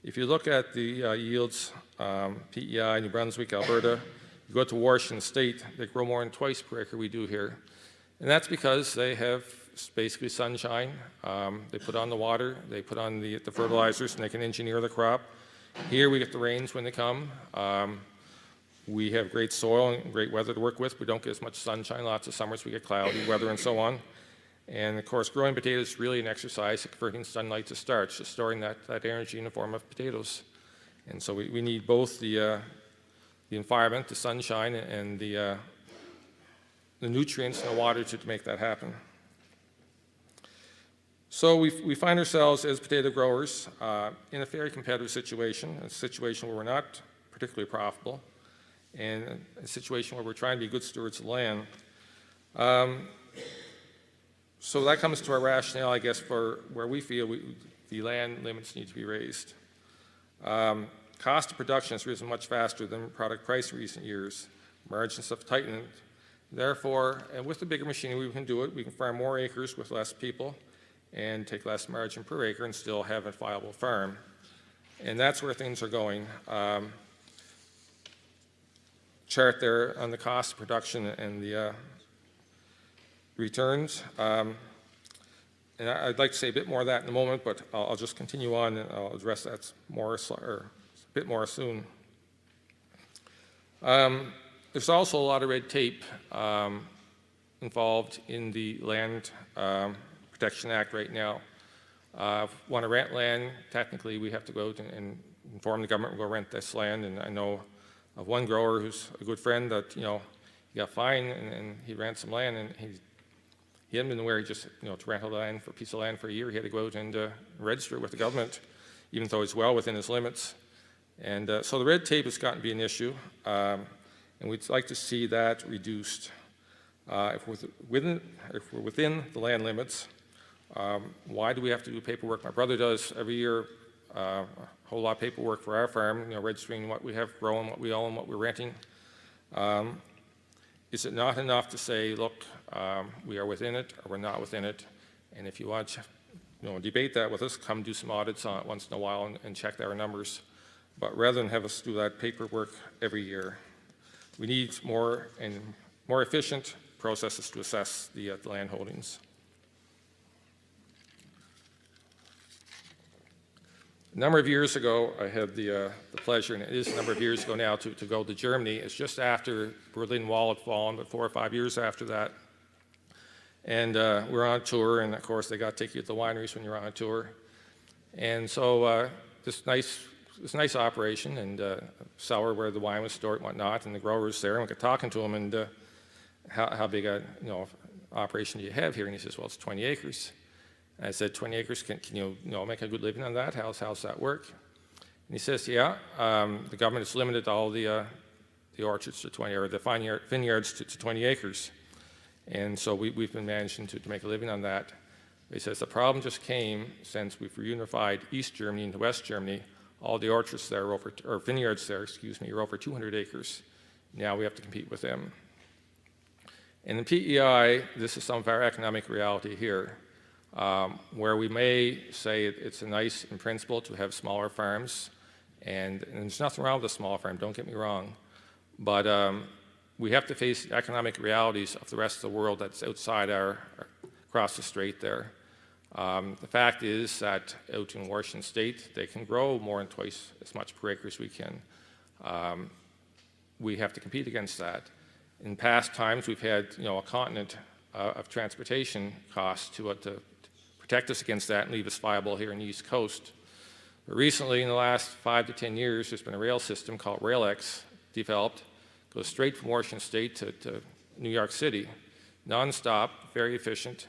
J: If you look at the yields, PEI, New Brunswick, Alberta, you go to Washington State, they grow more than twice per acre we do here. And that's because they have basically sunshine. They put on the water, they put on the fertilizers, and they can engineer the crop. Here we get the rains when they come. We have great soil and great weather to work with. We don't get as much sunshine. Lots of summers we get cloudy weather and so on. And of course, growing potatoes is really an exercise at converting sunlight to starch, just storing that energy in the form of potatoes. And so we need both the environment, the sunshine, and the nutrients in the water to make that happen. So we find ourselves as potato growers in a very competitive situation, a situation where we're not particularly profitable, and a situation where we're trying to be good stewards of land. So that comes to our rationale, I guess, for where we feel the land limits need to be raised. Cost of production has risen much faster than product price in recent years. Margins have tightened. Therefore, and with the bigger machinery, we can do it. We can farm more acres with less people and take less margin per acre and still have a viable farm. And that's where things are going. Chart there on the cost of production and the returns. And I'd like to say a bit more of that in a moment, but I'll just continue on and I'll address that a bit more soon. There's also a lot of red tape involved in the Land Protection Act right now. Want to rent land, technically we have to go out and inform the government we'll go rent this land, and I know of one grower who's a good friend that, he got fined and he ran some land, and he hadn't been aware, he just, to rent a piece of land for a year, he had to go out and register it with the government, even though he's well within his limits. And so the red tape has gotten to be an issue, and we'd like to see that reduced. If we're within the land limits, why do we have to do paperwork? My brother does every year a whole lot of paperwork for our farm, registering what we have grown, what we own, what we're renting. Is it not enough to say, look, we are within it or we're not within it? And if you want to debate that with us, come do some audits on it once in a while and check our numbers. But rather than have us do that paperwork every year, we need more efficient processes to assess the land holdings. A number of years ago, I had the pleasure, and it is a number of years ago now, to go to Germany. It's just after Berlin Wall had fallen, but 4 or 5 years after that. And we're on tour, and of course they got to take you to the wineries when you're on a tour. And so this nice operation, and cellar where the wine was stored and whatnot, and the growers there, and we got talking to him, and how big a operation do you have here? And he says, well, it's 20 acres. And I said, 20 acres, can you make a good living on that? How's that work? And he says, yeah, the government has limited all the orchards to 20, or the vineyards to 20 acres. And so we've been managing to make a living on that. He says, the problem just came since we've reunified East Germany into West Germany. All the orchards there or vineyards there, are over 200 acres. Now we have to compete with them. And in PEI, this is some of our economic reality here, where we may say it's nice in principle to have smaller farms, and there's nothing wrong with a small farm, don't get me wrong, but we have to face the economic realities of the rest of the world that's outside across the strait there. The fact is that out in Washington State, they can grow more than twice as much per acre as we can. We have to compete against that. In past times, we've had a continent of transportation costs to protect us against that and leave us viable here in the East Coast. But recently, in the last 5 to 10 years, there's been a rail system called RailX developed, goes straight from Washington State to New York City, nonstop, very efficient,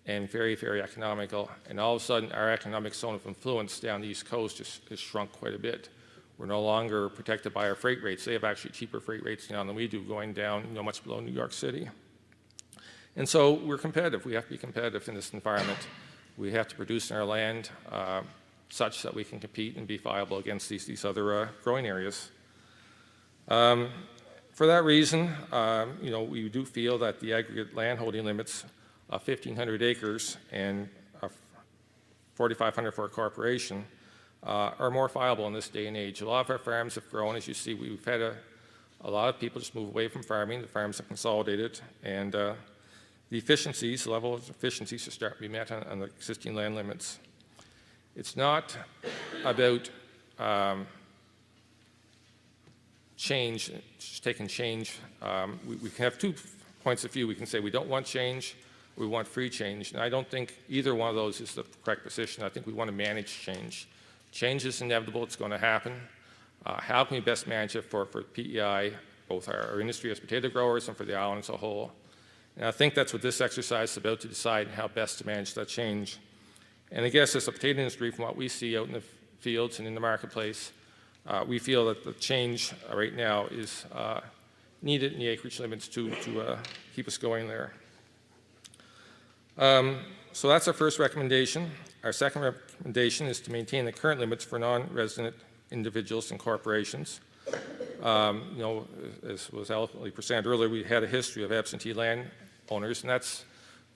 J: and very, very economical. And all of a sudden, our economic zone of influence down the East Coast has shrunk quite a bit. We're no longer protected by our freight rates. They have actually cheaper freight rates now than we do, going down much below New York City. And so we're competitive. We have to be competitive in this environment. We have to produce in our land such that we can compete and be viable against these other growing areas. For that reason, we do feel that the aggregate landholding limits of 1,500 acres and 4,500 for a corporation are more viable in this day and age. A lot of our farms have grown. As you see, we've had a lot of people just move away from farming. The farms have consolidated, and the efficiencies, the level of efficiencies are starting to be met on the existing land limits. It's not about change, just taking change. We can have 2 points of view. We can say we don't want change, or we want free change. And I don't think either one of those is the correct position. I think we want to manage change. Change is inevitable. It's going to happen. How can we best manage it for PEI, both our industry as potato growers and for the island as a whole? And I think that's what this exercise is about, to decide how best to manage that change. And I guess as the potato industry, from what we see out in the fields and in the marketplace, we feel that the change right now is needed in the acreage limits to keep us going there. So that's our first recommendation. Our second recommendation is to maintain the current limits for non-resident individuals and corporations. As was eloquently presented earlier, we had a history of absentee land owners, and that's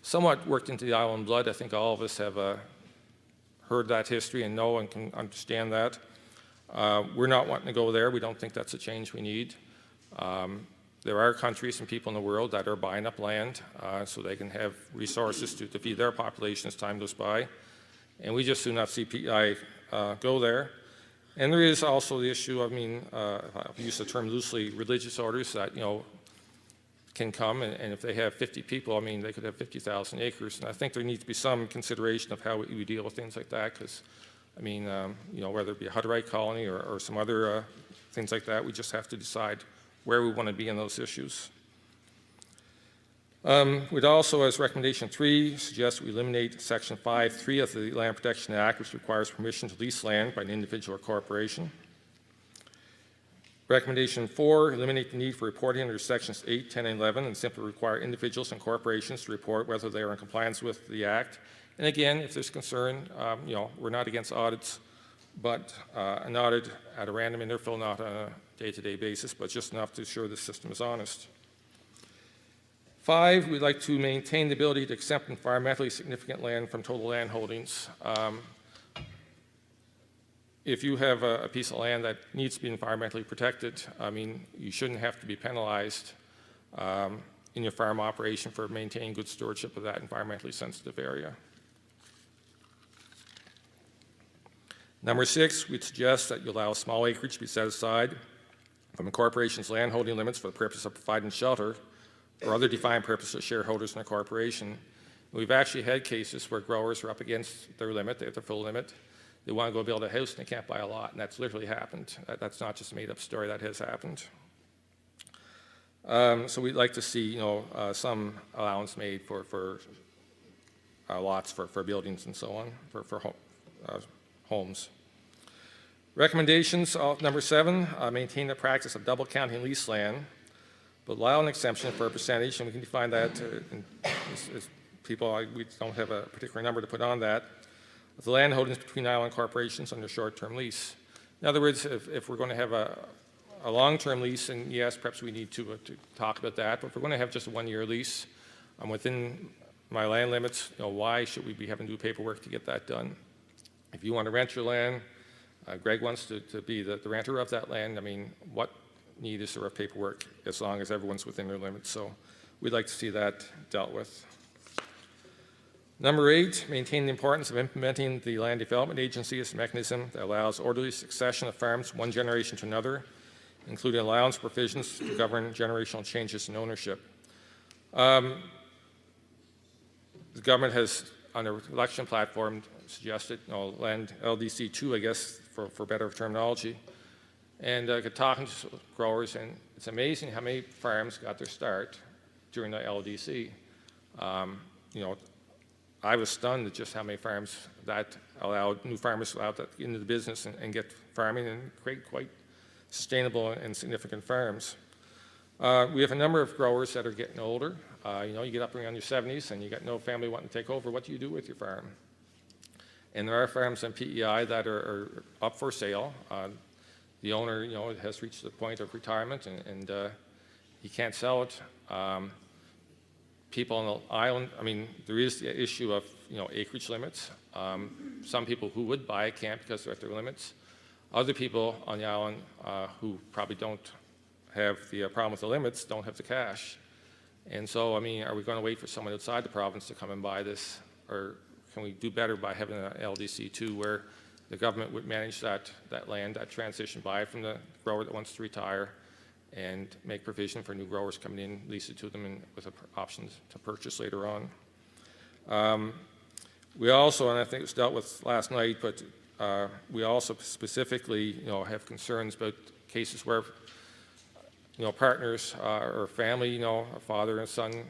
J: somewhat worked into the island blood. I think all of us have heard that history and know and can understand that. We're not wanting to go there. We don't think that's a change we need. There are countries and people in the world that are buying up land so they can have resources to feed their population as time goes by. And we just do not see PEI go there. And there is also the issue, I've used the term loosely, religious orders that, can come, and if they have 50 people, they could have 50,000 acres. And I think there needs to be some consideration of how we deal with things like that, because, whether it be a Hutterite colony or some other things like that, we just have to decide where we want to be in those issues. We'd also, as recommendation 3, suggest we eliminate section 5.3 of the Land Protection Act, which requires permission to lease land by an individual or corporation. Recommendation 4, eliminate the need for reporting under sections 8, 10, and 11, and simply require individuals and corporations to report whether they are in compliance with the Act. And again, if there's concern, we're not against audits, but an audit at a random interval, not on a day-to-day basis, but just enough to ensure the system is honest. 5, we'd like to maintain the ability to exempt environmentally significant land from total land holdings. If you have a piece of land that needs to be environmentally protected, you shouldn't have to be penalized in your farm operation for maintaining good stewardship of that environmentally sensitive area. Number 6, we'd suggest that you allow small acreage to be set aside from a corporation's land holding limits for the purpose of providing shelter or other defined purpose of shareholders in a corporation. We've actually had cases where growers are up against their limit, they have their full limit. They want to go build a house and they can't buy a lot, and that's literally happened. That's not just a made-up story, that has happened. So we'd like to see, some allowance made for lots for buildings and so on, for homes. Recommendations, number 7, maintain the practice of double counting lease land, but allow an exemption for a percentage, and we can define that as people, we don't have a particular number to put on that, of the land holdings between island corporations under short-term lease. In other words, if we're going to have a long-term lease, and yes, perhaps we need to talk about that, but if we're going to have just a 1-year lease, within my land limits, why should we be having to do paperwork to get that done? If you want to rent your land, Greg wants to be the renter of that land, what need is there of paperwork as long as everyone's within their limits? So we'd like to see that dealt with. Number 8, maintain the importance of implementing the Land Development Agency as a mechanism that allows orderly succession of farms one generation to another, including allowance provisions to govern generational changes in ownership. The government has, on their election platform, suggested land LDC 2, I guess, for better terminology. And got talking to growers, and it's amazing how many farms got their start during the LDC. I was stunned at just how many farms that allowed new farmers out into the business and get farming and create quite sustainable and significant farms. We have a number of growers that are getting older. You get up around your 70s and you got no family wanting to take over. What do you do with your farm? And there are farms on PEI that are up for sale. The owner, has reached the point of retirement and he can't sell it. People on the island, there is the issue of, acreage limits. Some people who would buy it can't because they're at their limits. Other people on the island who probably don't have the problem with the limits don't have the cash. And so, are we going to wait for someone outside the province to come and buy this? Or can we do better by having an LDC 2 where the government would manage that land, that transition, buy it from the grower that wants to retire, and make provision for new growers coming in, lease it to them, and with options to purchase later on. We also, and I think it was dealt with last night, but we also specifically, have concerns about cases where, partners or family, a father and son,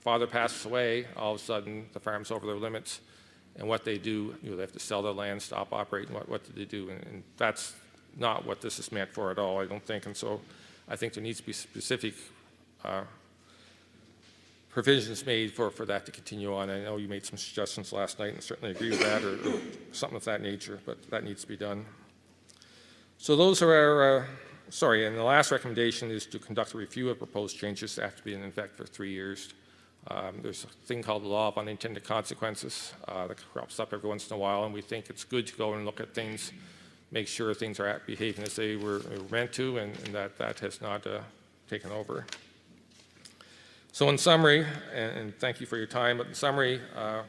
J: father passes away, all of a sudden the farm's over their limits, and what they do, they have to sell their land, stop operating. What do they do? And that's not what this is meant for at all, I don't think. And so I think there needs to be specific provisions made for that to continue on. I know you made some suggestions last night and certainly agree with that or something of that nature, but that needs to be done. So those are our, and the last recommendation is to conduct a review of proposed changes that have to be in effect for 3 years. There's a thing called the law of unintended consequences that crops up every once in a while, and we think it's good to go and look at things, make sure things are behaving as they were meant to, and that has not taken over. So in summary, and thank you for your time, but in summary, the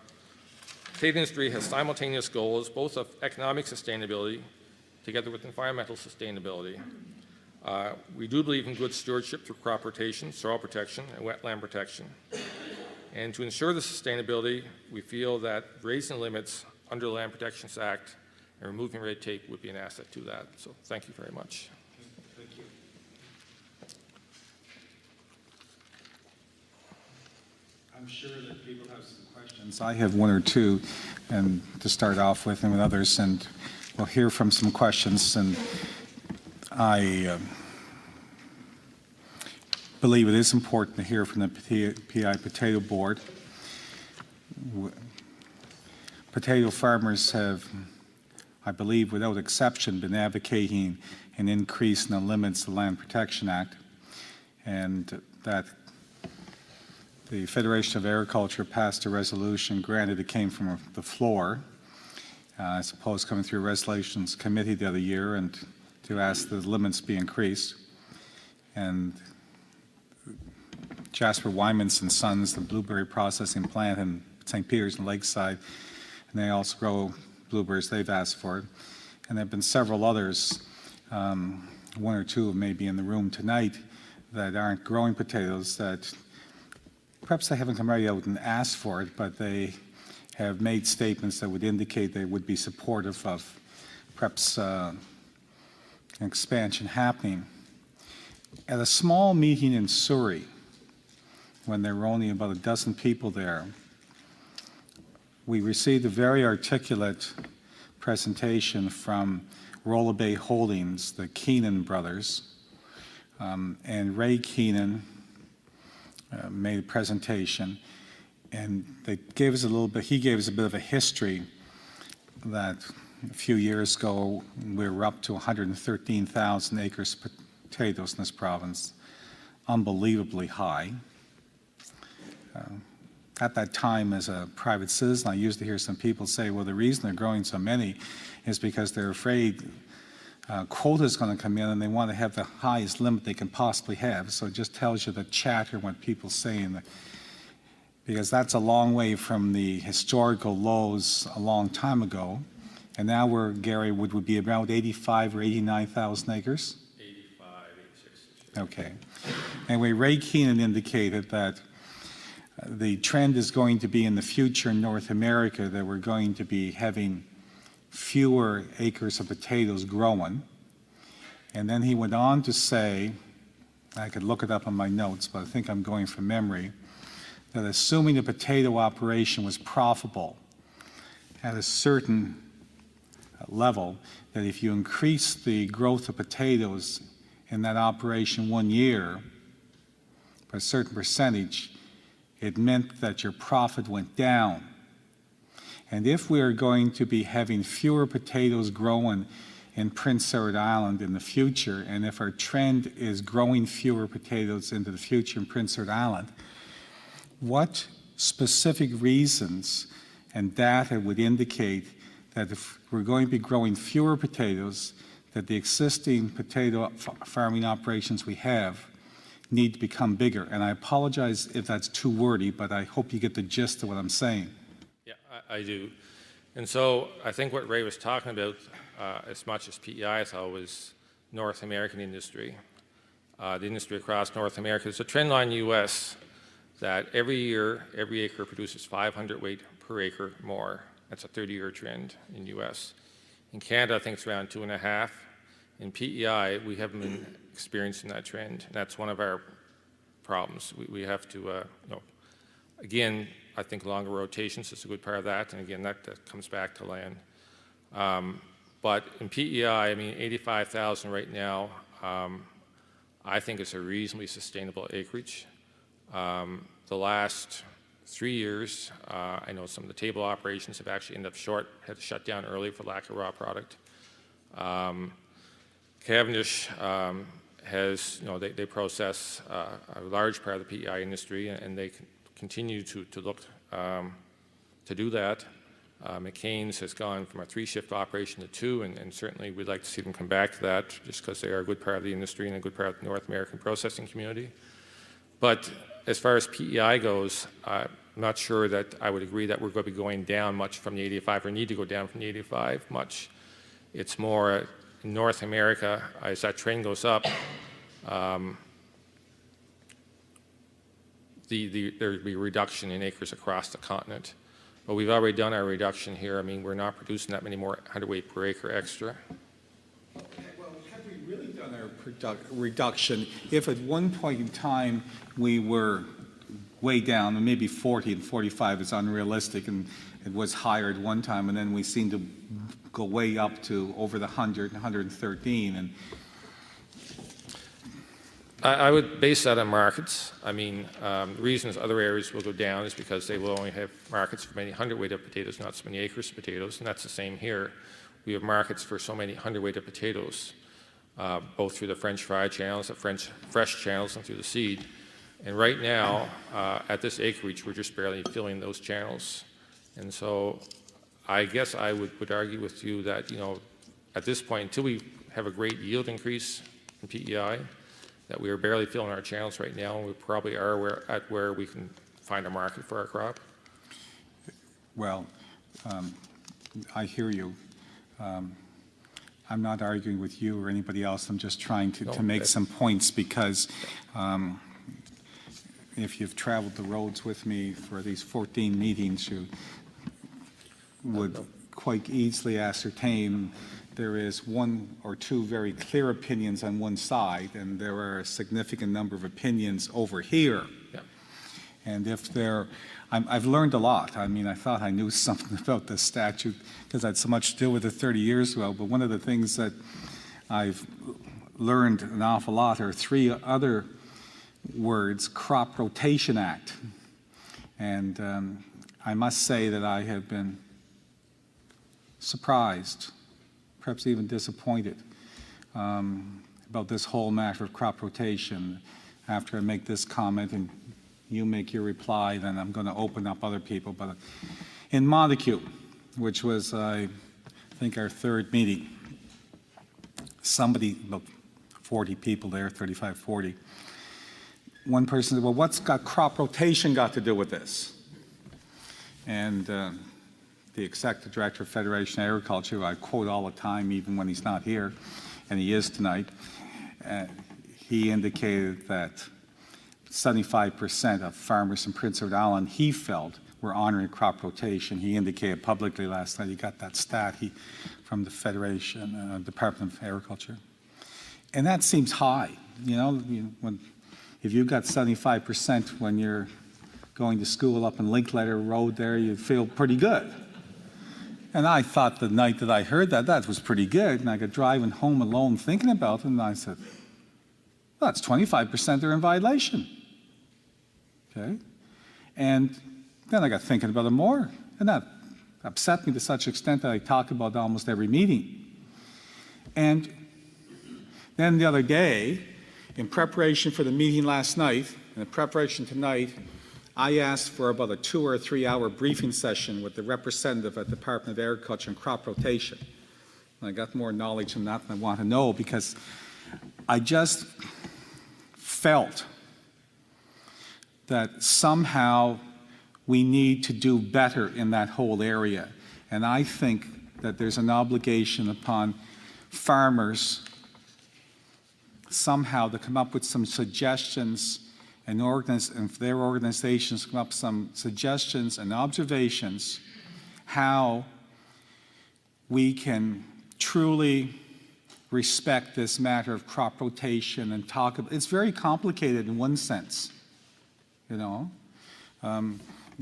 J: potato industry has simultaneous goals, both of economic sustainability together with environmental sustainability. We do believe in good stewardship through crop rotation, soil protection, and wetland protection. And to ensure the sustainability, we feel that raising the limits under the Land Protections Act and removing red tape would be an asset to that. So thank you very much.
A: Thank you. I'm sure that people have some questions. I have one or two, and to start off with, and with others, and we'll hear from some questions. And I believe it is important to hear from the PI Potato Board. Potato farmers have, I believe, without exception, been advocating an increase in the limits of the Land Protection Act, and that the Federation of Agriculture passed a resolution. Granted, it came from the floor, I suppose coming through Resolutions Committee the other year, and to ask the limits be increased. And Jasper Wyman's and Sons, the blueberry processing plant in St. Peter's and Lakeside, and they also grow blueberries, they've asked for it. And there have been several others, one or two maybe in the room tonight, that aren't growing potatoes, that perhaps they haven't come right out and asked for it, but they have made statements that would indicate they would be supportive of perhaps an expansion happening. At a small meeting in Surrey, when there were only about a dozen people there, we received a very articulate presentation from Rolla Bay Holdings, the Keenan brothers, and Ray Keenan made a presentation, and he gave us a bit of a history that a few years ago we were up to 113,000 acres of potatoes in this province, unbelievably high. At that time, as a private citizen, I used to hear some people say, well, the reason they're growing so many is because they're afraid quota is going to come in and they want to have the highest limit they can possibly have. So it just tells you the chatter, what people say. because that's a long way from the historical lows a long time ago. And now we're, Gary, would be about 85 or 89,000 acres?
J: 85, 86.
A: Okay. Anyway, Ray Keenan indicated that the trend is going to be in the future in North America that we're going to be having fewer acres of potatoes growing. And then he went on to say, I could look it up on my notes, but I think I'm going from memory, that assuming the potato operation was profitable at a certain level, that if you increase the growth of potatoes in that operation 1 year by a certain percentage, it meant that your profit went down. And if we are going to be having fewer potatoes growing in Prince Edward Island in the future, and if our trend is growing fewer potatoes into the future in Prince Edward Island, what specific reasons and data would indicate that if we're going to be growing fewer potatoes, that the existing potato farming operations we have need to become bigger? And I apologize if that's too wordy, but I hope you get the gist of what I'm saying.
J: Yeah, I do. And so I think what Ray was talking about, as much as PEI, I thought, was North American industry. The industry across North America. There's a trend line in the U.S. that every year, every acre produces 500 weight per acre more. That's a 30-year trend in the U.S. In Canada, I think it's around 2.5. In PEI, we haven't been experiencing that trend. And that's one of our problems. We have to, again, I think longer rotations is a good part of that. And again, that comes back to land. But in PEI, I mean, 85,000 right now, I think it's a reasonably sustainable acreage. The last 3 years, I know some of the table operations have actually ended up had to shut down early for lack of raw product. Cavendish has, they process a large part of the PEI industry, and they continue to look to do that. McCain's has gone from a 3-shift operation to 2, and certainly we'd like to see them come back to that just because they are a good part of the industry and a good part of the North American processing community. But as far as PEI goes, I'm not sure that I would agree that we're going to be going down much from the 85 or need to go down from the 85 much. It's more in North America, as that trend goes up, there'll be a reduction in acres across the continent. But we've already done our reduction here. I mean, we're not producing that many more 100 weight per acre extra.
A: Well, have we really done our reduction? If at one point in time we were way down, and maybe 40 and 45 is unrealistic, and it was higher at one time, and then we seem to go way up to over the 100, 113. And
J: I would base that on markets. I mean, the reasons other areas will go down is because they will only have markets for many 100-weight of potatoes, not so many acres of potatoes, and that's the same here. We have markets for so many 100-weight of potatoes, both through the French fry channels, the fresh channels, and through the seed. And right now, at this acreage, we're just barely filling those channels. And so I guess I would argue with you that, at this point, until we have a great yield increase in PEI, that we are barely filling our channels right now, and we probably are where we can find a market for our crop.
A: well, I hear you. I'm not arguing with you or anybody else. I'm just trying to make some points because if you've traveled the roads with me for these 14 meetings, you would quite easily ascertain there is one or two very clear opinions on one side, and there are a significant number of opinions over here.
J: Yeah.
A: And if I've learned a lot. I mean, I thought I knew something about this statute because I had so much to do with it 30 years ago, but one of the things that I've learned an awful lot are 3 other words: Crop Rotation Act. And I must say that I have been surprised, perhaps even disappointed about this whole matter of crop rotation. After I make this comment and you make your reply, then I'm going to open up other people. But in Montague, which was, I think, our 3rd meeting, somebody, about 40 people there, 35, 40, one person said, well, what's got crop rotation got to do with this? And the executive director of Federation of Agriculture, who I quote all the time, even when he's not here, and he is tonight, he indicated that 75% of farmers in Prince Edward Island, he felt, were honoring crop rotation. He indicated publicly last night, he got that stat from the Federation, Department of Agriculture. And that seems high, if you've got 75% when you're going to school up in Linkletter Road there, you feel pretty good. And I thought the night that I heard that was pretty good, and I got driving home alone thinking about it, and I said, well, that's 25% they're in violation. Okay? And then I got thinking about it more, and that upset me to such an extent that I talk about it almost every meeting. And then the other day, in preparation for the meeting last night, and in preparation tonight, I asked for about a 2 or 3 hour briefing session with the representative at the Department of Agriculture and crop rotation. And I got more knowledge on that than I want to know, because I just felt that somehow we need to do better in that whole area. And I think that there's an obligation upon farmers somehow to come up with some suggestions, and their organizations come up with some suggestions and observations how we can truly respect this matter of crop rotation and talk about it's very complicated in one sense, The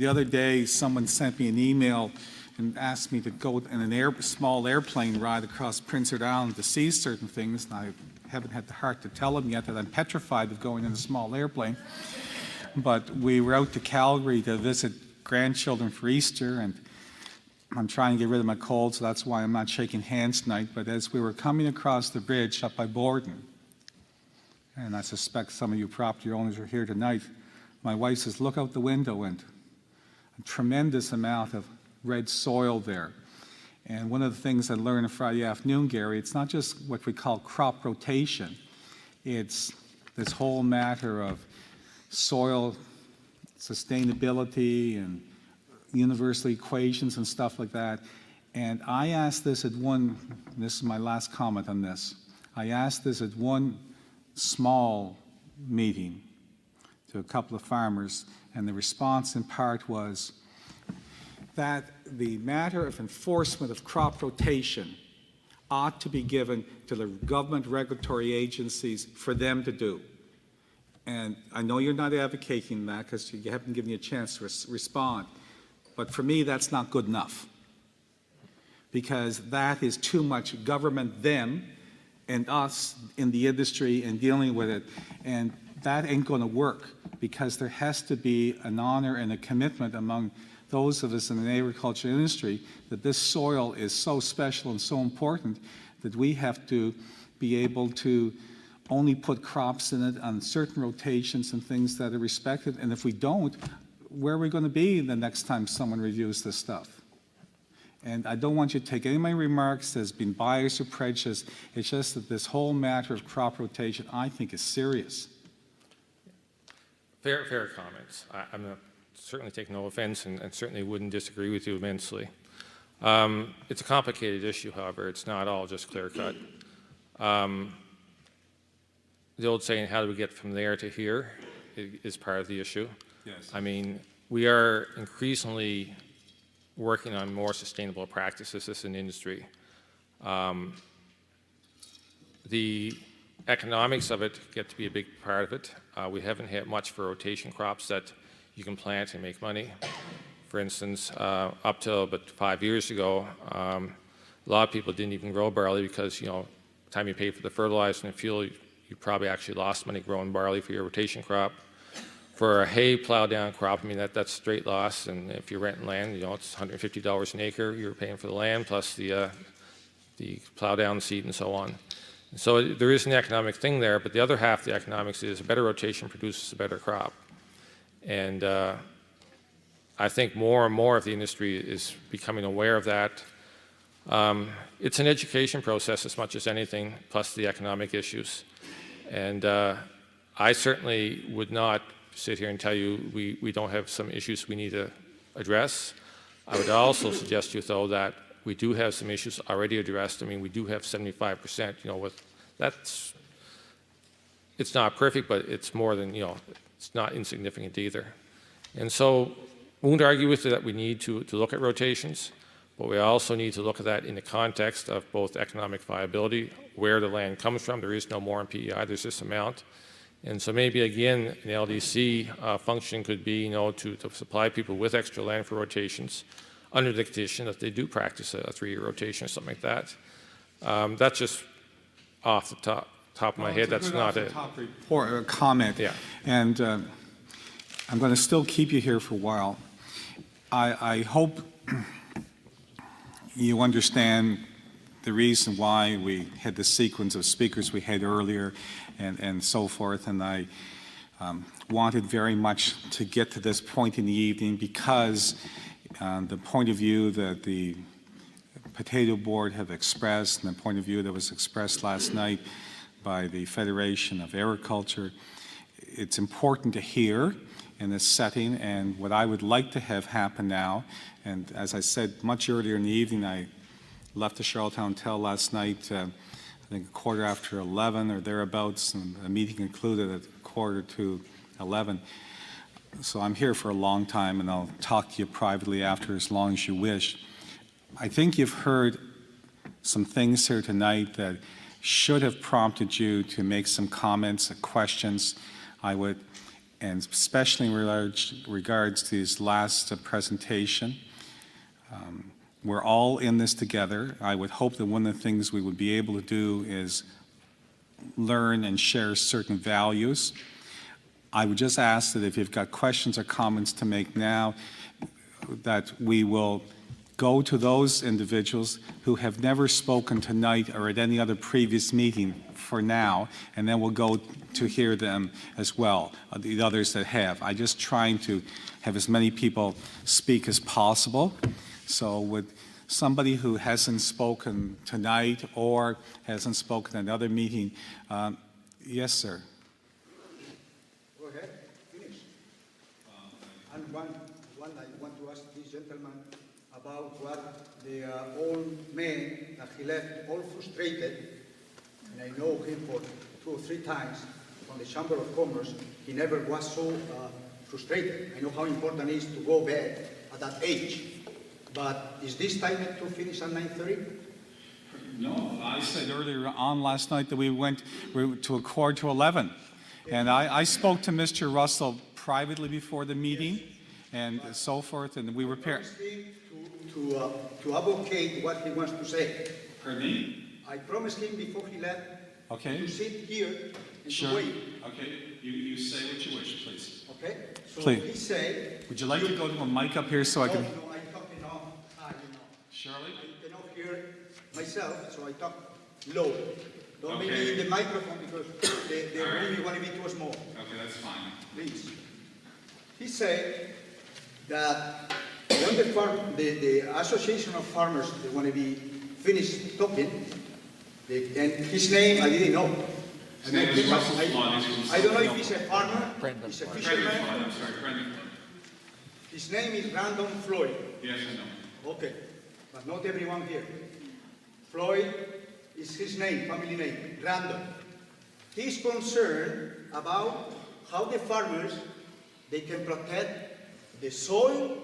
A: other day, someone sent me an email and asked me to go in a small airplane ride across Prince Edward Island to see certain things, and I haven't had the heart to tell them yet that I'm petrified of going in a small airplane. But we were out to Calgary to visit grandchildren for Easter, and I'm trying to get rid of my cold, so that's why I'm not shaking hands tonight. But as we were coming across the bridge up by Borden, and I suspect some of you property owners are here tonight, my wife says, look out the window, and a tremendous amount of red soil there. And one of the things I learned on Friday afternoon, Gary, it's not just what we call crop rotation. It's this whole matter of soil sustainability and universal equations and stuff like that. And I asked this at and this is my last comment on this, I asked this at one small meeting to a couple of farmers, and the response in part was that the matter of enforcement of crop rotation ought to be given to the government regulatory agencies for them to do. And I know you're not advocating that because you haven't given me a chance to respond, but for me that's not good enough, because that is too much government, them and us in the industry and dealing with it, and that ain't going to work, because there has to be an honor and a commitment among those of us in the agriculture industry that this soil is so special and so important that we have to be able to only put crops in it on certain rotations and things that are respected. And if we don't, where are we going to be the next time someone reviews this stuff? And I don't want you to take any of my remarks as being biased or prejudiced. It's just that this whole matter of crop rotation, I think, is serious.
J: Fair comments. I'm not certainly take no offense and certainly wouldn't disagree with you immensely. It's a complicated issue, however. It's not all just clear-cut. The old saying, how do we get from there to here, is part of the issue.
A: Yes.
J: I mean, we are increasingly working on more sustainable practices as an industry. The economics of it get to be a big part of it. We haven't had much for rotation crops that you can plant and make money. For instance, up till about 5 years ago, a lot of people didn't even grow barley because, by the time you pay for the fertilizer and the fuel, you probably actually lost money growing barley for your rotation crop. For a hay plow down crop, I mean, that's straight loss, and if you're renting land, it's $150 an acre you're paying for the land plus the plow down seed and so on. And so there is an economic thing there, but the other half of the economics is a better rotation produces a better crop. And I think more and more of the industry is becoming aware of that. It's an education process as much as anything, plus the economic issues. And I certainly would not sit here and tell you we don't have some issues we need to address. I would also suggest to you, though, that we do have some issues already addressed. I mean, we do have 75%, with that's, it's not perfect, but it's more than, it's not insignificant either. And so we won't argue with it that we need to look at rotations, but we also need to look at that in the context of both economic viability, where the land comes from. There is no more in PEI, there's this amount. And so maybe, again, an LDC function could be, to supply people with extra land for rotations under the condition that they do practice a 3-year rotation or something like that. That's just off the top of my head. That's not it.
A: Top report, comment.
J: Yeah.
A: And I'm going to still keep you here for a while. I hope you understand the reason why we had the sequence of speakers we had earlier and so forth. And I wanted very much to get to this point in the evening because the point of view that the Potato Board have expressed and the point of view that was expressed last night by the Federation of Agriculture, it's important to hear in this setting. And what I would like to have happen now, and as I said much earlier in the evening, I left the Charlottetown Hotel last night, I think 11:15 or thereabouts, and the meeting concluded at 11:15. So I'm here for a long time, and I'll talk to you privately after as long as you wish. I think you've heard some things here tonight that should have prompted you to make some comments or questions. I would, and especially in regards to his last presentation. We're all in this together. I would hope that one of the things we would be able to do is learn and share certain values. I would just ask that if you've got questions or comments to make now, that we will go to those individuals who have never spoken tonight or at any other previous meeting for now, and then we'll go to hear them as well, the others that have. I'm just trying to have as many people speak as possible. So with somebody who hasn't spoken tonight or hasn't spoken at another meeting, yes, sir.
H: Go ahead, finish. And one, I want to ask this gentleman about what the old man that he left all frustrated, and I know him for 2 or 3 times from the Chamber of Commerce. He never was so frustrated. I know how important it is to go bed at that age. But is this time to finish at 9:30?
A: No, I said earlier on last night that we went to a 11:15. And I spoke to Mr. Russell privately before the meeting and so forth, and we were prepared.
H: To advocate what he wants to say.
A: Pardon me?
H: I promised him before he left to sit here and to wait.
A: Okay, you say what you wish, please.
H: Okay? So
A: Please.
H: he said...
A: Would you like to go to a mic up here so I can...
H: No, I talk enough high,
A: Shirley?
H: I cannot hear myself, so I talk low. Don't
A: Okay.
H: make me in the microphone because the room is going to be too small.
A: Okay, that's fine.
H: Please. He said that when the Association of Farmers, they want to be finished talking, and his name I didn't know.
A: His name is Russell Flanagan.
H: I don't know if he's a farmer, he's a fisherman.
A: I'm sorry, Brendan.
H: His name is Brandon Floyd.
A: Yes, I know.
H: Okay, but not everyone here. Floyd is his name, family name, Brandon. He's concerned about how the farmers, they can protect the soil,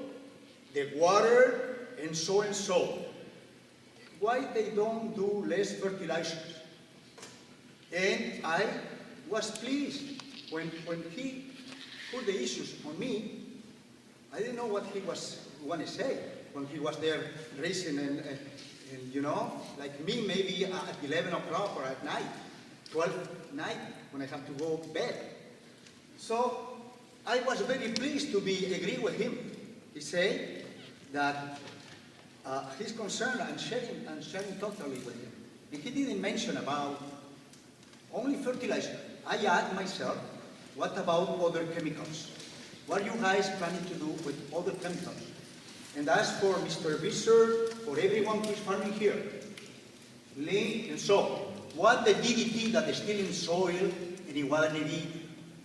H: the water, and so and so. Why they don't do less fertilizers? And I was pleased when he put the issues on me. I didn't know what he was want to say when he was there racing and you know, like me, maybe at 11 o'clock or at night, 12 night, when I have to go to bed. So I was very pleased to agree with him. He said that he's concerned and sharing totally with him. And he didn't mention about only fertilizer. I asked myself, what about other chemicals? What are you guys planning to do with other chemicals? And as for Mr. Visser, for everyone who's farming here, Lynn and so, what the DDT that is still in soil and it will be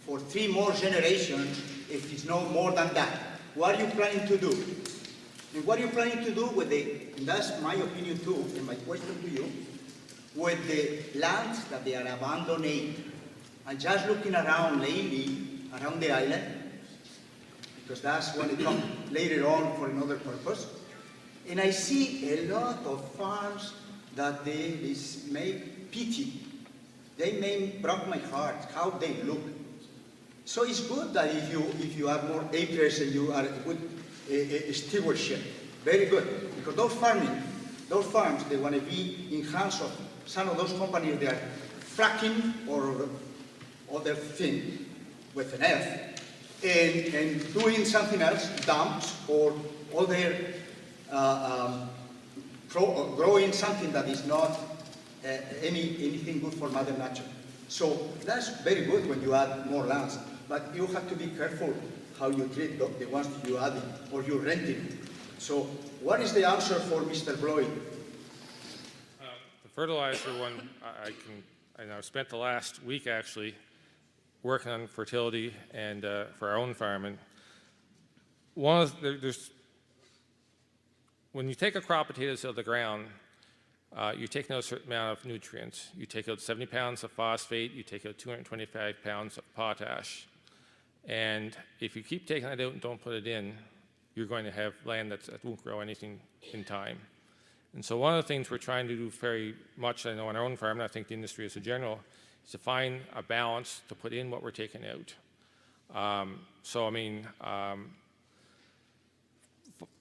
H: for 3 more generations if it's no more than that? What are you planning to do? And what are you planning to do with and that's my opinion too, and my question to you, with the lands that they are abandoning and just looking around lately, around the island, because that's when it comes later on for another purpose. And I see a lot of farms that they make pity. They broke my heart, how they look. So it's good that if you have more acres and you are good stewardship, very good. Because those farms, they want to be in hands of some of those companies that are fracking or other thing with an F, and doing something else, dumps or other growing something that is not anything good for Mother Nature. So that's very good when you add more lands, but you have to be careful how you treat the ones that you add or you're renting. So what is the answer for Mr. Bloyd?
J: The fertilizer one, I've spent the last week actually working on fertility and for our own farm. And when you take a crop of potatoes out of the ground, you're taking out a certain amount of nutrients. You take out 70 pounds of phosphate, you take out 225 pounds of potash. And if you keep taking that out and don't put it in, you're going to have land that won't grow anything in time. And so one of the things we're trying to do very much, I know on our own farm, and I think the industry as a general, is to find a balance to put in what we're taking out.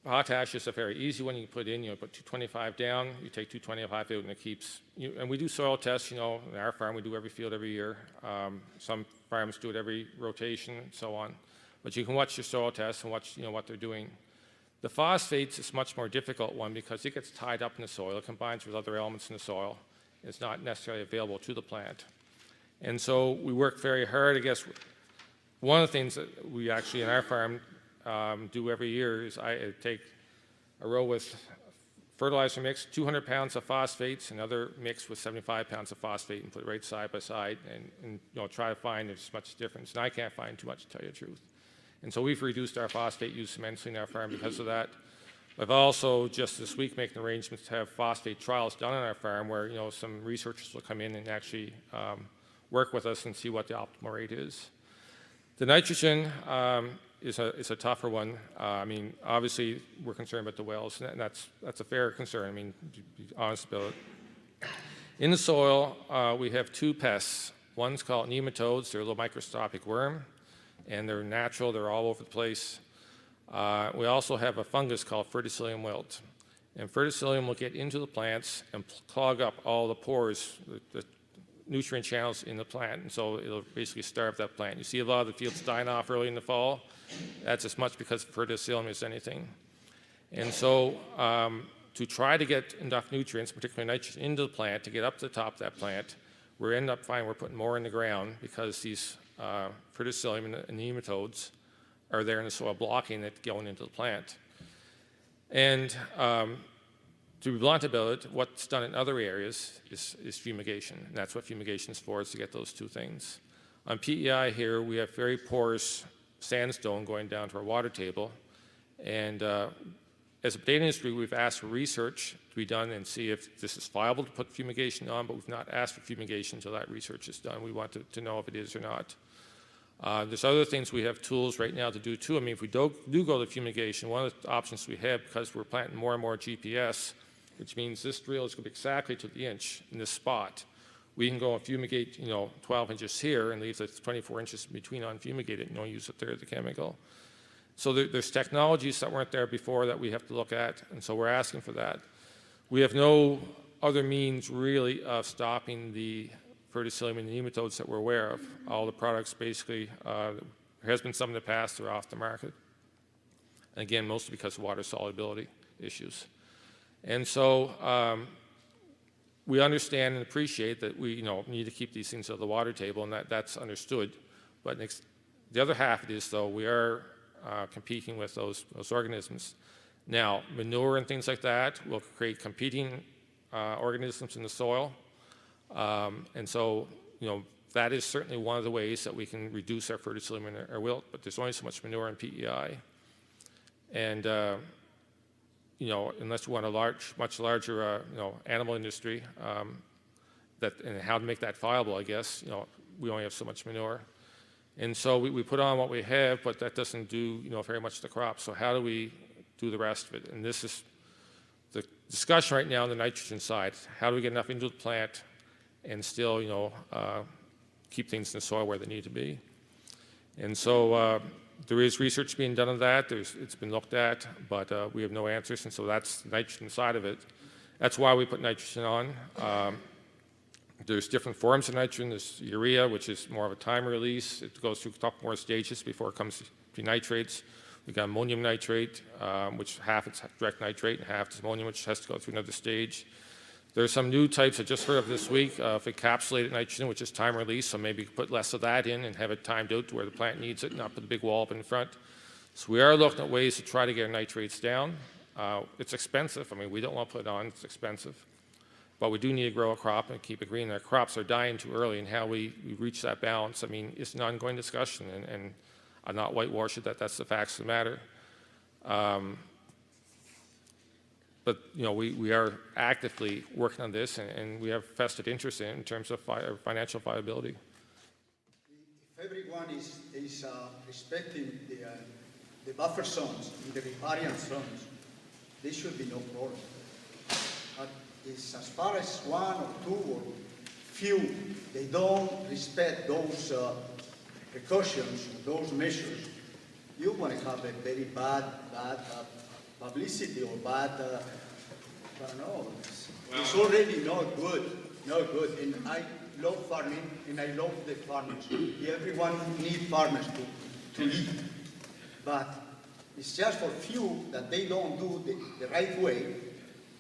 J: Potash is a very easy one. You put in, put 225 down, you take 225 out, and it keeps. And we do soil tests. In our farm, we do every field every year. Some farms do it every rotation, and so on. But you can watch your soil tests and watch, what they're doing. The phosphates is a much more difficult one because it gets tied up in the soil. It combines with other elements in the soil. It's not necessarily available to the plant. And so we work very hard. I guess one of the things that we actually in our farm do every year is I take a row with fertilizer mix, 200 pounds of phosphates, another mix with 75 pounds of phosphate, and put it right side by side, and try to find as much difference. And I can't find too much, to tell you the truth. And so we've reduced our phosphate use immensely in our farm because of that. I've also just this week making arrangements to have phosphate trials done on our farm, where some researchers will come in and actually work with us and see what the optimal rate is. The nitrogen is a tougher one. Obviously, we're concerned about the wells, and that's a fair concern. To be honest about it. In the soil, we have two pests. One's called nematodes. They're a little microscopic worm, and they're natural. They're all over the place. We also have a fungus called verticillium wilt. And verticillium will get into the plants and clog up all the pores, the nutrient channels in the plant, and so it'll basically starve that plant. You see a lot of the fields dying off early in the fall. That's as much because of verticillium as anything. And so to try to get enough nutrients, particularly nitrogen, into the plant to get up to the top of that plant, we end up finding we're putting more in the ground because these verticillium and nematodes are there in the soil blocking it going into the plant. And to be blunt about it, what's done in other areas is fumigation. And that's what fumigation is for, is to get those two things. On PEI here, we have very porous sandstone going down to our water table. And as a potato industry, we've asked for research to be done and see if this is viable to put fumigation on, but we've not asked for fumigation until that research is done. We want to know if it is or not. There's other things we have tools right now to do too. If we do go to fumigation, one of the options we have, because we're planting more and more GPS, which means this drill is going to be exactly to the inch in this spot. We can go and fumigate, 12 inches here and leave the 24 inches in between unfumigated and use a third of the chemical. So there's technologies that weren't there before that we have to look at, and so we're asking for that. We have no other means really of stopping the verticillium and nematodes that we're aware of. All the products basically, there has been some in the past, they're off the market. And again, mostly because of water solubility issues. And so we understand and appreciate that we need to keep these things out of the water table, and that's understood. But the other half of it is, though, we are competing with those organisms. Now, manure and things like that will create competing organisms in the soil. And so, that is certainly one of the ways that we can reduce our verticillium and our wilt, but there's only so much manure in PEI. And unless you want a much larger, animal industry, and how to make that viable, I guess, we only have so much manure. And so we put on what we have, but that doesn't do, very much to the crop. So how do we do the rest of it? And this is the discussion right now on the nitrogen side. How do we get enough into the plant and still, keep things in the soil where they need to be? And so there is research being done on that. It's been looked at, but we have no answers. And so that's the nitrogen side of it. That's why we put nitrogen on. There's different forms of nitrogen. There's urea, which is more of a time release. It goes through a couple more stages before it comes to nitrates. We've got ammonium nitrate, which half it's direct nitrate and half is ammonium, which has to go through another stage. There's some new types I just heard of this week of encapsulated nitrogen, which is time release, so maybe you could put less of that in and have it timed out to where the plant needs it, not put a big wall up in front. So we are looking at ways to try to get our nitrates down. It's expensive. I mean, we don't want to put it on. It's expensive. But we do need to grow a crop and keep it green. Our crops are dying too early, and how we reach that balance, I mean, it's an ongoing discussion, and I'm not whitewashing that. That's the facts of the matter. But we are actively working on this, and we have vested interest in terms of financial viability.
H: If everyone is respecting the buffer zones and the riparian zones, there should be no problem. But it's as far as one or two or few, they don't respect those precautions, those measures, you're going to have a very bad publicity or bad, I don't know. It's already not good, And I love farming, and I love the farmers. Everyone needs farmers to live. But it's just for few that they don't do the right way.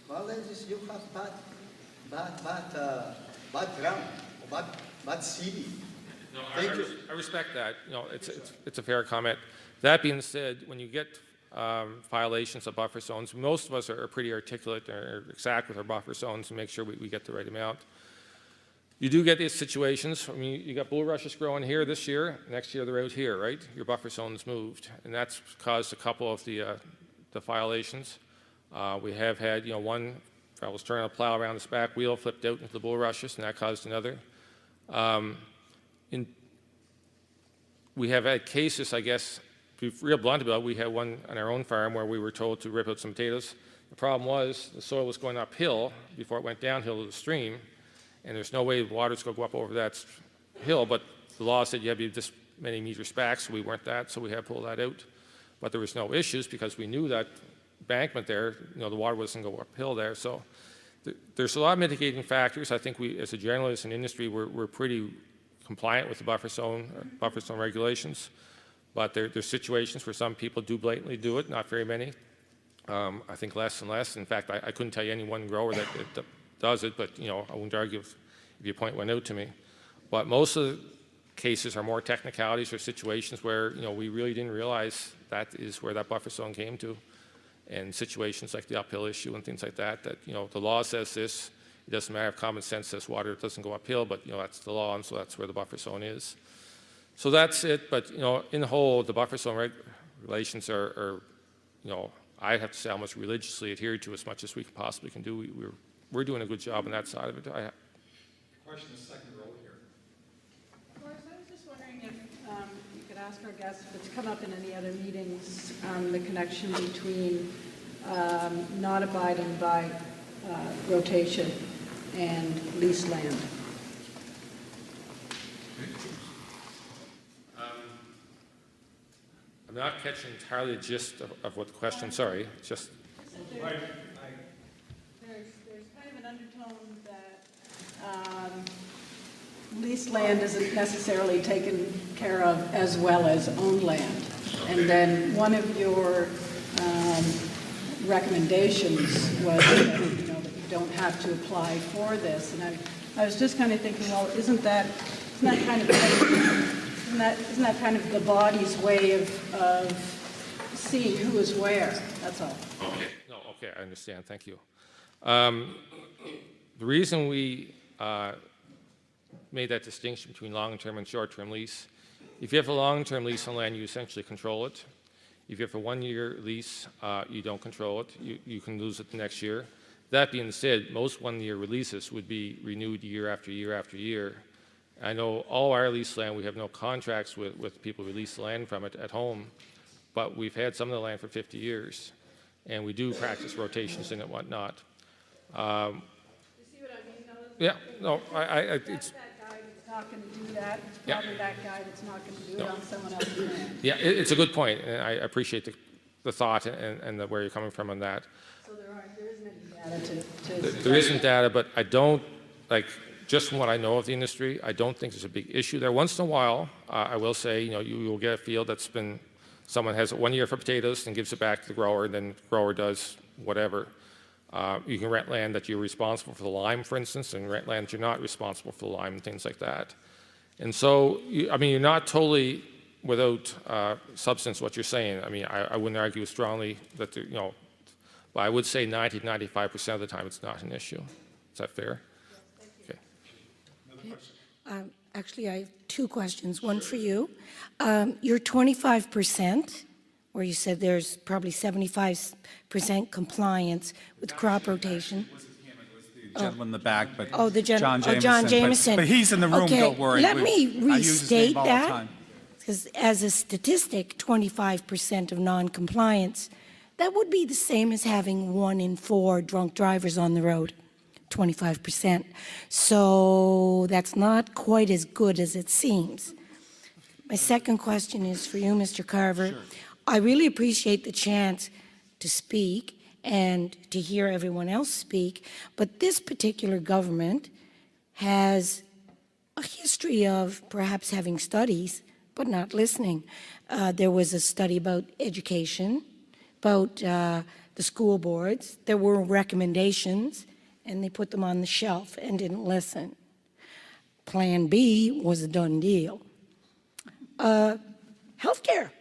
H: Well, then you have bad ground, or bad city.
J: No, I respect that. It's a fair comment. That being said, when you get violations of buffer zones, most of us are pretty articulate or exact with our buffer zones and make sure we get the right amount. You do get these situations. I mean, you got bulrushes growing here this year. Next year they're out here, right? Your buffer zone's moved, and that's caused a couple of the violations. We have had, one fellow was turning a plow around his back wheel, flipped out into the bulrushes, and that caused another. We have had cases, I guess, to be real blunt about it, we had one on our own farm where we were told to rip out some potatoes. The problem was the soil was going uphill before it went downhill to the stream, and there's no way the water's going to go up over that hill, but the law said you have to be this many meters back, so we weren't that, so we had to pull that out. But there was no issues because we knew that embankment there, the water wasn't going to go uphill there. So there's a lot of mitigating factors. I think we, as a generalist in industry, we're pretty compliant with the buffer zone regulations. But there's situations where some people do blatantly do it, not very many. I think less and less. In fact, I couldn't tell you any one grower that does it, but I wouldn't argue if your point went out to me. But most of the cases are more technicalities or situations where we really didn't realize that is where that buffer zone came to. And situations like the uphill issue and things like that, the law says this. It doesn't matter if common sense says water doesn't go uphill, but that's the law, and so that's where the buffer zone is. So that's it. But in the whole, the buffer zone regulations are I have to say almost religiously adhered to as much as we possibly can do. We're doing a good job on that side of it.
A: Question the second row here.
K: Of course, I was just wondering if you could ask our guests if it's come up in any other meetings, the connection between not abiding by rotation and leased land.
J: I'm not catching entirely the gist of what the question, sorry, it's just.
K: There's kind of an undertone that leased land isn't necessarily taken care of as well as owned land. Okay. And then one of your recommendations was that, that you don't have to apply for this. And I was just kind of thinking, well, isn't that kind of the body's way of seeing who is where? That's all.
J: Okay. No, okay, I understand. Thank you. The reason we made that distinction between long-term and short-term lease, if you have a long-term lease on land, you essentially control it. If you have a one-year lease, you don't control it. You can lose it the next year. That being said, most one-year releases would be renewed year after year after year. I know all our leased land, we have no contracts with people who lease land from it at home, but we've had some of the land for 50 years, and we do practice rotations and whatnot.
K: You see what I mean, though?
J: Yeah, no, it's,
K: That guy that's not going to do that, it's
J: Yeah.
K: probably that guy that's not going to do it on someone else's land.
J: yeah, it's a good point, and I appreciate the thought and where you're coming from on that.
K: So there isn't any data to.
J: There isn't data, but I don't, just from what I know of the industry, I don't think there's a big issue there. Once in a while, I will say, you will get a field that's been, someone has it 1 year for potatoes and gives it back to the grower, and then the grower does whatever. You can rent land that you're responsible for the lime, for instance, and rent land that you're not responsible for the lime and things like that. And so, you're not totally without substance what you're saying. I wouldn't argue strongly that, but I would say 90 to 95% of the time it's not an issue. Is that fair? Okay.
E: Actually, I have two questions, one for you. Your 25%, where you said there's probably 75% compliance with crop rotation.
A: The gentleman in the back, but
E: Oh, the
A: John Jameson.
E: John Jameson.
A: But he's in the room,
E: Okay,
A: don't worry.
E: let me
A: I use his name
E: restate
A: all the
E: that.
A: time.
E: Because as a statistic, 25% of non-compliance, that would be the same as having 1 in 4 drunk drivers on the road, 25%. So that's not quite as good as it seems. My second question is for you, Mr. Carver. Sure. I really appreciate the chance to speak and to hear everyone else speak, but this particular government has a history of perhaps having studies, but not listening. There was a study about education, about the school boards. There were recommendations, and they put them on the shelf and didn't listen. Plan B was a done deal. Healthcare.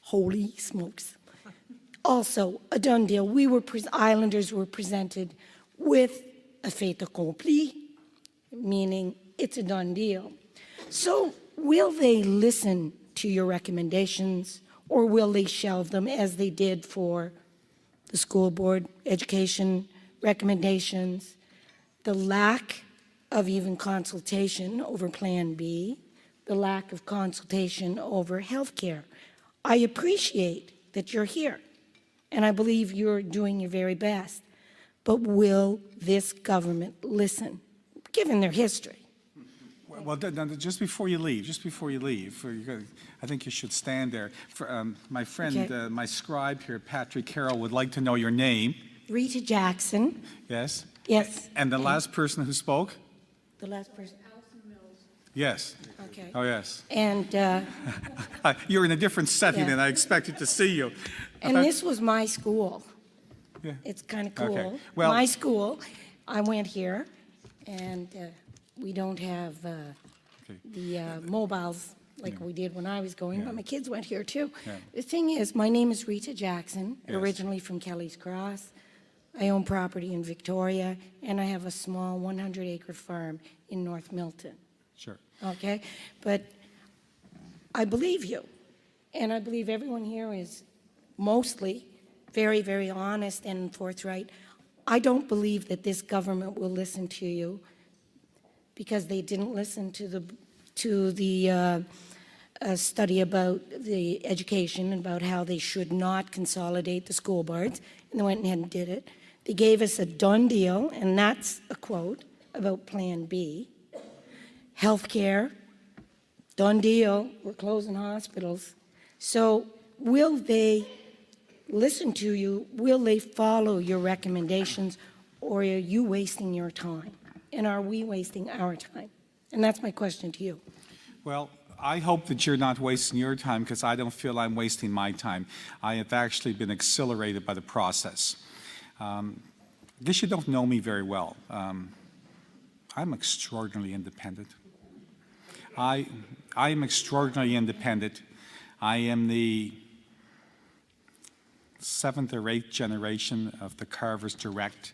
E: Holy smokes. Also, a done deal. Islanders were presented with a fait accompli, meaning it's a done deal. So will they listen to your recommendations, or will they shelve them as they did for the school board education recommendations, the lack of even consultation over Plan B, the lack of consultation over health care? I appreciate that you're here, and I believe you're doing your very best, but will this government listen, given their history?
A: Well, just before you leave, I think you should stand there. My friend,
E: Okay.
A: my scribe here, Patrick Carroll, would like to know your name.
E: Rita Jackson.
A: Yes?
E: Yes.
A: And the last person who spoke?
E: The last person.
A: Yes.
E: Okay.
A: Oh, yes.
E: And
A: You're in a different setting
E: Yeah.
A: than I expected to see you.
E: and this was my school.
A: Yeah.
E: It's kind of
A: Okay.
E: cool.
A: Well-
E: My school, I went here, and we don't have the mobiles like we did when I was going, but my kids went here too.
A: Yeah.
E: The thing is, my name is Rita Jackson,
A: Yes.
E: originally from Kelly's Cross. I own property in Victoria, and I have a small 100-acre farm in North Milton.
A: Sure.
E: Okay? But I believe you, and I believe everyone here is mostly very, very honest and forthright. I don't believe that this government will listen to you because they didn't listen to the study about the education, about how they should not consolidate the school boards, and they went ahead and did it. They gave us a done deal, and that's a quote about Plan B. Healthcare, done deal, we're closing hospitals. So will they listen to you? Will they follow your recommendations, or are you wasting your time? And are we wasting our time? And that's my question to you.
A: Well, I hope that you're not wasting your time, because I don't feel I'm wasting my time. I have actually been exhilarated by the process. I guess you don't know me very well. I'm extraordinarily independent. I am extraordinarily independent. I am the 7th or 8th generation of the Carvers Direct.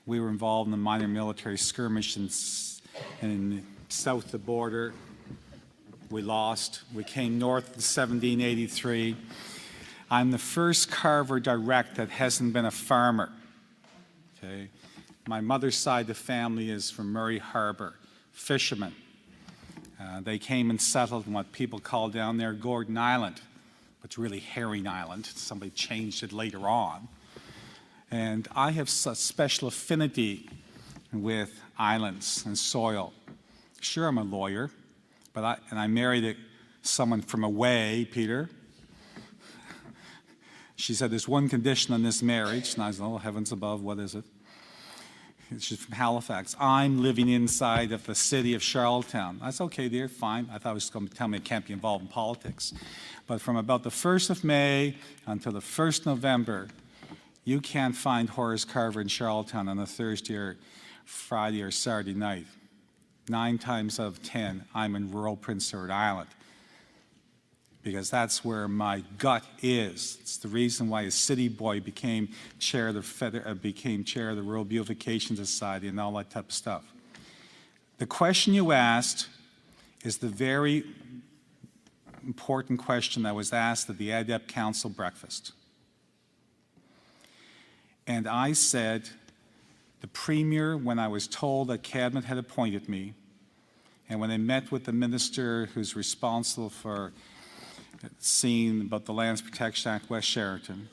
A: We were involved in the minor military skirmish in south of the border. We lost. We came north in 1783. I'm the first Carver direct that hasn't been a farmer. Okay? My mother's side of the family is from Murray Harbor, fishermen. They came and settled in what people call down there Gordon Island, but it's really Herring Island. Somebody changed it later on. And I have a special affinity with islands and soil. Sure, I'm a lawyer, but I married someone from away, Peter. She said, there's one condition on this marriage. And I said, oh, heavens above, what is it? She's from Halifax. I'm living inside of the city of Charlottetown. I said, okay, dear, fine. I thought it was going to tell me I can't be involved in politics. But from about the 1st of May until the 1st November, you can't find Horace Carver in Charlottetown on a Thursday or Friday or Saturday night. 9 times out of 10, I'm in rural Prince Edward Island, because that's where my gut is. It's the reason why a city boy became chair of the Rural Beautification Society and all that type of stuff. The question you asked is the very important question that was asked at the Adept Council breakfast. And I said, the Premier, when I was told that Cabinet had appointed me, and when I met with the minister who's responsible for seeing about the Lands Protection Act West Sheraton,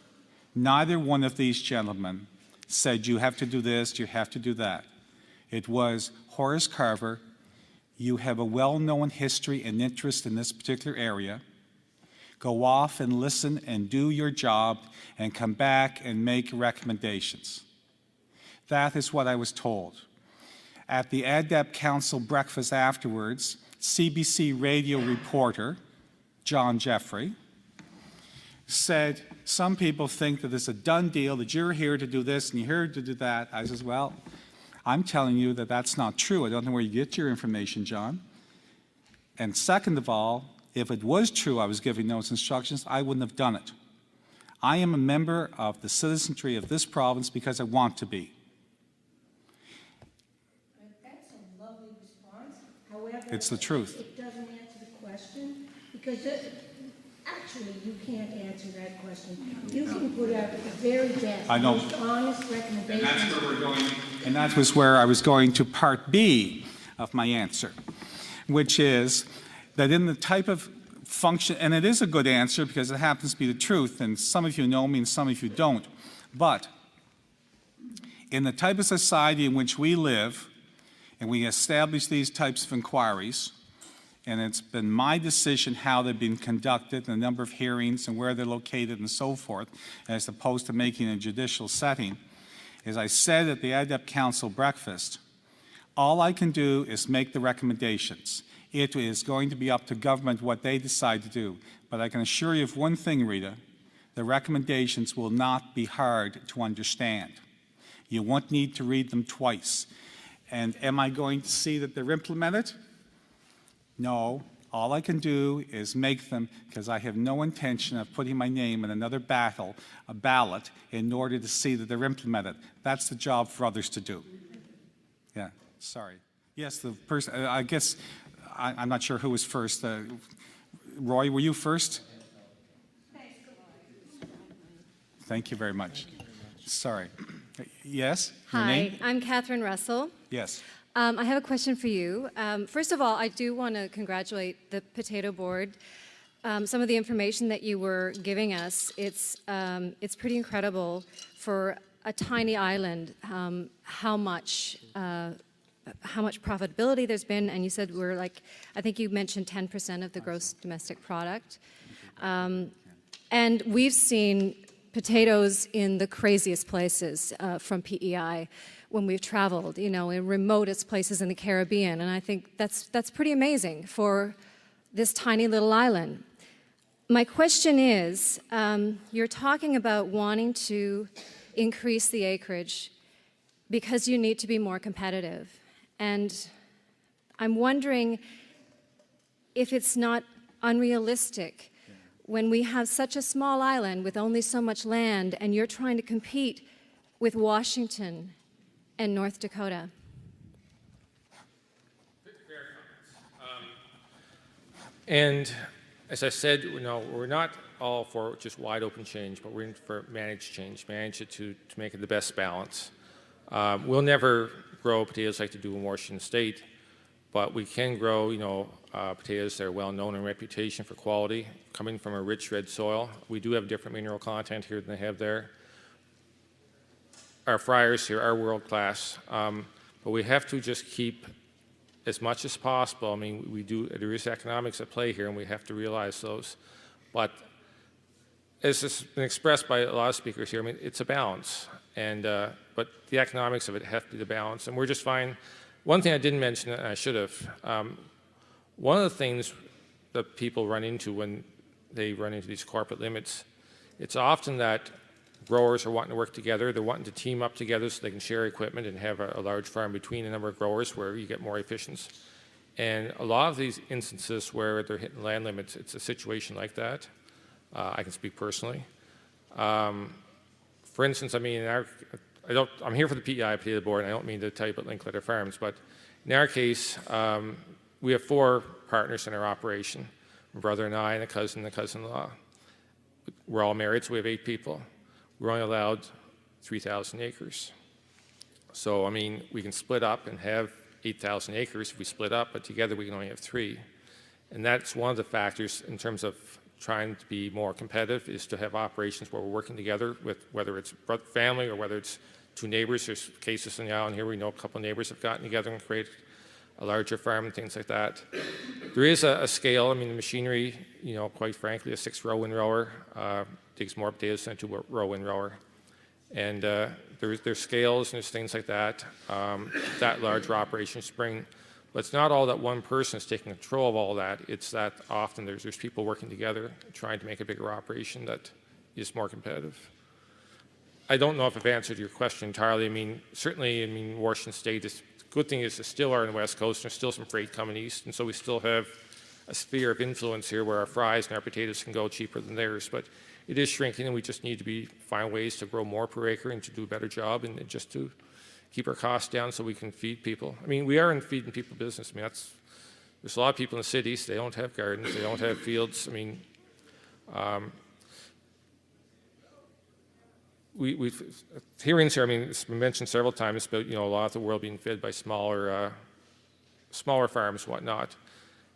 A: neither one of these gentlemen said, you have to do this, you have to do that. It was, Horace Carver, you have a well-known history and interest in this particular area. Go off and listen and do your job and come back and make recommendations. That is what I was told. At the Adept Council breakfast afterwards, CBC radio reporter John Jeffrey said, some people think that it's a done deal, that you're here to do this and you're here to do that. I says, well, I'm telling you that that's not true. I don't know where you get your information, John. And second of all, if it was true I was giving those instructions, I wouldn't have done it. I am a member of the citizenry of this province because I want to be.
E: That's a lovely response. However,
A: It's the truth.
E: It doesn't answer the question, because actually you can't answer that question. You can put out the very best,
A: I know.
E: most honest recommendations.
A: And that's where we're going. And that was where I was going to part B of my answer, which is that in the type of function, and it is a good answer because it happens to be the truth, and some of you know me and some of you don't, but in the type of society in which we live, and we establish these types of inquiries, and it's been my decision how they've been conducted, the number of hearings and where they're located and so forth, as opposed to making a judicial setting. As I said at the Adept Council breakfast, all I can do is make the recommendations. It is going to be up to government what they decide to do. But I can assure you of one thing, Rita, the recommendations will not be hard to understand. You won't need to read them twice. And am I going to see that they're implemented? No. All I can do is make them, because I have no intention of putting my name in another a ballot, in order to see that they're implemented. That's the job for others to do. Yeah, sorry. Yes, the person, I guess, I'm not sure who was first. Roy, were you first? Thank you very much. Sorry. Yes? Your
L: Hi,
A: name?
L: I'm Catherine Russell.
A: Yes.
L: I have a question for you. First of all, I do want to congratulate the Potato Board. Some of the information that you were giving us, it's pretty incredible for a tiny island, how much profitability there's been, and you said we're like, I think you mentioned 10% of the gross domestic product. And we've seen potatoes in the craziest places from PEI when we've traveled, you know, in remotest places in the Caribbean, and I think that's pretty amazing for this tiny little island. My question is, you're talking about wanting to increase the acreage because you need to be more competitive. And I'm wondering if it's not unrealistic when we have such a small island with only so much land and you're trying to compete with Washington and North Dakota.
J: And as I said, we're not all for just wide open change, but we're in for managed change, manage it to make it the best balance. We'll never grow potatoes like to do in Washington State, but we can grow, potatoes that are well known in reputation for quality, coming from a rich red soil. We do have different mineral content here than they have there. Our fryers here are world class, but we have to just keep as much as possible. I mean, there is economics at play here, and we have to realize those. But as has been expressed by a lot of speakers here, I mean, it's a balance. But the economics of it have to be the balance. And we're just fine. One thing I didn't mention, and I should have, one of the things that people run into when they run into these corporate limits, it's often that growers are wanting to work together. They're wanting to team up together so they can share equipment and have a large farm between a number of growers where you get more efficiency. And a lot of these instances where they're hitting land limits, it's a situation like that. I can speak personally. For instance, I mean, I'm here for the PEI potato board, and I don't mean to tell you about Linklater Farms, but in our case, we have 4 partners in our operation, my brother and I, and a cousin-in-law. We're all married, so we have 8 people. We're only allowed 3,000 acres. So, I mean, we can split up and have 8,000 acres if we split up, but together we can only have 3. And that's one of the factors in terms of trying to be more competitive, is to have operations where we're working together with, whether it's family or whether it's 2 neighbors. There's cases on the island here, we know a couple of neighbors have gotten together and created a larger farm and things like that. There is a scale. I mean, the machinery, quite frankly, a 6-row windrower digs more potatoes than a 2-row windrower. And there's scales and there's things like that, that larger operations bring. But it's not all that one person is taking control of all that. It's that often there's people working together trying to make a bigger operation that is more competitive. I don't know if I've answered your question entirely. I mean, certainly, Washington State, the good thing is they still are on the West Coast, and there's still some freight coming east, and so we still have a sphere of influence here where our fries and our potatoes can go cheaper than theirs. But it is shrinking, and we just need to find ways to grow more per acre and to do a better job and just to keep our costs down so we can feed people. I mean, we are in feeding people business. I mean, there's a lot of people in the cities, they don't have gardens, they don't have fields. I mean, we've hearings here, I mean, it's been mentioned several times about, a lot of the world being fed by smaller farms, whatnot.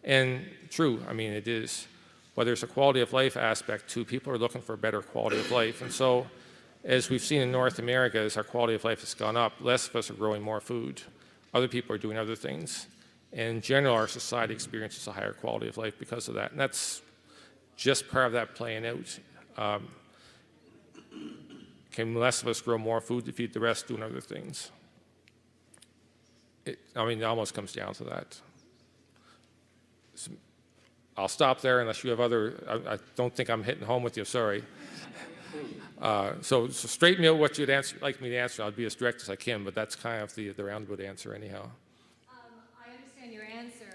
J: And true, I mean, it is. But there's a quality of life aspect too. People are looking for a better quality of life. And so, as we've seen in North America, as our quality of life has gone up, less of us are growing more food. Other people are doing other things. And in general, our society experiences a higher quality of life because of that. And that's just part of that playing out. Can less of us grow more food to feed the rest doing other things? It almost comes down to that. So I'll stop there unless you have I don't think I'm hitting home with you, sorry. So straighten me out what you'd like me to answer. I'll be as direct as I can, but that's kind of the roundabout answer anyhow.
L: I understand your answer.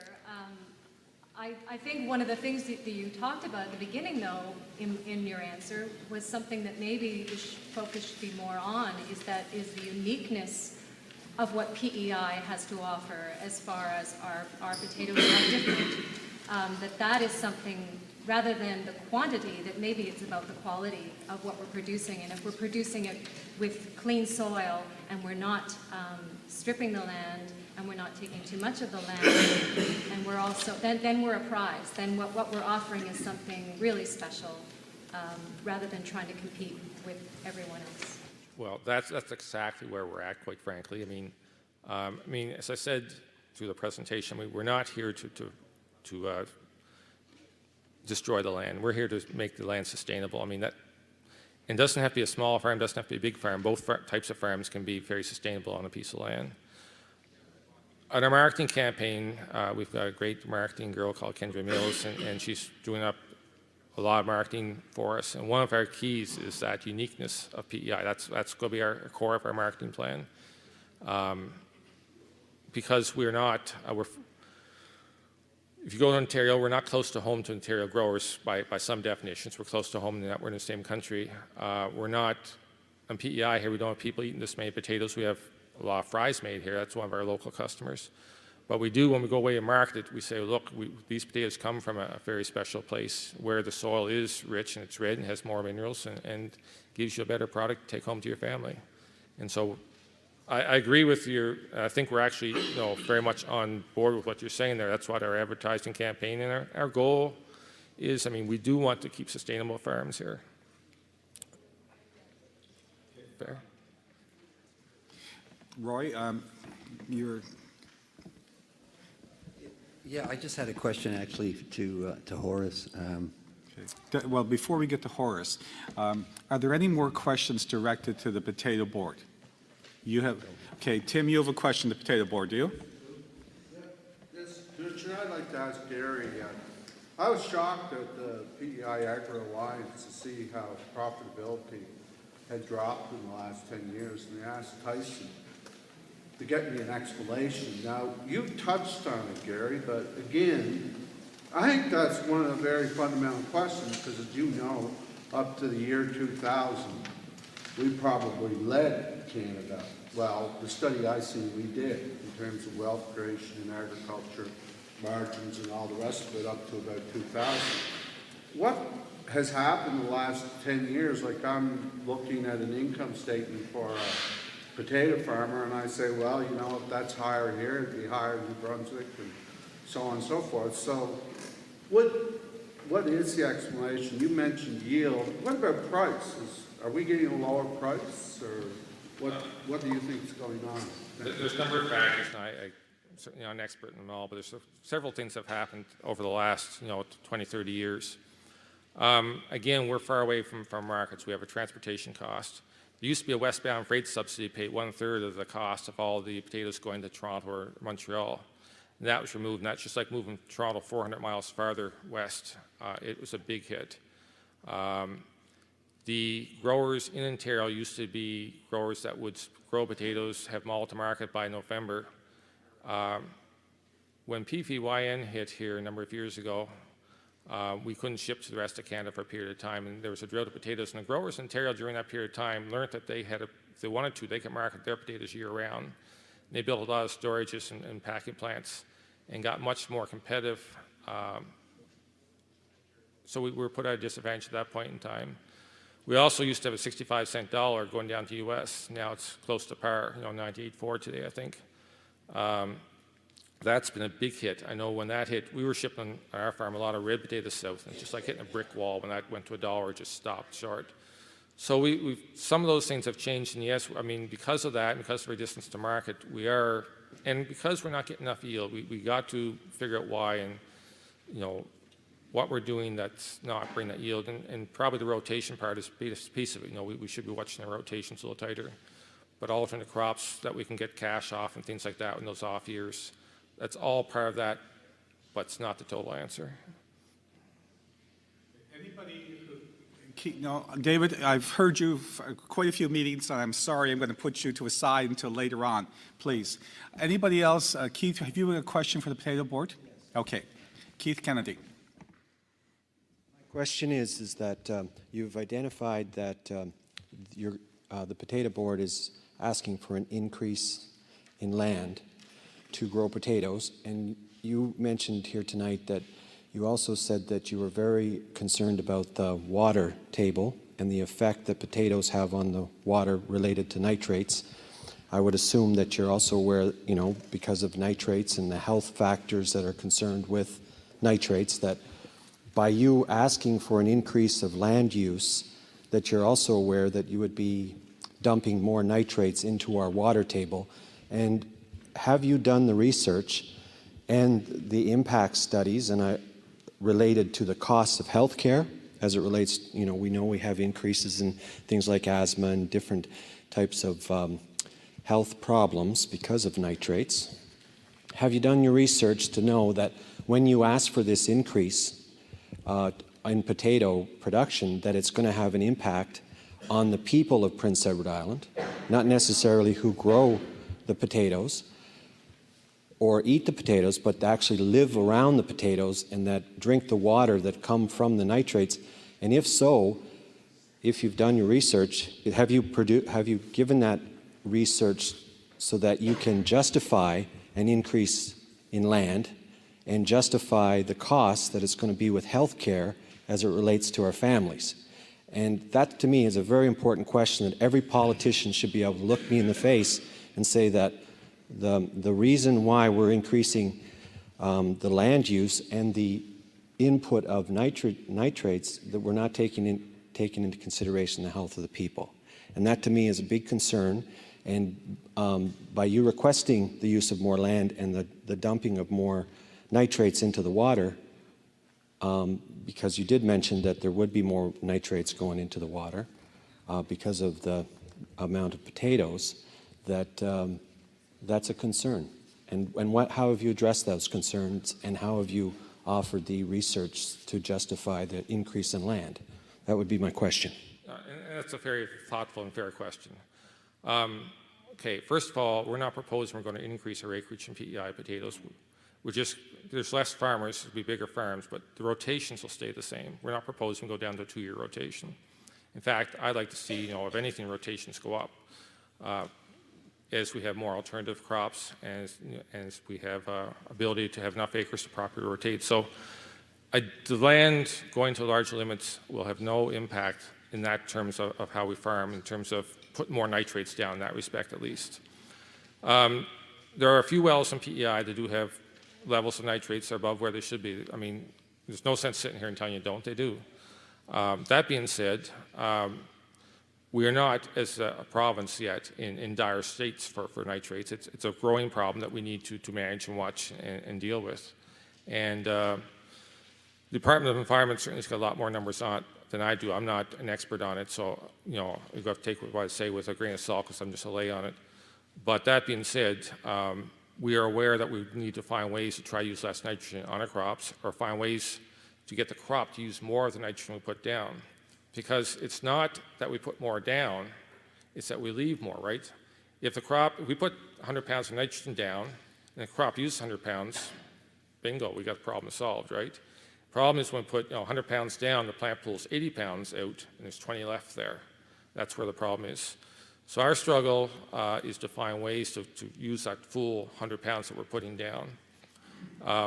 L: I think one of the things that you talked about at the beginning, though, in your answer, was something that maybe the focus should be more on, is the uniqueness of what PEI has to offer as far as our potatoes are different. That is something, rather than the quantity, that maybe it's about the quality of what we're producing. And if we're producing it with clean soil and we're not stripping the land and we're not taking too much of the land, and we're also, then we're a prize. Then what we're offering is something really special, rather than trying to compete with everyone else.
J: Well, that's exactly where we're at, quite frankly. I mean, as I said through the presentation, we're not here to destroy the land. We're here to make the land sustainable. I mean, it doesn't have to be a small farm, doesn't have to be a big farm. Both types of farms can be very sustainable on a piece of land. On our marketing campaign, we've got a great marketing girl called Kendra Mills, and she's doing up a lot of marketing for us. And one of our keys is that uniqueness of PEI. That's going to be our core of our marketing plan. Because we're not, if you go to Ontario, we're not close to home to Ontario growers by some definitions. We're close to home in that we're in the same country. We're not, on PEI here, we don't have people eating this many potatoes. We have a lot of fries made here. That's one of our local customers. But we do, when we go away and market it, we say, look, these potatoes come from a very special place where the soil is rich and it's red and has more minerals and gives you a better product to take home to your family. And so I agree with your, I think we're actually very much on board with what you're saying there. That's what our advertising campaign and our goal is. I mean, we do want to keep sustainable farms here. Fair.
A: Roy, you're...
M: Yeah, I just had a question actually to Horace.
A: Okay. Well, before we get to Horace, are there any more questions directed to the potato board? You have, okay, Tim, you have a question to the potato board, do you?
N: Yes, Chair, I'd like to ask Gary. I was shocked at the PEI Agro Alliance to see how profitability had dropped in the last 10 years, and I asked Tyson to get me an explanation. Now, you've touched on it, Gary, but again, I think that's one of the very fundamental questions, because as you know, up to the year 2000, we probably led Canada. Well, the study I see we did in terms of wealth creation in agriculture, margins and all the rest of it up to about 2000. What has happened in the last 10 years? Like, I'm looking at an income statement for a potato farmer and I say, well, you know, if that's higher here, it'd be higher in New Brunswick and so on and so forth. So what is the explanation? You mentioned yield. What about price? Are we getting a lower price, or what do you think is going on?
J: There's a number of factors, and I'm certainly not an expert in them all, but there's several things that have happened over the last 20, 30 years. Again, we're far away from markets. We have a transportation cost. There used to be a westbound freight subsidy paid 1/3 of the cost of all the potatoes going to Toronto or Montreal. And that was removed, and that's just like moving Toronto 400 miles farther west. It was a big hit. The growers in Ontario used to be growers that would grow potatoes, have them all to market by November. When PFYN hit here a number of years ago, we couldn't ship to the rest of Canada for a period of time, and there was a drought of potatoes. And the growers in Ontario during that period of time learned that they had, if they wanted to, they could market their potatoes year-round. And they built a lot of storages and packing plants and got much more competitive. So we were put at a disadvantage at that point in time. We also used to have a 65-cent dollar going down to U.S. Now it's close to par, 98.4 today, I think. That's been a big hit. I know when that hit, we were shipping on our farm a lot of red potatoes south, and it's just like hitting a brick wall. When that went to $1, it just stopped short. So some of those things have changed, and yes, I mean, because of that, and because of our distance to market, and because we're not getting enough yield, we got to figure out why, and what we're doing that's not bringing that yield, and probably the rotation part is a piece of it. We should be watching the rotations a little tighter, but alternate crops that we can get cash off and things like that in those off years, that's all part of that, but it's not the total answer.
A: Anybody no, David, I've heard you for quite a few meetings, and I'm sorry, I'm going to put you to a side until later on, please. Anybody else? Keith, have you a question for the potato board? Yes. Okay. Keith Kennedy.
O: My question is that you've identified that the potato board is asking for an increase in land to grow potatoes, and you mentioned here tonight that you also said that you were very concerned about the water table and the effect that potatoes have on the water related to nitrates. I would assume that you're also aware, because of nitrates and the health factors that are concerned with nitrates, that by you asking for an increase of land use, that you're also aware that you would be dumping more nitrates into our water table. And have you done the research and the impact studies related to the cost of health care as it relates, we know we have increases in things like asthma and different types of health problems because of nitrates. Have you done your research to know that when you ask for this increase in potato production, that it's going to have an impact on the people of Prince Edward Island, not necessarily who grow the potatoes or eat the potatoes, but actually live around the potatoes and that drink the water that come from the nitrates? And if so, if you've done your research, have you given that research so that you can justify an increase in land and justify the cost that it's going to be with health care as it relates to our families. And that, to me, is a very important question that every politician should be able to look me in the face and say that the reason why we're increasing the land use and the input of nitrates, that we're not taking into consideration the health of the people. And that, to me, is a big concern. And by you requesting the use of more land and the dumping of more nitrates into the water, because you did mention that there would be more nitrates going into the water because of the amount of potatoes, that's a concern. And how have you addressed those concerns, and how have you offered the research to justify the increase in land? That would be my question.
J: And that's a very thoughtful and fair question. Okay, first of all, we're not proposing we're going to increase our acreage in PEI potatoes. There's less farmers, it'll be bigger farms, but the rotations will stay the same. We're not proposing to go down to a 2-year rotation. In fact, I'd like to see, if anything, rotations go up as we have more alternative crops, and as we have ability to have enough acres to properly rotate. So the land going to large limits will have no impact in that terms of how we farm, in terms of putting more nitrates down in that respect at least. There are a few wells in PEI that do have levels of nitrates that are above where they should be. I mean, there's no sense sitting here and telling you don't, they do. That being said, we are not, as a province yet, in dire states for nitrates. It's a growing problem that we need to manage and watch and deal with. And the Department of Environment certainly has got a lot more numbers on it than I do. I'm not an expert on it, so you've got to take what I say with a grain of salt because I'm just a lay on it. But that being said, we are aware that we need to find ways to try to use less nitrogen on our crops, or find ways to get the crop to use more of the nitrogen we put down. Because it's not that we put more down, it's that we leave more, right? If we put 100 pounds of nitrogen down, and the crop uses 100 pounds, bingo, we got the problem solved, right? The problem is when we put 100 pounds down, the plant pulls 80 pounds out, and there's 20 left there. That's where the problem is. So our struggle is to find ways to use that full 100 pounds that we're putting down.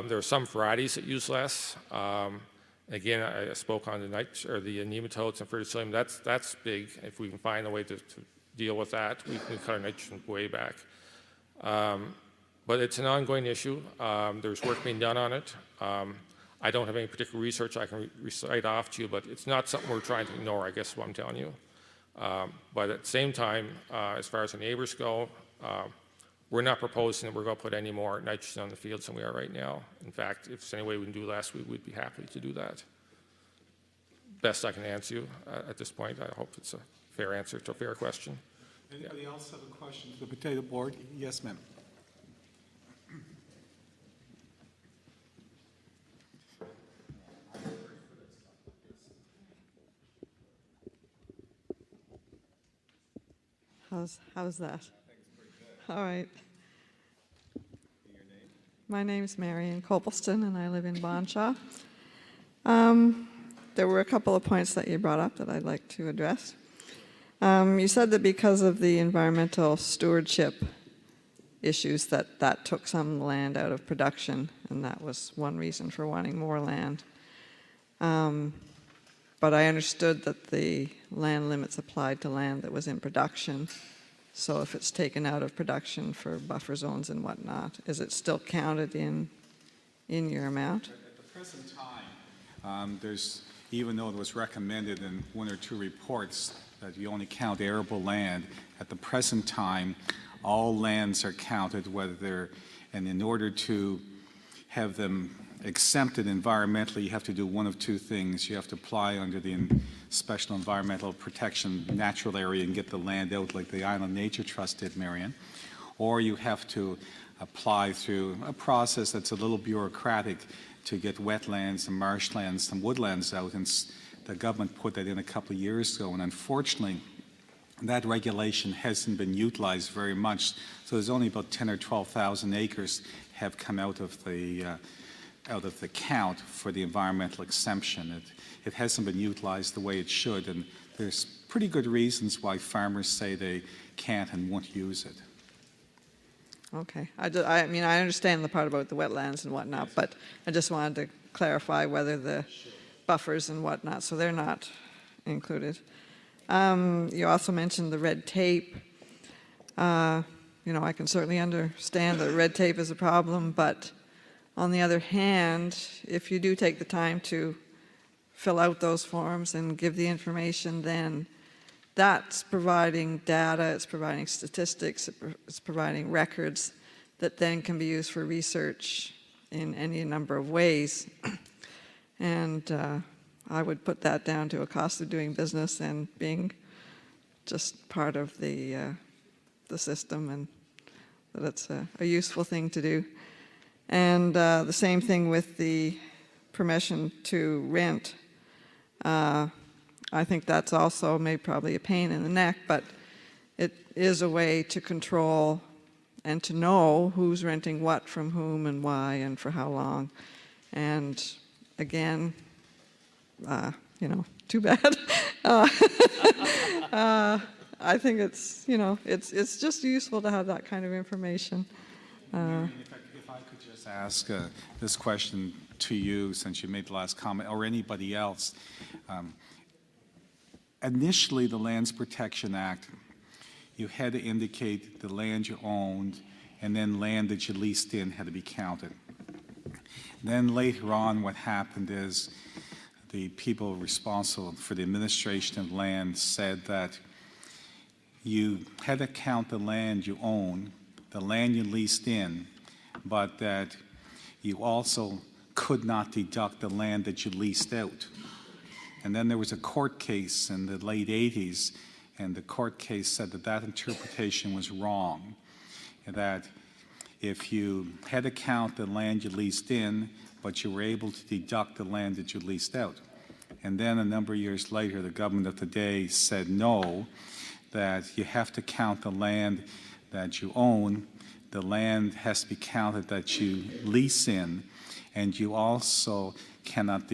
J: There are some varieties that use less. Again, I spoke on the nematodes and fertilization. That's big. If we can find a way to deal with that, we can cut our nitrogen way back. But it's an ongoing issue. There's work being done on it. I don't have any particular research I can recite off to you, but it's not something we're trying to ignore, I guess is what I'm telling you. But at the same time, as far as the neighbors go, we're not proposing that we're going to put any more nitrogen on the fields than we are right now. In fact, if there's any way we can do less, we would be happy to do that. Best I can answer you at this point. I hope it's a fair answer to a fair question.
A: Anybody else have a question to the potato board? Yes, ma'am.
P: How's that? All right. My name's Marion Copelston, and I live in Bonshaw. There were a couple of points that you brought up that I'd like to address. You said that because of the environmental stewardship issues that took some land out of production, and that was one reason for wanting more land. But I understood that the land limits applied to land that was in production. So if it's taken out of production for buffer zones and whatnot, is it still counted in your amount?
A: At the present time, even though it was recommended in 1 or 2 reports that you only count arable land, at the present time, all lands are counted, and in order to have them exempted environmentally, you have to do one of 2 things. You have to apply under the Special Environmental Protection Natural Area and get the land out like the Island Nature Trust did, Marion. Or you have to apply through a process that's a little bureaucratic to get wetlands and marshlands and woodlands out. And the government put that in a couple of years ago. And unfortunately, that regulation hasn't been utilized very much. So there's only about 10 or 12,000 acres have come out of the count for the environmental exemption. It hasn't been utilized the way it should, and there's pretty good reasons why farmers say they can't and won't use it.
P: Okay. I mean, I understand the part about the wetlands and whatnot, but I just wanted to clarify whether the buffers and whatnot, so they're not included. You also mentioned the red tape. You know, I can certainly understand that red tape is a problem, but on the other hand, if you do take the time to fill out those forms and give the information, then that's providing data, it's providing statistics, it's providing records that then can be used for research in any number of ways. And I would put that down to a cost of doing business and being just part of the system, and that it's a useful thing to do. And the same thing with the permission to rent. I think that's also probably a pain in the neck, but it is a way to control and to know who's renting what from whom and why and for how long. And again, you know, too bad. I think it's, you know, it's just useful to have that kind of information.
A: If I could just ask this question to you, since you made the last comment, or anybody else. Initially, the Lands Protection Act, you had to indicate the land you owned, and then land that you leased in had to be counted. Then later on, what happened is the people responsible for the administration of land said that you had to count the land you own, the land you leased in, but that you also could not deduct the land that you leased out. And then there was a court case in the late 80s, and the court case said that that interpretation was wrong, and that if you had to count the land you leased in, but you were able to deduct the land that you leased out. And then a number of years later, the government of the day said no, that you have to count the land that you own, the land has to be counted that you lease in, and you also cannot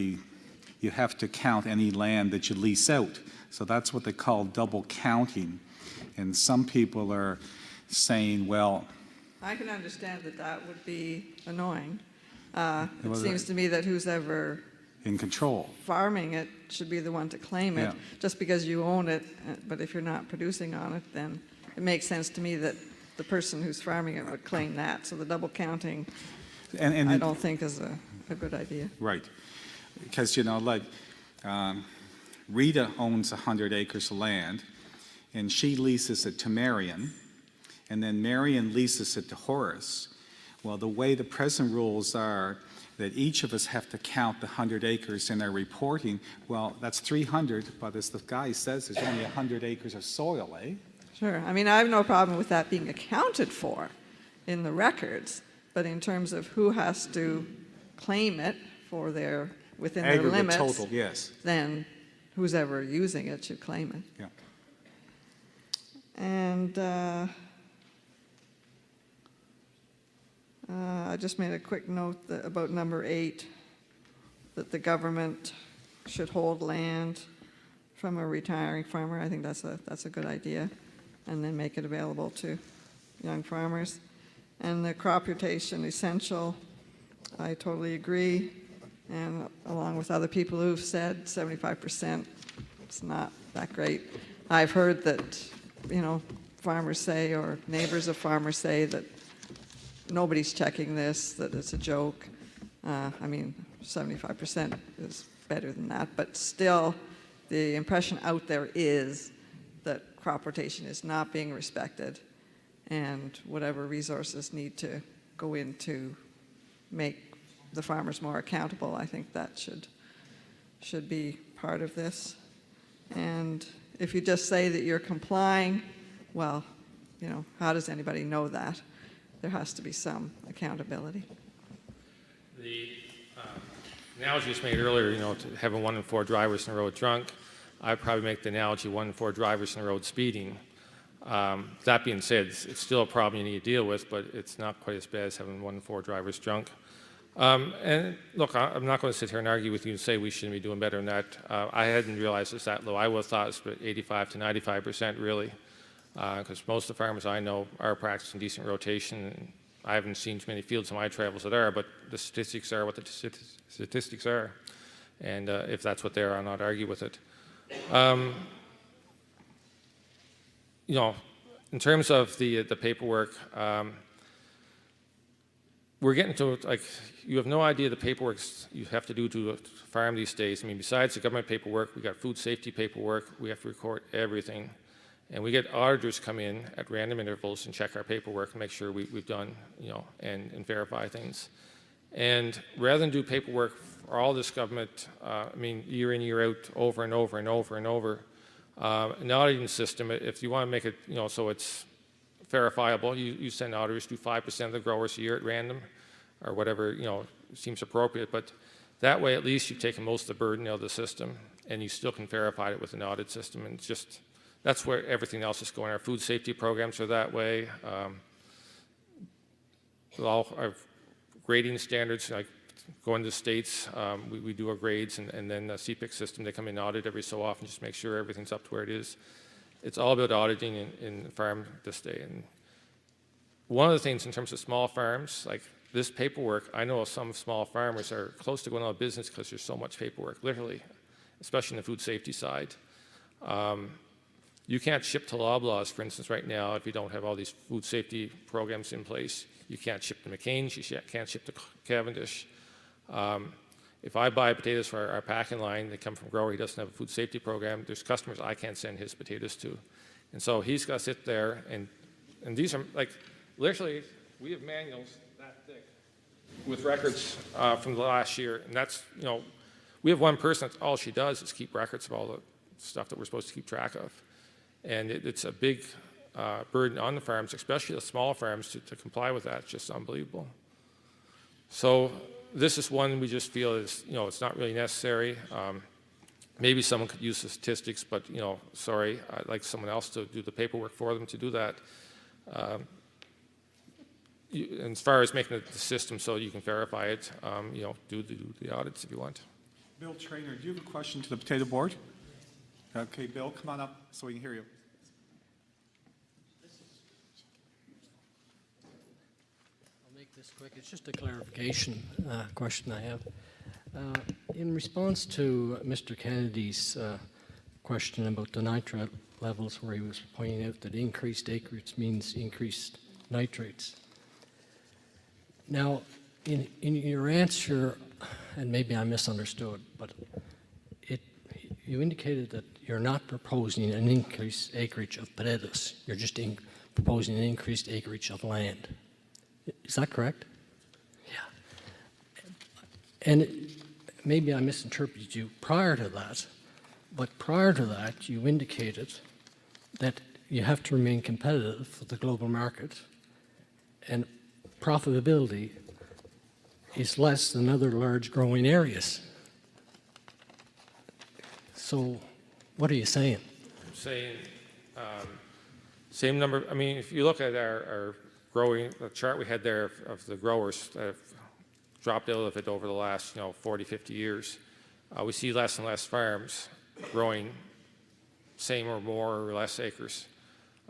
A: you have to count any land that you lease out. So that's what they call double counting. And some people are saying, well,
P: I can understand that that would be annoying. It seems to me that who's ever
A: in control
P: farming it should be the one to claim it,
A: Yeah.
P: just because you own it. But if you're not producing on it, then it makes sense to me that the person who's farming it would claim that. So the double counting, I don't think is a good idea.
A: Right. Because, you know, like Rita owns 100 acres of land, and she leases it to Marion, and then Marion leases it to Horace. Well, the way the present rules are that each of us have to count the 100 acres in our reporting. Well, that's 300, but as the guy says, there's only 100 acres of soil, eh?
P: Sure. I mean, I have no problem with that being accounted for in the records, but in terms of who has to claim it for their within their
A: Aggregate
P: limits,
A: total, yes.
P: then who's ever using it should claim it.
A: Yeah.
P: And I just made a quick note about number 8, that the government should hold land from a retiring farmer. I think that's a good idea, and then make it available to young farmers. And the crop rotation essential, I totally agree. And along with other people who've said 75%, it's not that great. I've heard that, you know, farmers say, or neighbors of farmers say, that nobody's checking this, that it's a joke. I mean, 75% is better than that, but still the impression out there is that crop rotation is not being respected, and whatever resources need to go in to make the farmers more accountable, I think that should be part of this. And if you just say that you're complying, well, you know, how does anybody know that? There has to be some accountability.
J: The analogy just made earlier, you know, to having 1 in 4 drivers on the road drunk, I'd probably make the analogy 1 in 4 drivers on the road speeding. That being said, it's still a problem you need to deal with, but it's not quite as bad as having 1 in 4 drivers drunk. And look, I'm not going to sit here and argue with you and say we shouldn't be doing better than that. I hadn't realized it's that low. I would have thought it's about 85 to 95% really. because most of the farmers I know are practicing decent rotation. And I haven't seen too many fields in my travels that are, but the statistics are what the statistics are. And if that's what they are, I'll not argue with it. You know, in terms of the paperwork, we're getting to, like, you have no idea the paperwork you have to do to farm these days. I mean, besides the government paperwork, we got food safety paperwork, we have to record everything. And we get auditors come in at random intervals and check our paperwork and make sure we've done, you know, and verify things. And rather than do paperwork for all this government, I mean, year in, year out, over and over and over and over, an auditing system, if you want to make it, you know, so it's verifiable, you send auditors to 5% of the growers a year at random, or whatever, you know, seems appropriate. But that way, at least you've taken most of the burden out of the system, and you still can verify it with an audit system. And it's just, that's where everything else is going. Our food safety programs are that way. All our grading standards, like going to the states, we do our grades, and then the CPIC system, they come in and audit every so often, just make sure everything's up to where it is. It's all about auditing in the farm this day. And one of the things in terms of small farms, like this paperwork, I know some small farmers are close to going out of business because there's so much paperwork, literally, especially in the food safety side. You can't ship to Loblaws, for instance, right now if you don't have all these food safety programs in place. You can't ship to McCain's, you can't ship to Cavendish. If I buy potatoes for our packing line, they come from a grower, he doesn't have a food safety program, there's customers I can't send his potatoes to. And so he's got to sit there, and these are, like, literally, we have manuals that thick with records from the last year, and that's, you know, we have one person, that's all she does is keep records of all the stuff that we're supposed to keep track of. And it's a big burden on the farms, especially the small farms, to comply with that. It's just unbelievable. So this is one we just feel is, you know, it's not really necessary. Maybe someone could use the statistics, but, you know, sorry, I'd like someone else to do the paperwork for them to do that. And as far as making the system so you can verify it, you know, do the audits if you want.
A: Bill Traynor, do you have a question to the potato board? Okay, Bill, come on up so we can hear you.
I: I'll make this quick. It's just a clarification question I have. In response to Mr. Kennedy's question about the nitrate levels, where he was pointing out that increased acreage means increased nitrates. Now, in your answer, and maybe I misunderstood, but you indicated that you're not proposing an increased acreage of potatoes. You're just proposing an increased acreage of land. Is that correct? Yeah. And maybe I misinterpreted you prior to that, but prior to that, you indicated that you have to remain competitive for the global market, and profitability is less than other large growing areas. So what are you saying?
J: I'm saying same number. I mean, if you look at our growing, the chart we had there of the growers that have dropped out of it over the last, you know, 40, 50 years, we see less and less farms growing same or more or less acres.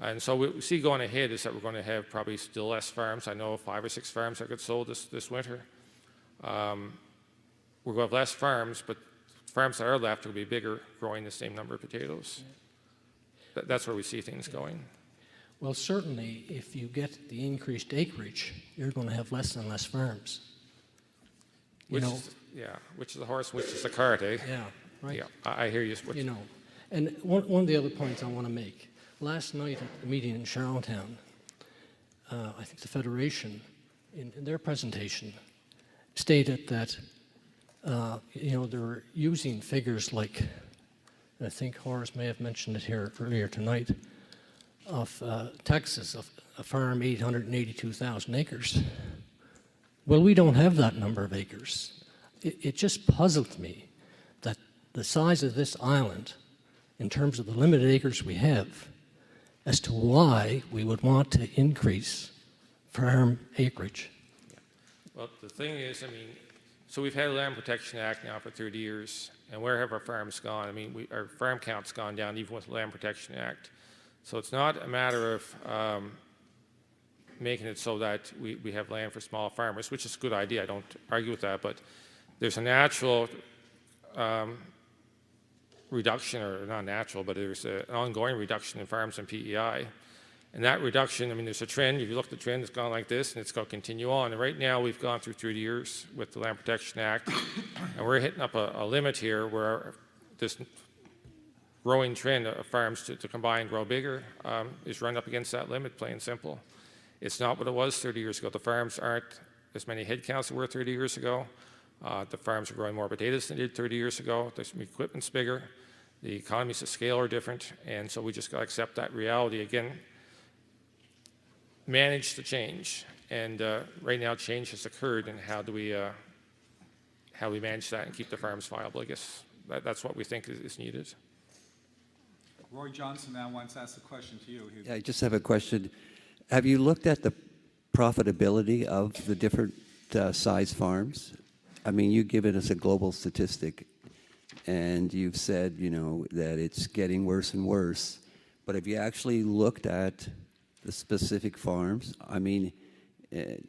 J: And so what we see going ahead is that we're going to have probably still less farms. I know 5 or 6 farms that get sold this winter. We're going to have less farms, but farms that are left will be bigger, growing the same number of potatoes. That's where we see things going.
I: Well, certainly, if you get the increased acreage, you're going to have less and less farms.
J: Which is the horse, which is the cart, eh?
I: Yeah, right.
J: Yeah, I hear you.
I: You know, and one of the other points I want to make. Last night at the meeting in Charlottetown, I think the Federation, in their presentation, stated that you know, they're using figures like, and I think Horace may have mentioned it here earlier tonight, of Texas, of a farm 882,000 acres. Well, we don't have that number of acres. It just puzzled me that the size of this island, in terms of the limited acres we have, as to why we would want to increase farm acreage.
J: Well, the thing is, I mean, so we've had a Land Protection Act now for 30 years, and where have our farms gone? I mean, our farm count's gone down even with the Land Protection Act. So it's not a matter of making it so that we have land for small farmers, which is a good idea. I don't argue with that, but there's a natural reduction, or not natural, but there's an ongoing reduction in farms and PEI. And that reduction, I mean, there's a trend. If you look at the trend, it's gone like this, and it's going to continue on. And right now, we've gone through 30 years with the Land Protection Act, and we're hitting up a limit here where this growing trend of farms to combine and grow bigger is run up against that limit, plain and simple. It's not what it was 30 years ago. The farms aren't as many head counts as were 30 years ago. The farms are growing more potatoes than they did 30 years ago. The equipment's bigger. The economies of scale are different, and so we just got to accept that reality. Again, manage the change, and right now change has occurred, and how do we manage that and keep the farms viable? I guess that's what we think is needed.
A: Roy Johnson now wants to ask a question to you.
M: Yeah, I just have a question. Have you looked at the profitability of the different size farms? I mean, you've given us a global statistic, and you've said, you know, that it's getting worse and worse. But have you actually looked at the specific farms? I mean,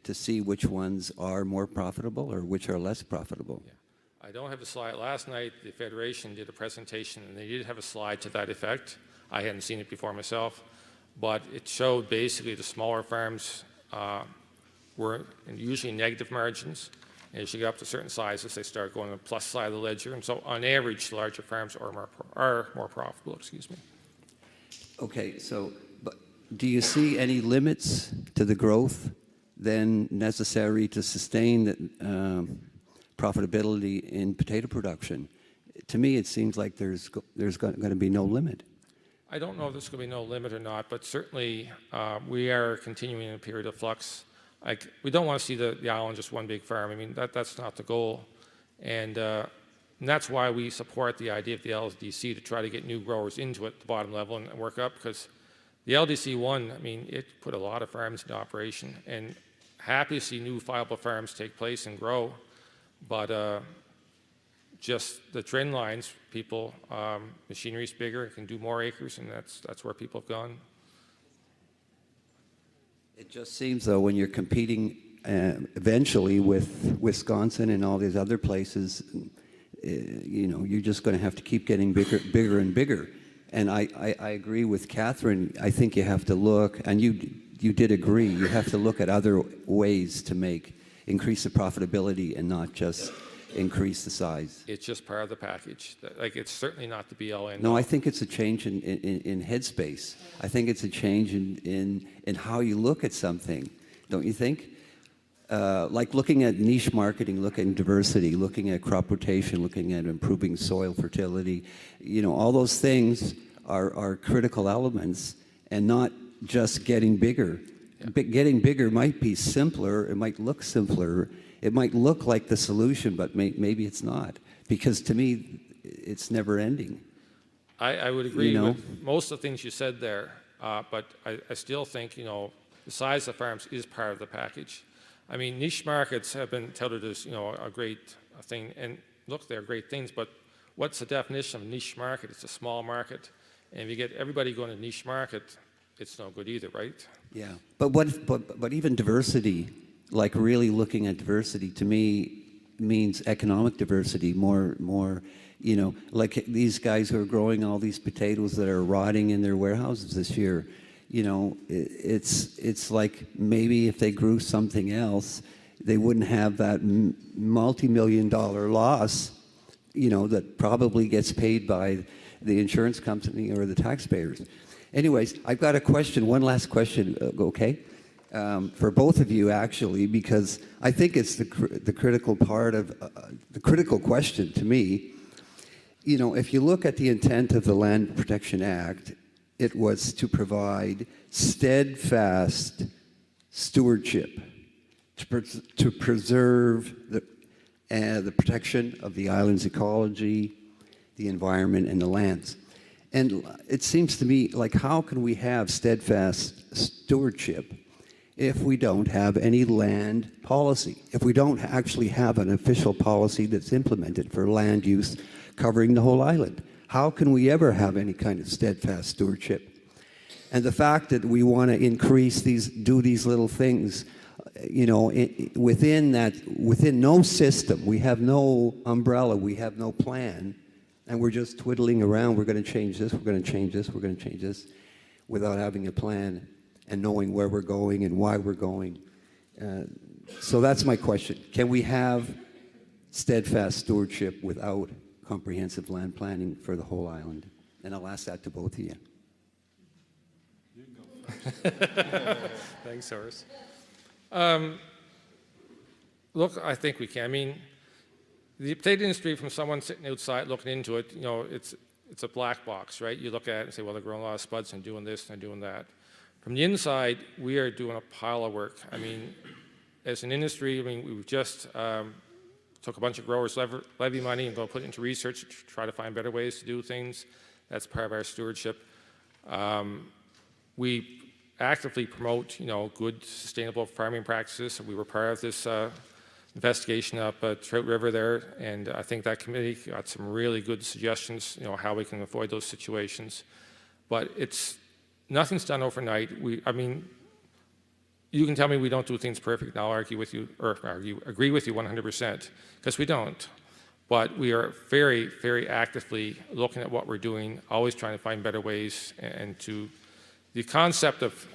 M: to see which ones are more profitable or which are less profitable?
J: Yeah. I don't have a slide. Last night, the Federation did a presentation, and they did have a slide to that effect. I hadn't seen it before myself, but it showed basically the smaller farms were usually negative margins. And as you get up to certain sizes, they start going to the plus side of the ledger. And so on average, larger farms are more profitable, excuse me.
M: Okay, so but do you see any limits to the growth then necessary to sustain the profitability in potato production? To me, it seems like there's going to be no limit.
J: I don't know if there's going to be no limit or not, but certainly we are continuing in a period of flux. We don't want to see the island just one big farm. I mean, that's not the goal. And that's why we support the idea of the LDC to try to get new growers into it, the bottom level, and work up, because the LDC 1, I mean, it put a lot of farms into operation, and happy to see new viable farms take place and grow, but just the trend lines, people, machinery's bigger, can do more acres, and that's where people have gone.
M: It just seems, though, when you're competing eventually with Wisconsin and all these other places, you know, you're just going to have to keep getting bigger and bigger. And I agree with Catherine. I think you have to look, and you did agree, you have to look at other ways to increase the profitability and not just increase the size.
J: It's just part of the package. Like, it's certainly not the be-all end.
M: No, I think it's a change in headspace. I think it's a change in how you look at something, don't you think? Like looking at niche marketing, looking at diversity, looking at crop rotation, looking at improving soil fertility. You know, all those things are critical elements, and not just getting bigger. Yeah. Getting bigger might be simpler. It might look simpler. It might look like the solution, but maybe it's not. Because to me, it's never ending.
J: I would agree with most of the things you said there, but I still think, you know, the size of farms is part of the package. I mean, niche markets have been touted as, you know, a great thing, and look, they're great things, but what's the definition of a niche market? It's a small market, and if you get everybody going to niche market, it's no good either, right?
M: Yeah, but even diversity, like really looking at diversity, to me means economic diversity, more, you know, like these guys who are growing all these potatoes that are rotting in their warehouses this year. You know, it's like maybe if they grew something else, they wouldn't have that multi-million-dollar loss, you know, that probably gets paid by the insurance company or the taxpayers. Anyways, I've got a question, one last question, okay? For both of you, actually, because I think it's the critical part of, the critical question to me. You know, if you look at the intent of the Land Protection Act, it was to provide steadfast stewardship, to preserve the protection of the island's ecology, the environment, and the lands. And it seems to me like, how can we have steadfast stewardship if we don't have any land policy, if we don't actually have an official policy that's implemented for land use covering the whole island? How can we ever have any kind of steadfast stewardship? And the fact that we want to increase do these little things, you know, within no system, we have no umbrella, we have no plan, and we're just twiddling around. We're going to change this, we're going to change this, we're going to change this, without having a plan and knowing where we're going and why we're going. So that's my question. Can we have steadfast stewardship without comprehensive land planning for the whole island? And I'll ask that to both of you.
J: Thanks, Horace. Look, I think we can. I mean, the potato industry, from someone sitting outside looking into it, you know, it's a black box, right? You look at it and say, well, they're growing a lot of spuds and doing this and doing that. From the inside, we are doing a pile of work. I mean, as an industry, I mean, we've just took a bunch of growers' levy money and go put it into research to try to find better ways to do things. That's part of our stewardship. We actively promote, you know, good, sustainable farming practices. We were part of this investigation up at Trout River there, and I think that committee got some really good suggestions, you know, how we can avoid those situations. But nothing's done overnight. I mean, you can tell me we don't do things perfect, and I'll argue with you, or agree with you 100%, because we don't. But we are very, very actively looking at what we're doing, always trying to find better ways, and to the concept of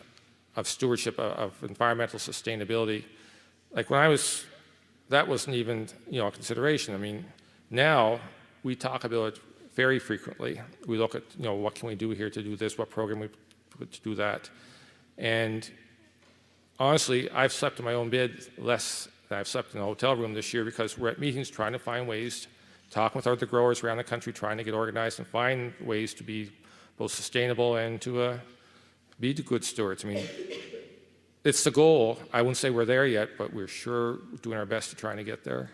J: stewardship, of environmental sustainability. Like when that wasn't even, you know, a consideration. I mean, now we talk about it very frequently. We look at, you know, what can we do here to do this, what program we put to do that. And honestly, I've slept in my own bed less than I've slept in a hotel room this year, because we're at meetings trying to find ways, talking with other growers around the country, trying to get organized and find ways to be both sustainable and to be the good stewards. I mean, it's the goal. I wouldn't say we're there yet, but we're sure doing our best to trying to get there.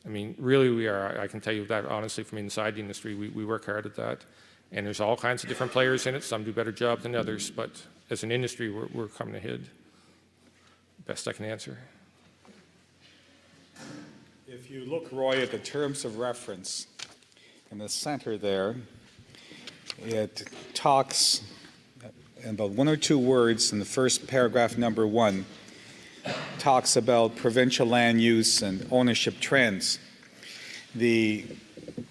J: I mean, really we are. I can tell you that honestly from inside the industry. We work hard at that. And there's all kinds of different players in it. Some do a better job than others, but as an industry, we're coming ahead. Best I can answer.
A: If you look, Roy, at the terms of reference in the center there, it talks in about one or two words in the first paragraph, number 1, talks about provincial land use and ownership trends.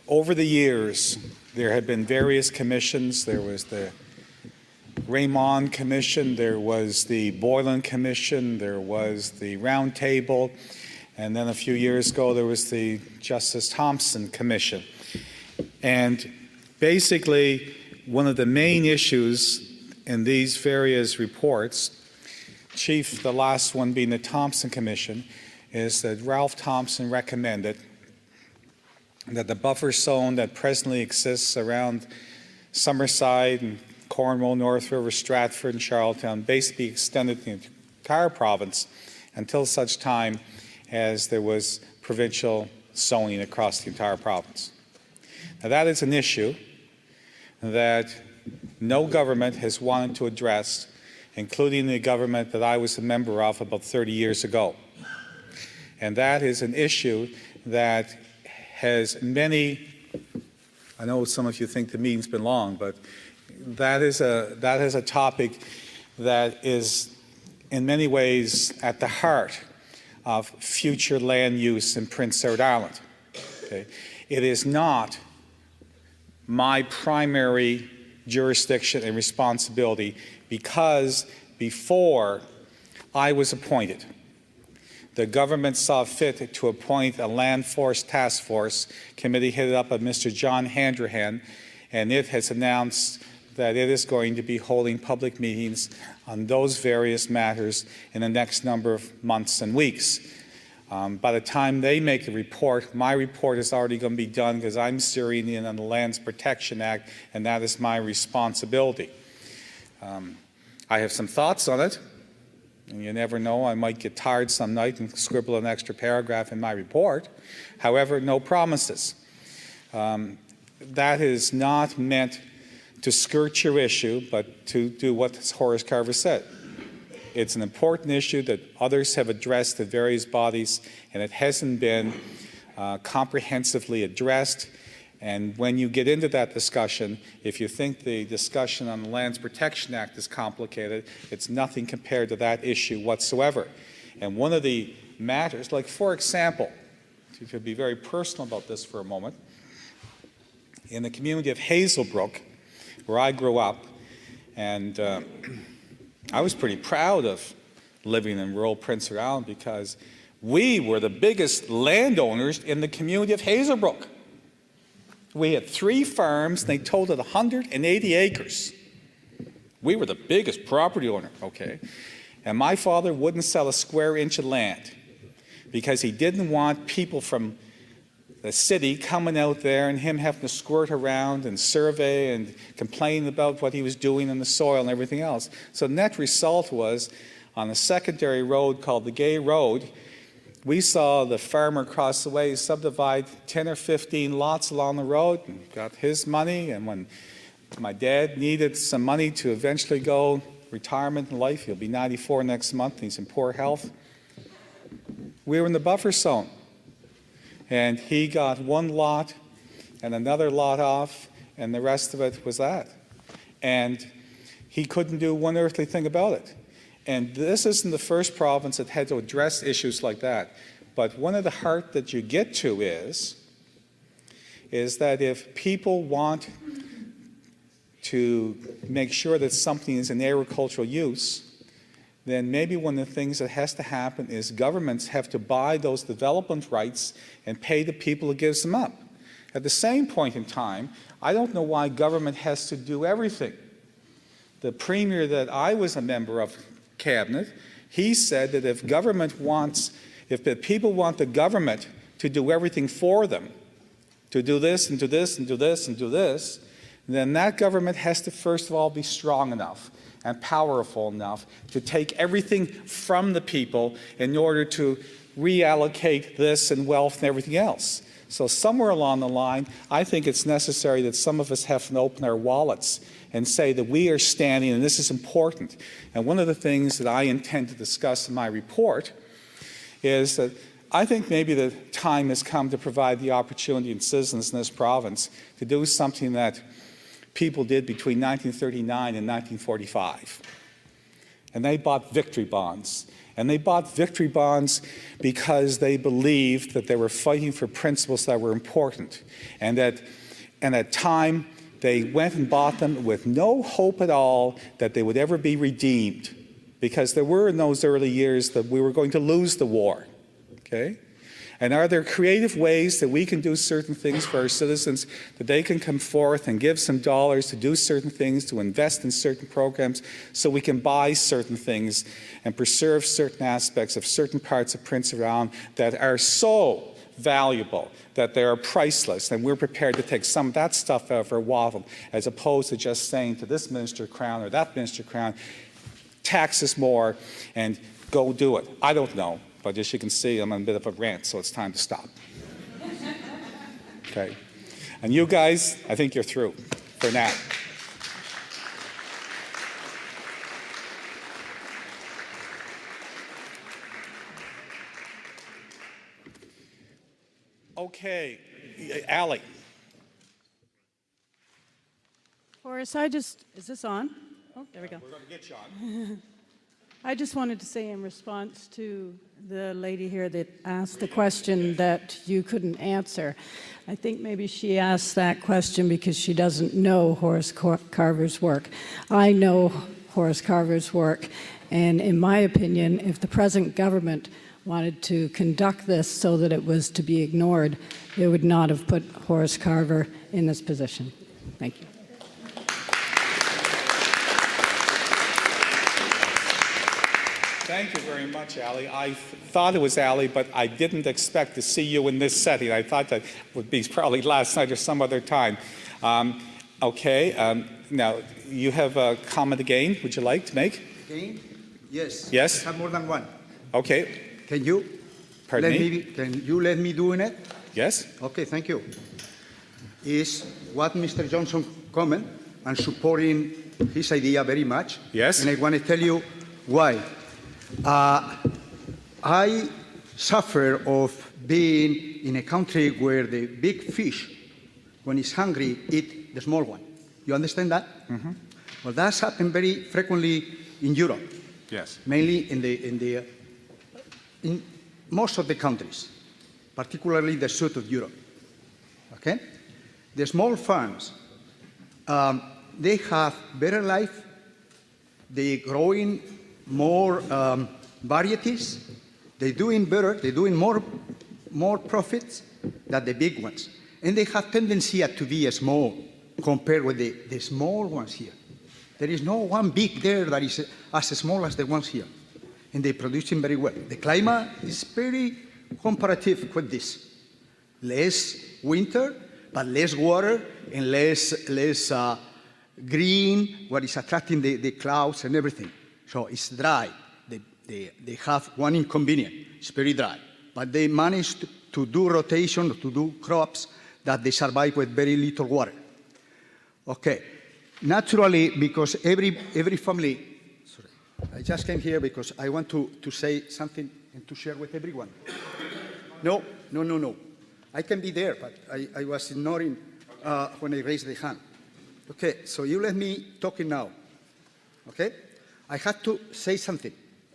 A: Over the years, there have been various commissions. There was the Raymond Commission, there was the Boylan Commission, there was the Round Table, and then a few years ago there was the Justice Thompson Commission. And basically, one of the main issues in these various reports, chief, the last one being the Thompson Commission, is that Ralph Thompson recommended that the buffer zone that presently exists around Summerside and Cornwall, North River, Stratford, and Charlottetown basically extended the entire province until such time as there was provincial zoning across the entire province. Now that is an issue that no government has wanted to address, including the government that I was a member of about 30 years ago. And that is an issue that has many, I know some of you think the meeting's been long, but that is a topic that is in many ways at the heart of future land use in Prince Edward Island. Okay? It is not my primary jurisdiction and responsibility, because before I was appointed, the government saw fit to appoint a land force task force committee headed up by Mr. John Handrahan, and it has announced that it is going to be holding public meetings on those various matters in the next number of months and weeks. By the time they make a report, my report is already going to be done, because I'm steering in on the Lands Protection Act, and that is my responsibility. I have some thoughts on it, and you never know, I might get tired some night and scribble an extra paragraph in my report. However, no promises. That is not meant to skirt your issue, but to do what Horace Carver said. It's an important issue that others have addressed at various bodies, and it hasn't been comprehensively addressed. And when you get into that discussion, if you think the discussion on the Lands Protection Act is complicated, it's nothing compared to that issue whatsoever. And one of the matters, like for example, to be very personal about this for a moment, in the community of Hazelbrook, where I grew up, and I was pretty proud of living in rural Prince Edward Island because we were the biggest landowners in the community of Hazelbrook. We had 3 farms, and they totaled 180 acres. We were the biggest property owner, okay? And my father wouldn't sell a square inch of land because he didn't want people from the city coming out there and him having to squirt around and survey and complain about what he was doing in the soil and everything else. So the net result was, on a secondary road called the Gay Road, we saw the farmer across the way subdivide 10 or 15 lots along the road and got his money. And when my dad needed some money to eventually go retirement in life, he'll be 94 next month, and he's in poor health, we were in the buffer zone. And he got 1 lot and another lot off, and the rest of it was that. And he couldn't do one earthly thing about it. And this isn't the first province that had to address issues like that. But one of the heart that you get to is that if people want to make sure that something is in agricultural use, then maybe one of the things that has to happen is governments have to buy those development rights and pay the people who gives them up. At the same point in time, I don't know why government has to do everything. The premier that I was a member of cabinet, he said that if the people want the government to do everything for them, to do this and do this and do this and do this, then that government has to first of all be strong enough and powerful enough to take everything from the people in order to reallocate this and wealth and everything else. So somewhere along the line, I think it's necessary that some of us have to open our wallets and say that we are standing, and this is important. And one of the things that I intend to discuss in my report is that I think maybe the time has come to provide the opportunity in citizens in this province to do something that people did between 1939 and 1945. And they bought victory bonds. And they bought victory bonds because they believed that they were fighting for principles that were important. And at time, they went and bought them with no hope at all that they would ever be redeemed, because there were in those early years that we were going to lose the war, okay? And are there creative ways that we can do certain things for our citizens, that they can come forth and give some dollars to do certain things, to invest in certain programs, so we can buy certain things and preserve certain aspects of certain parts of Prince Edward Island that are so valuable, that they are priceless, and we're prepared to take some of that stuff out of our wallet, as opposed to just saying to this Minister Crown or that Minister Crown, tax us more and go do it. I don't know, but as you can see, I'm on a bit of a rant, so it's time to stop. Okay. And you guys, I think you're through for now. Okay, Allie.
K: Horace, is this on? Oh, there we go.
A: We're going to get you on.
K: I just wanted to say in response to the lady here that asked the question that you couldn't answer, I think maybe she asked that question because she doesn't know Horace Carver's work. I know Horace Carver's work, and in my opinion, if the present government wanted to conduct this so that it was to be ignored, they would not have put Horace Carver in this position. Thank you.
A: Thank you very much, Allie. I thought it was Allie, but I didn't expect to see you in this setting. I thought that would be probably last night or some other time. Now, you have a comment again, would you like to make?
H: Again? Yes.
A: Yes?
H: I have more than one.
A: Okay.
H: Can you?
A: Pardon me?
H: Can you let me do it?
A: Yes.
H: Okay, thank you. Is what Mr. Johnson comment and supporting his idea very much.
A: Yes.
H: And I want to tell you why. I suffer of being in a country where the big fish when it's hungry, eat the small one. You understand that? Well, that's happened very frequently in Europe,
A: Yes.
H: mainly in most of the countries, particularly the south of Europe. Okay? The small farms, they have better life, they're growing more varieties, they're doing better, they're doing more profits than the big ones. And they have tendency to be small compared with the small ones here. There is no one big there that is as small as the ones here. And they're producing very well. The climate is very comparative with this. Less winter, but less water and less green, what is attracting the clouds and everything. So it's dry. They have one inconvenience. It's very dry. But they managed to do rotation, to do crops that they survive with very little water. Okay. Naturally, because every family, sorry, I just came here because I want to say something and to share with everyone. No. I can be there, but I was ignoring when I raised the hand. Okay, so you let me talking now. Okay? I had to say something.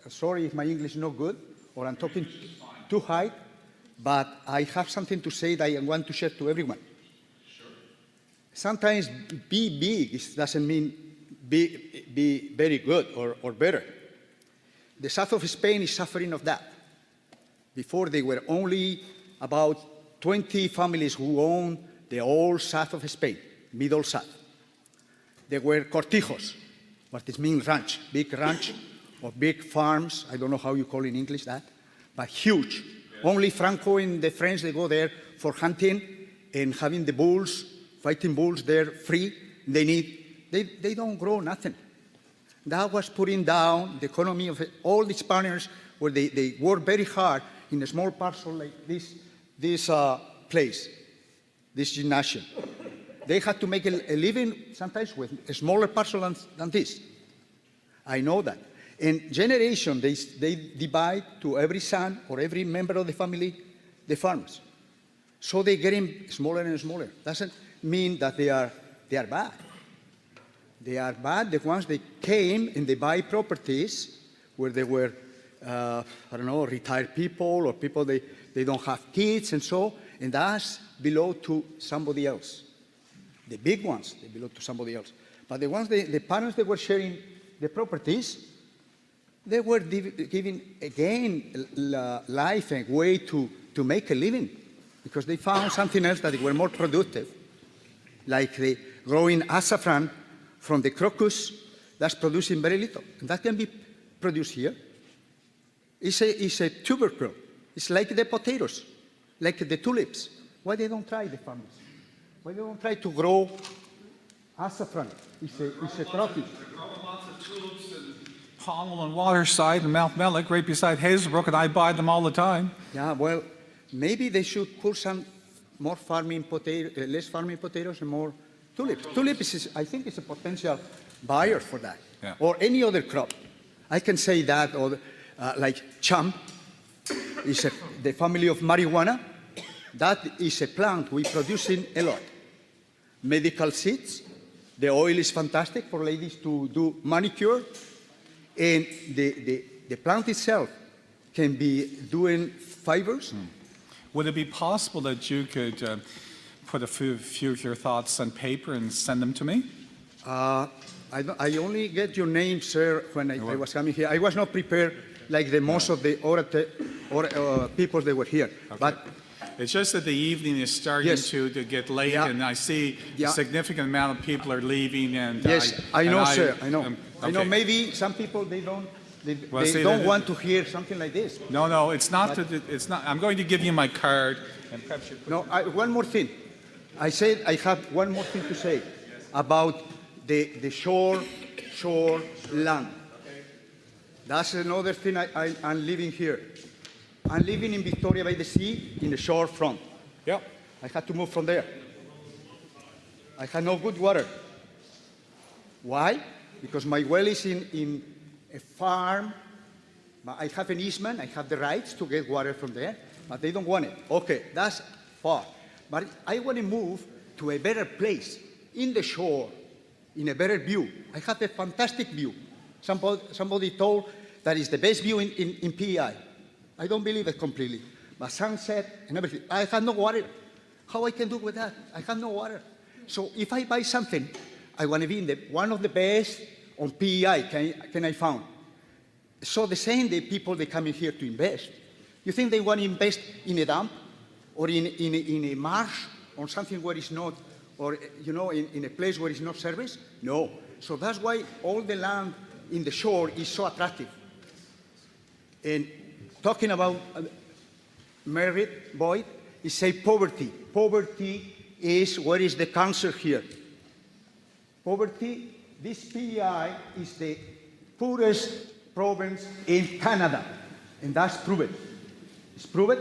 H: Sorry if my English is not good or I'm talking too high, but I have something to say that I want to share to everyone. Sometimes be big doesn't mean be very good or better. The south of Spain is suffering of that. Before, there were only about 20 families who owned the whole south of Spain, middle south. There were cortijos, what it means ranch, big ranch or big farms. I don't know how you call in English that, but huge. Yeah. Only Franco and the French, they go there for hunting and having the bulls, fighting bulls there free. They don't grow nothing. That was putting down the economy of all the Spaniards, where they work very hard in a small parcel like this place, this gymnasium. They had to make a living sometimes with a smaller parcel than this. I know that. In generation, they divide to every son or every member of the family the farms. So they're getting smaller and smaller. Doesn't mean that they are bad. They are bad the ones that came and they buy properties where they were, retired people or people they don't have kids and so, and that's belong to somebody else. The big ones, they belong to somebody else. But the ones, the parents that were sharing the properties, they were giving again life and way to make a living because they found something else that they were more productive, like the growing saffron from the crocus that's producing very little. And that can be produced here. It's a tubercle. It's like the potatoes, like the tulips. Why they don't try, the farmers? Why they don't try to grow saffron? It's a crocus.
A: They grow lots of tulips in Pownell and Waterside and Mount Mellick, right beside Hazelbrook, and I buy them all the time.
H: Yeah, well, maybe they should put some more farming less farming potatoes and more tulips. Tulips, I think, is a potential buyer for that, yeah. Or any other crop. I can say that, or like champ, is the family of marijuana. That is a plant we're producing a lot. Medical seeds. The oil is fantastic for ladies to do manicure. And the plant itself can be doing fibers.
A: Would it be possible that you could put a few of your thoughts on paper and send them to me?
H: I only get your name, sir, when I was coming here. I was not prepared like the most of the people that were here. Okay. But
A: it's just that the evening is starting to get late, yeah. And I see a significant amount of people are leaving. And
H: yes, I know, sir. I know. Okay. I know. Maybe some people they don't want to hear something like this.
A: No, it's not. It's not. I'm going to give you my card, and perhaps you.
H: No, one more thing. I said I have one more thing to say about the shore land. Okay. That's another thing I'm living here. I'm living in Victoria by the Sea in the shore front.
A: Yep.
H: I had to move from there. I had no good water. Why? Because my well is in a farm. I have an easement. I have the rights to get water from there, but they don't want it. Okay, that's far. But I want to move to a better place, in the shore, in a better view. I have a fantastic view. Somebody told that is the best view in PEI. I don't believe it completely. But sunset and everything. I have no water. How I can do with that? I have no water. So if I buy something, I want to be in one of the best on PEI can I found. So the same, the people they come in here to invest. You think they want to invest in a dump or in a marsh or something where it's not, or in a place where it's not service? No. So that's why all the land in the shore is so attractive. And talking about merit, Boyd, it say poverty. Poverty is what is the cancer here. Poverty, this PEI is the poorest province in Canada, and that's proven. It's proven,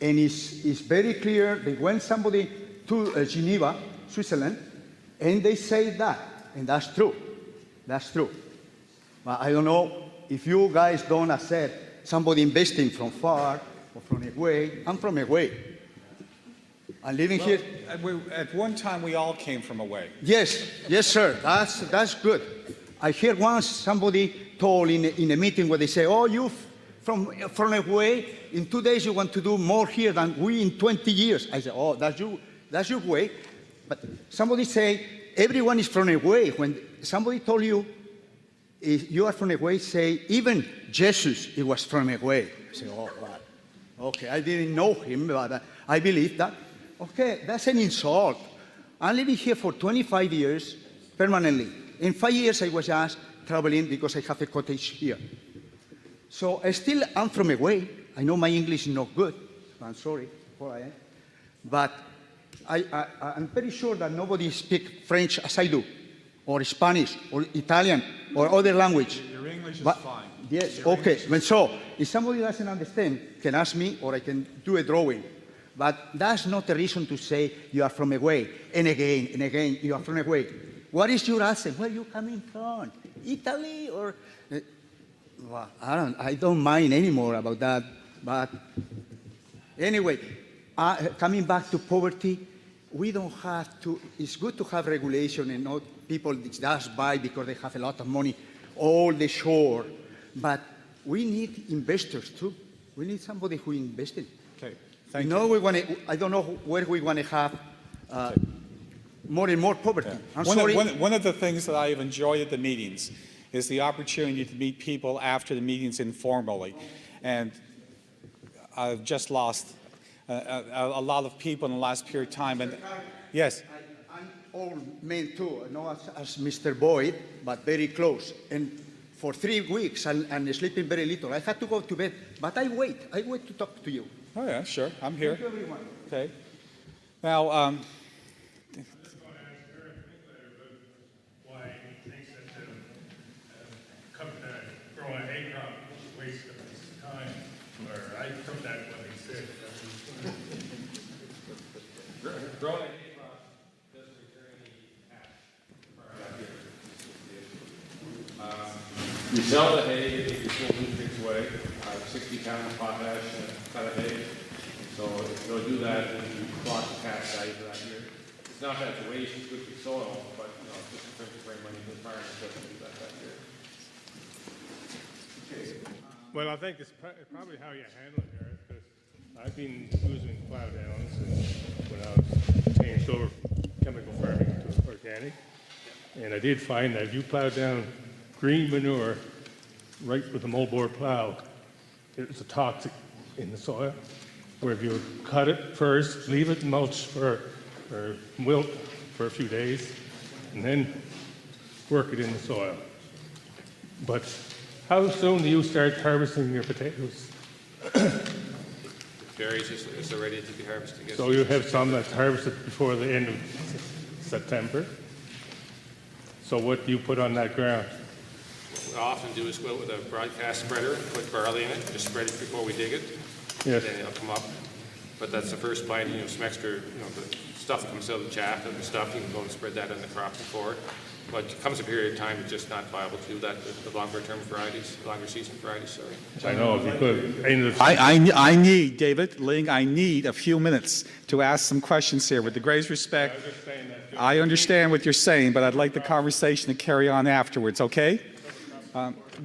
H: and it's very clear. They went somebody to Geneva, Switzerland, and they say that, and that's true. That's true. But I don't know if you guys don't accept somebody investing from far or from away. I'm from away. I'm living here.
A: At one time, we all came from away.
H: Yes, yes, sir. That's good. I heard once somebody told in a meeting where they say, "Oh, you from away. In 2 days, you want to do more here than we in 20 years." I said, "Oh, that's your way." But somebody say everyone is from away. When somebody told you if you are from away, say even Jesus, he was from away. I say, "Oh, what? Okay, I didn't know him, but I believe that." Okay, that's an insult. I'm living here for 25 years permanently. In 5 years, I was just traveling because I have a cottage here. So I'm from away. I know my English is not good. I'm sorry for I am. But I'm pretty sure that nobody speaks French as I do, or Spanish, or Italian, or other language.
A: Your English is
H: But,
A: fine.
H: yes, okay. So if somebody doesn't understand, can ask me, or I can do a drawing. But that's not a reason to say you are from away, and again, you are from away. What is your accent? Where are you coming from? Italy or? Well, I don't mind anymore about that. But anyway, coming back to poverty, we don't have to. It's good to have regulation and not people just buy because they have a lot of money, all the shore. But we need investors too. We need somebody who invested.
A: Okay. Thank you.
H: I don't know where we want to have more and more poverty.
A: Yeah.
H: I'm sorry.
A: One of the things that I've enjoyed at the meetings is the opportunity to meet people after the meetings informally. And I've just lost a lot of people in the last period of time. And yes.
H: I'm old man too, not as Mr. Boyd, but very close. And for 3 weeks, I'm sleeping very little. I had to go to bed, but I wait to talk to you.
A: Oh, yeah, sure. I'm here.
H: Thank you, everyone.
A: Okay. Now,
Q: growing a hay crop is a waste of time, or I took that what he said. Growing a hay crop doesn't return any cash. You sell the hay, you take your full nutrients away, 60 pounds of potash cut of hay. So if you'll do that, then you block the cash value for that year. It's not that it's a waste, it's good for the soil, but just in terms of bringing money to the farmer, it doesn't do that year. Well, I think it's probably how you handle it, Eric, because I've been using plow downs when I was changed over from chemical farming to organic. And I did find that if you plow down green manure right with a moldboard plow, it's a toxic in the soil. Where if you cut it first, leave it mulch or wilt for a few days, and then work it in the soil. But how soon do you start harvesting your potatoes?
J: Berries is ready to be harvested.
Q: So you have some that's harvested before the end of September. So what do you put on that ground?
J: What I often do is go out with a broadcast spreader, put barley in it, just spread it before we dig it.
Q: Yes.
J: Then it'll come up. But that's the first planting, some extra, the stuff that comes out of the chaff and the stuff, you can go and spread that on the crop before. but it comes a period of time it's just not viable to do that, the longer-term varieties, longer season varieties, sorry.
Q: I know, if you could.
A: I need, David, Ling, I need a few minutes to ask some questions here. With the greatest respect, I understand what you're saying, but I'd like the conversation to carry on afterwards, okay?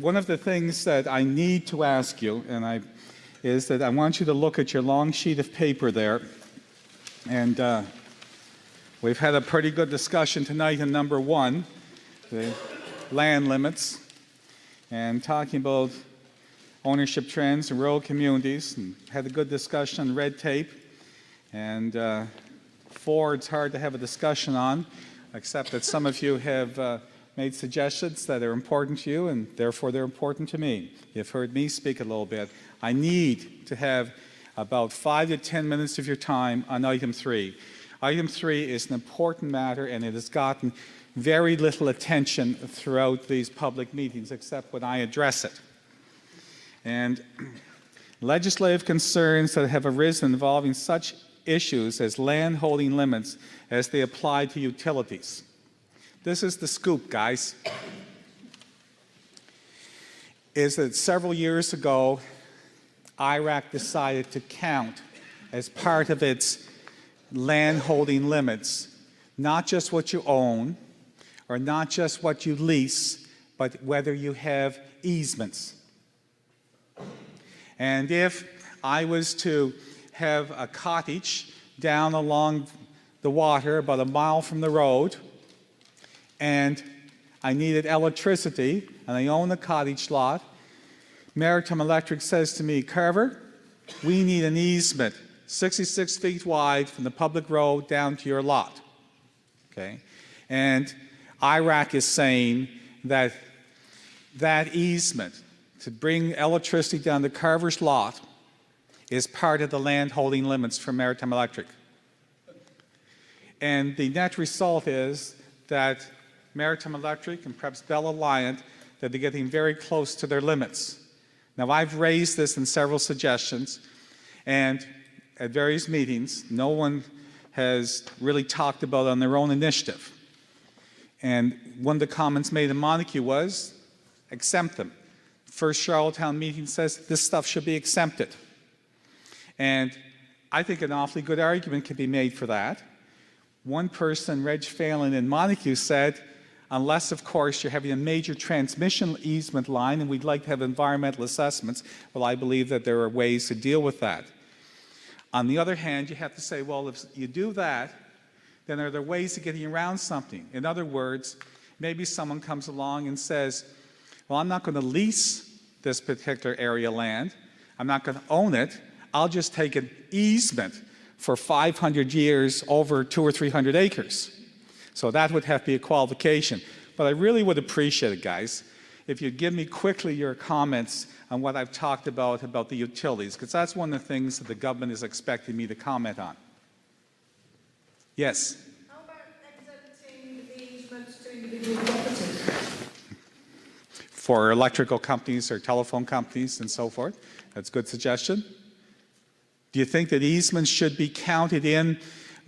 A: One of the things that I need to ask you, is that I want you to look at your long sheet of paper there. And we've had a pretty good discussion tonight in number 1, the land limits, and talking about ownership trends in rural communities, and had a good discussion on red tape. And 4, it's hard to have a discussion on, except that some of you have made suggestions that are important to you, and therefore they're important to me. You've heard me speak a little bit. I need to have about 5 to 10 minutes of your time on item 3. Item 3 is an important matter, and it has gotten very little attention throughout these public meetings, except when I address it. And legislative concerns that have arisen involving such issues as land holding limits as they apply to utilities. This is the scoop, guys. Is that several years ago, Iraq decided to count as part of its land holding limits, not just what you own or not just what you lease, but whether you have easements. And if I was to have a cottage down along the water about a mile from the road, and I needed electricity, and I own the cottage lot, Maritime Electric says to me, Carver, we need an easement 66 feet wide from the public road down to your lot. Okay? And Iraq is saying that that easement to bring electricity down to Carver's lot is part of the land holding limits for Maritime Electric. And the net result is that Maritime Electric and perhaps Bell Alliant, that they're getting very close to their limits. Now, I've raised this in several suggestions, and at various meetings, no one has really talked about it on their own initiative. And one of the comments made in Montague was, exempt them. First Charlottetown meeting says this stuff should be exempted. And I think an awfully good argument can be made for that. One person, Reg Phelan in Montague, said, unless, of course, you're having a major transmission easement line and we'd like to have environmental assessments, well, I believe that there are ways to deal with that. On the other hand, you have to say, well, if you do that, then are there ways of getting around something? In other words, maybe someone comes along and says, well, I'm not going to lease this particular area of land. I'm not going to own it. I'll just take an easement for 500 years over 200 or 300 acres. So that would have to be a qualification. But I really would appreciate it, guys, if you'd give me quickly your comments on what I've talked about the utilities, because that's one of the things that the government is expecting me to comment on. Yes?
K: How about exempting the easements to individual properties?
A: For electrical companies or telephone companies and so forth. That's a good suggestion. Do you think that easements should be counted in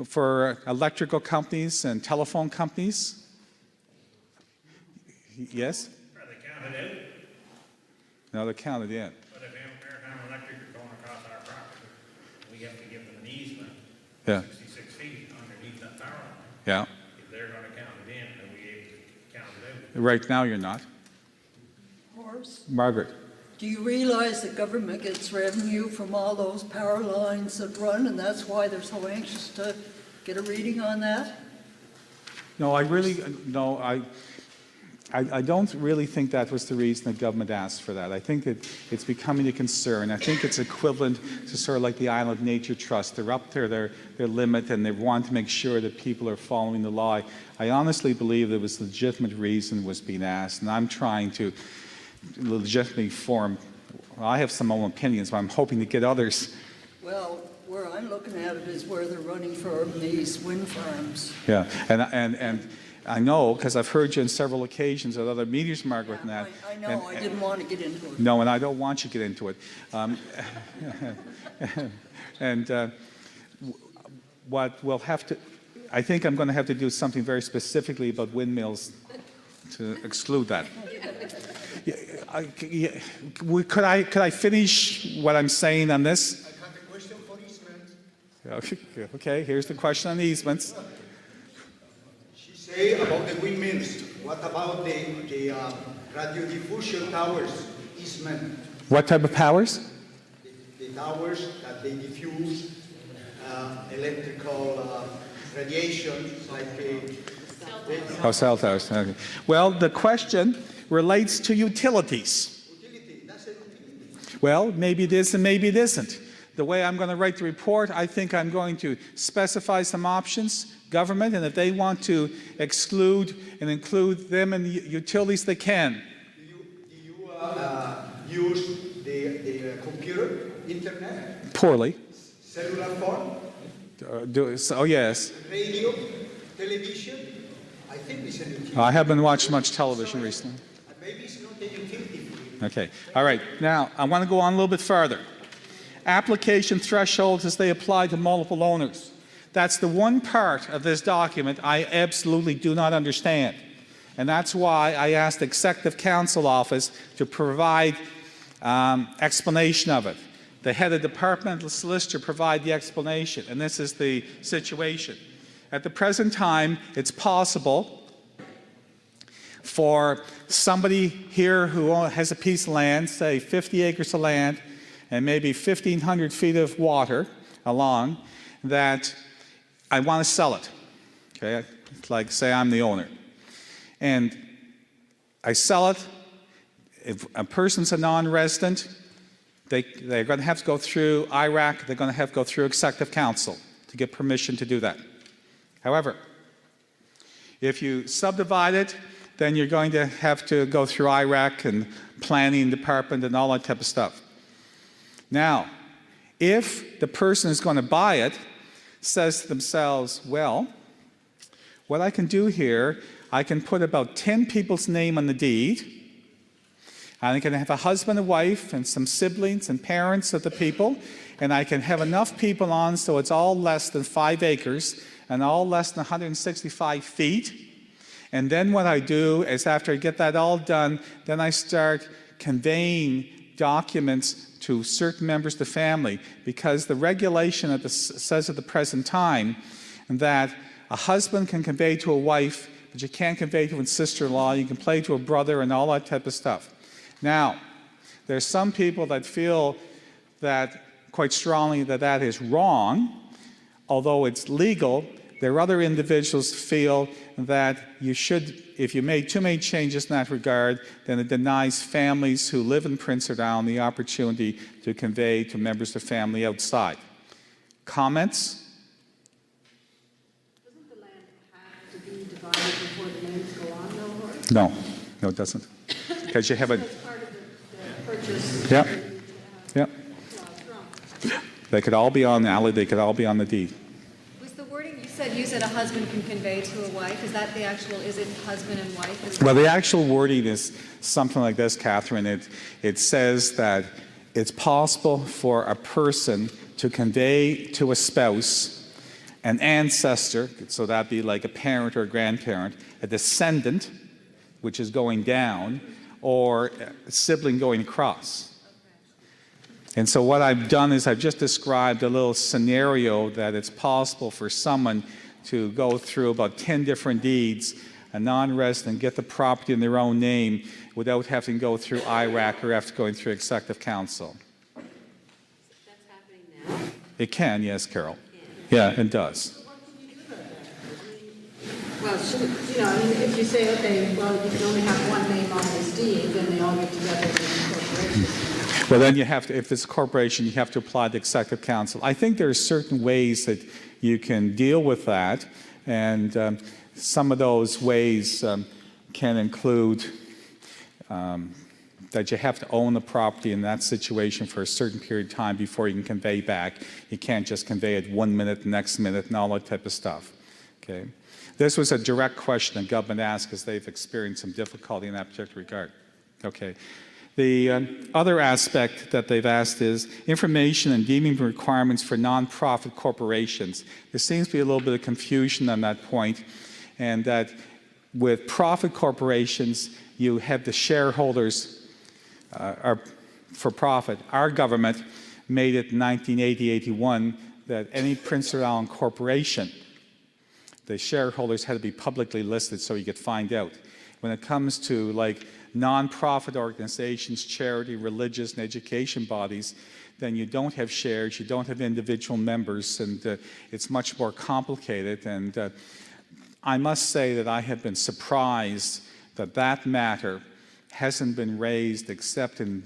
A: for electrical companies and telephone companies? Yes?
R: Are they counted in?
A: No, they're counted in.
R: But if Maritime Electric are going across our property, we have to give them an easement,
A: Yeah.
R: 66 feet underneath that power line.
A: Yeah.
R: If they're going to count it in, then we able to count it in.
A: Right now you're not.
S: Morris,
A: Margaret.
S: do you realize the government gets revenue from all those power lines that run, and that's why they're so anxious to get a reading on that?
A: No, I don't really think that was the reason the government asked for that. I think that it's becoming a concern. I think it's equivalent to sort of like the Island Nature Trust. They're up to their limit and they want to make sure that people are following the law. I honestly believe there was a legitimate reason was being asked, and I'm trying to legitimately form. Well, I have some own opinions, but I'm hoping to get others.
S: Well, where I'm looking at it is where they're running from these wind farms.
A: Yeah, and I know, because I've heard you on several occasions at other meetings, Margaret, and that.
S: I know, I didn't want to get into it.
A: No, and I don't want you to get into it. And what we'll have to, I think I'm going to have to do something very specifically about windmills to exclude that. Could I finish what I'm saying on this?
H: I have a question for easement.
A: Okay, here's the question on easements.
H: She say about the windmills. What about the radio diffusion towers easement?
A: What type of powers?
H: The towers that they diffuse electrical radiation, like
A: Cell towers. Okay. Well, the question relates to utilities.
H: utility. That's a utility.
A: Well, maybe it is and maybe it isn't. The way I'm going to write the report, I think I'm going to specify some options, government, and if they want to exclude and include them in the utilities, they can.
H: Do you use the computer, internet,
A: Poorly.
H: cellular phone,
A: Oh, yes.
H: radio, television? I think it's a utility.
A: I haven't watched much television recently.
H: Maybe it's not a utility.
A: Okay. All right. Now, I want to go on a little bit further. Application thresholds as they apply to multiple owners. That's the one part of this document I absolutely do not understand. And that's why I asked the Executive Council Office to provide explanation of it. The head of departmental solicitor provide the explanation, and this is the situation. At the present time, it's possible for somebody here who has a piece of land, say 50 acres of land, and maybe 1,500 feet of water along, that I want to sell it. Okay, like say I'm the owner. And I sell it. If a person's a non-resident, they're going to have to go through IRAC, they're going to have to go through Executive Council to get permission to do that. However, if you subdivide it, then you're going to have to go through IRAC and planning department and all that type of stuff. Now, if the person who's going to buy it says to themselves, well, what I can do here, I can put about 10 people's name on the deed, and I can have a husband and wife and some siblings and parents of the people, and I can have enough people on so it's all less than 5 acres and all less than 165 feet. And then what I do is after I get that all done, then I start conveying documents to certain members of the family, because the regulation says at the present time that a husband can convey to a wife, but you can't convey to a sister-in-law, you can play to a brother and all that type of stuff. Now, there's some people that feel that quite strongly that that is wrong, although it's legal. There are other individuals who feel that you should, if you made too many changes in that regard, then it denies families who live in Prince Edward Island the opportunity to convey to members of the family outside. Comments?
K: Doesn't the land have to be divided before the names go on, though, Horace?
A: No, it doesn't. Because you have a...
K: That's part of the purchase.
A: Yep. Yep. They could all be on the alley, they could all be on the deed.
L: Was the wording you said a husband can convey to a wife? Is that the actual, is it husband and wife?
A: Well, the actual wording is something like this, Catherine. It says that it's possible for a person to convey to a spouse an ancestor, so that'd be like a parent or a grandparent, a descendant, which is going down, or a sibling going across. And so what I've done is I've just described a little scenario that it's possible for someone to go through about 10 different deeds, a non-resident, get the property in their own name without having to go through IRAC or after going through Executive Council.
K: That's happening now?
A: It can, yes, Carol. Yeah, it does.
K: Well, if you say, okay, well, you can only have one name on this deed, then they all get together in a corporation.
A: Well, then you have to, if it's a corporation, you have to apply to Executive Council. I think there are certain ways that you can deal with that, and some of those ways can include that you have to own the property in that situation for a certain period of time before you can convey back. You can't just convey it 1 minute, the next minute, and all that type of stuff. Okay. This was a direct question the government asked because they've experienced some difficulty in that particular regard. Okay. The other aspect that they've asked is information and deeming requirements for nonprofit corporations. There seems to be a little bit of confusion on that point, and that with profit corporations, you have the shareholders are for profit. Our government made it in 1980-81 that any Prince Edward Island corporation, the shareholders had to be publicly listed so you could find out. When it comes to like non-profit organizations, charity, religious, and education bodies, then you don't have shares, you don't have individual members, and it's much more complicated. And I must say that I have been surprised that that matter hasn't been raised except in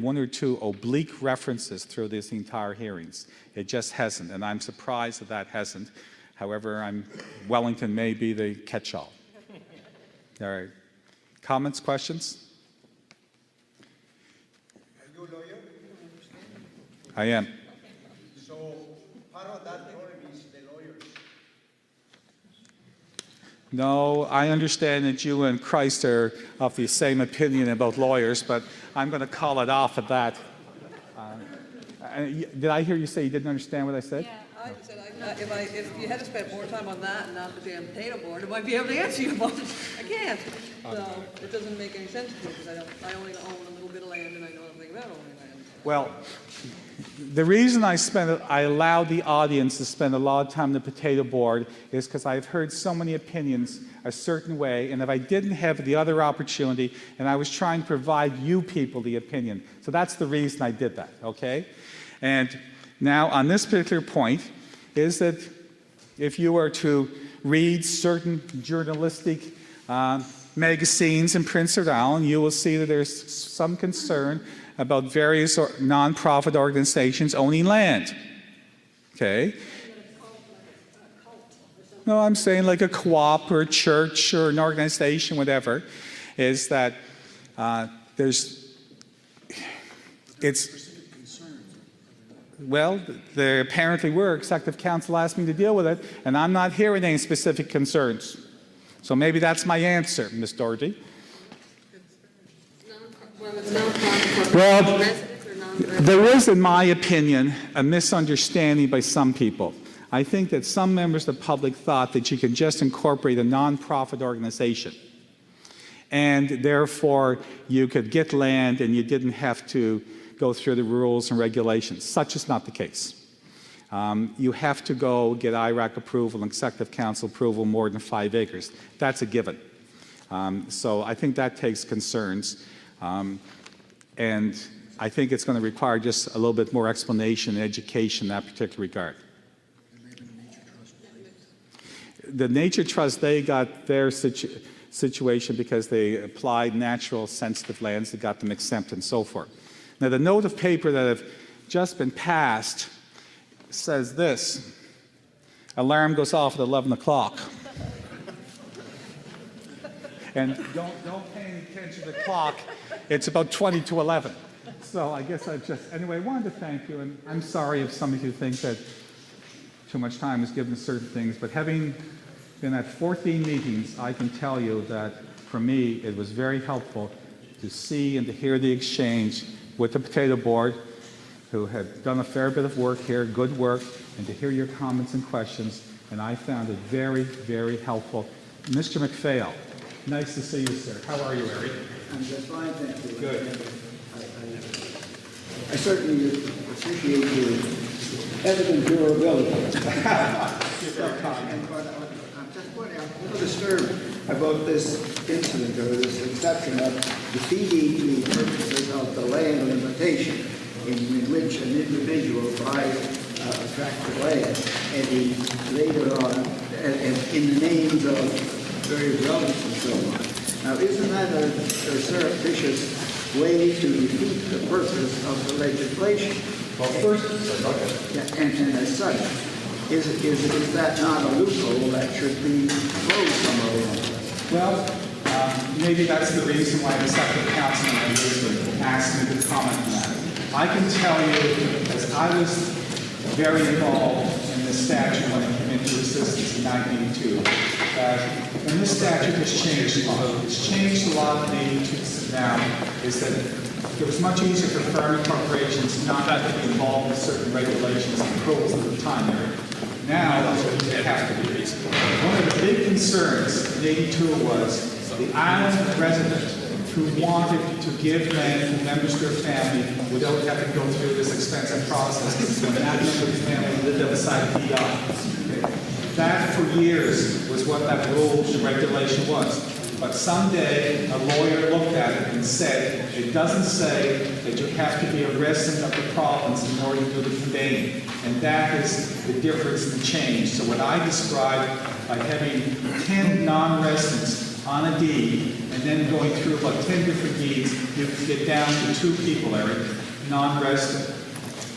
A: one or two oblique references through these entire hearings. It just hasn't, and I'm surprised that that hasn't. However, Wellington may be the catch-all. All right. Comments, questions?
H: Are you a lawyer?
A: I am.
H: So part of that problem is the lawyers.
A: No, I understand that you and Christ are of the same opinion about lawyers, but I'm going to call it off at that. Did I hear you say you didn't understand what I said?
S: Yeah, I said if you had to spend more time on that and not the damn potato board, I might be able to answer you about it. I can't. So it doesn't make any sense to me because I only own a little bit of land and I know nothing about owning land.
A: Well, the reason I allowed the audience to spend a lot of time on the potato board is because I've heard so many opinions a certain way, and if I didn't have the other opportunity, and I was trying to provide you people the opinion. So that's the reason I did that, okay? And now on this particular point is that if you were to read certain journalistic magazines in Prince Edward Island, you will see that there's some concern about various nonprofit organizations owning land. Okay? No, I'm saying like a co-op or a church or an organization, whatever, is that well, there apparently were. Executive Council asked me to deal with it, and I'm not hearing any specific concerns. So maybe that's my answer, Ms. Doherty. Well, there is, in my opinion, a misunderstanding by some people. I think that some members of the public thought that you could just incorporate a nonprofit organization, and therefore you could get land and you didn't have to go through the rules and regulations. Such is not the case. You have to go get IRAC approval and Executive Council approval more than 5 acres. That's a given. So I think that takes concerns. And I think it's going to require just a little bit more explanation and education in that particular regard. The Nature Trust, they got their situation because they applied natural sensitive lands that got them exempt and so forth. Now, the note of paper that have just been passed says this: alarm goes off at 11 o'clock. And don't pay any attention to the clock. It's about 20 to 11. So I guess anyway, I wanted to thank you, and I'm sorry if some of you think that too much time is given to certain things, but having been at 14 meetings, I can tell you that for me, it was very helpful to see and to hear the exchange with the potato board, who had done a fair bit of work here, good work, and to hear your comments and questions, and I found it very, very helpful. Mr. McPhail, nice to see you, sir. How are you, Eric?
T: I'm just fine, thank you.
A: Good.
T: I certainly appreciate your evident durability. I'm just pointing out, I'm a little disturbed about this incident or this exception of defeating the purposes of the land limitation in which an individual buys a tract of land and he later on, and in the names of various relatives and so on. Now, isn't that a surreptitious way to defeat the purpose of the legislation?
A: Well, first,
T: and as such, is that not a loophole that should be closed somewhere along?
A: Well, maybe that's the reason why the Executive Council asked me to comment on that. I can tell you, as I was very involved in this statute when it came into existence in 1982, and this statute has changed a lot. It's changed a lot. The issue now is that it was much easier for farming corporations not to be involved with certain regulations and rules at the time. Now, they have to be. One of the big concerns in '82 was the island resident who wanted to give land to members of their family without having to go through this expensive process when that member of the family lived outside PI. That, for years, was what that rule and regulation was. But someday, a lawyer looked at it and said, it doesn't say that you have to be a resident of the province in order to do the conveying. And that is the difference in the change. So what I described by having 10 non-residents on a deed and then going through about 10 different deeds, you can get down to 2 people, Eric, non-resident.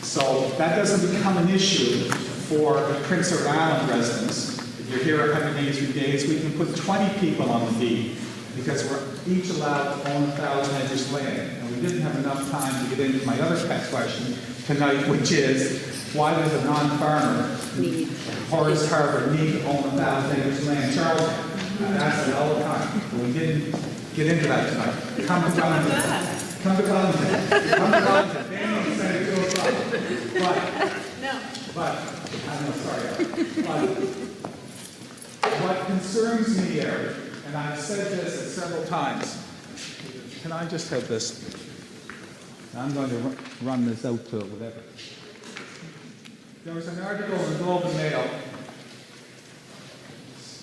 A: So that doesn't become an issue for Prince Edward Island residents. If you're here 183 days, we can put 20 people on the deed because we're each allowed to own 1,000 acres of land. And we didn't have enough time to get into my other pet question tonight, which is, why does a non-farmer, Horace Harbour, need to own 1,000 acres of land? Charles, I ask it all the time, but we didn't get into that tonight. Come to Wellington. Come to Wellington. Come to Wellington. Danny said it 2 o'clock. But, I'm not sorry. But what concerns me, Eric, and I've said this several times, can I just have this? I'm going to run this out to whatever. There was an article in the Globe and Mail,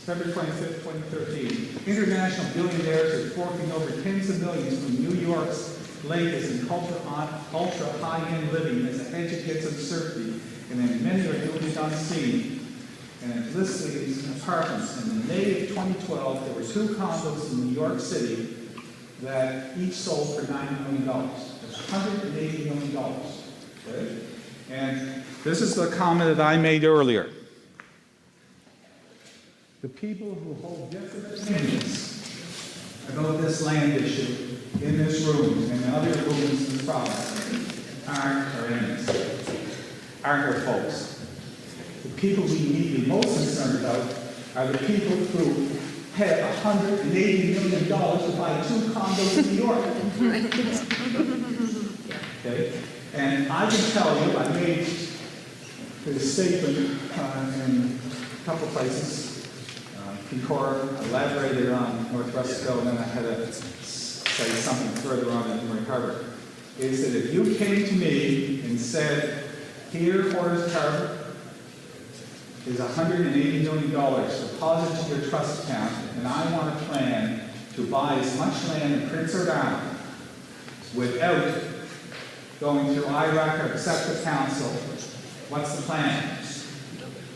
A: February 25th, 2013. International billionaires are forking over tens of millions from New York's latest in ultra high-end living as a hedge against uncertainty, and then many are newly unseen. And it listed these apartments. And in May of 2012, there were 2 condos in New York City that each sold for $90 million. That's $180 million. Okay? And this is the comment that I made earlier. The people who hold different opinions about this land issue in this room and in other rooms in the province aren't our enemies, aren't our folks. The people we need to be most concerned about are the people who had $180 million to buy 2 condos in New York. Okay? And I can tell you, I made a statement in a couple places. Concor elaborated on Northwest and then I had to say something further on at Murray Harbor. Is that if you came to me and said, here, Horace Harbor, is $180 million deposited to your trust account, and I want a plan to buy as much land in Prince Edward Island without going through IRAC or accepted council, what's the plan?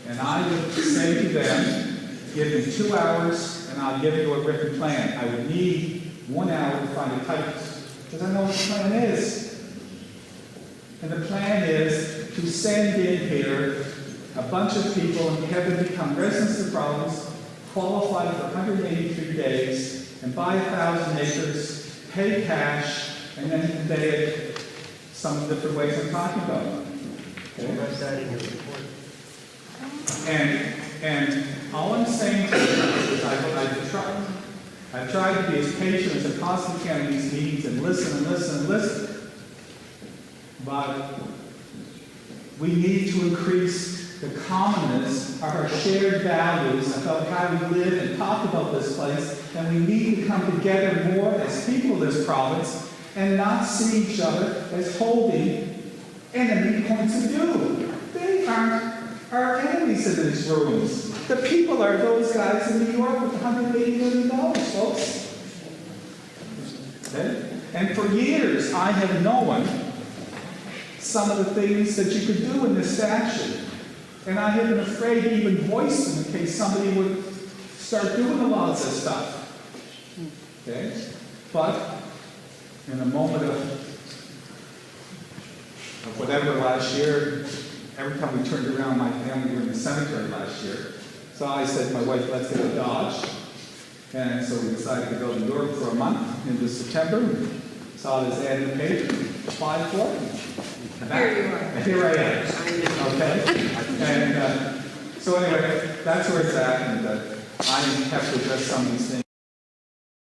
A: And I would say to them, give me 2 hours and I'll give you a written plan. I would need 1 hour to find a typist, because I know what the plan is. And the plan is to send in here a bunch of people and have them become residents of the province, qualify for 183 days, and buy 1,000 acres, pay cash, and then convey it some different ways I'm talking about. Okay? And all I'm saying to you is I've tried to be as patient as I possibly can in these meetings and listen and listen and listen. But we need to increase the commonness of our shared values about how we live and talk about this place, and we need to come together more as people of this province and not see each other as holding enemy points of view. They aren't our enemies in these rooms. The people are those guys in New York with $180 million, folks. Okay? And for years, I have known some of the things that you could do in this statute. And I have been afraid to even voice them in case somebody would start doing a lot of this stuff. Okay? But in a moment of whatever last year, every time we turned around, my family were in the cemetery last year. So I said to my wife, let's go to Dodge. And so we decided to go to Europe for a month into September. Saw this ad in the paper, applied for it.
S: Here you are.
A: And here I am. Okay? And so anyway, that's where it's at. And I have to address some of these things.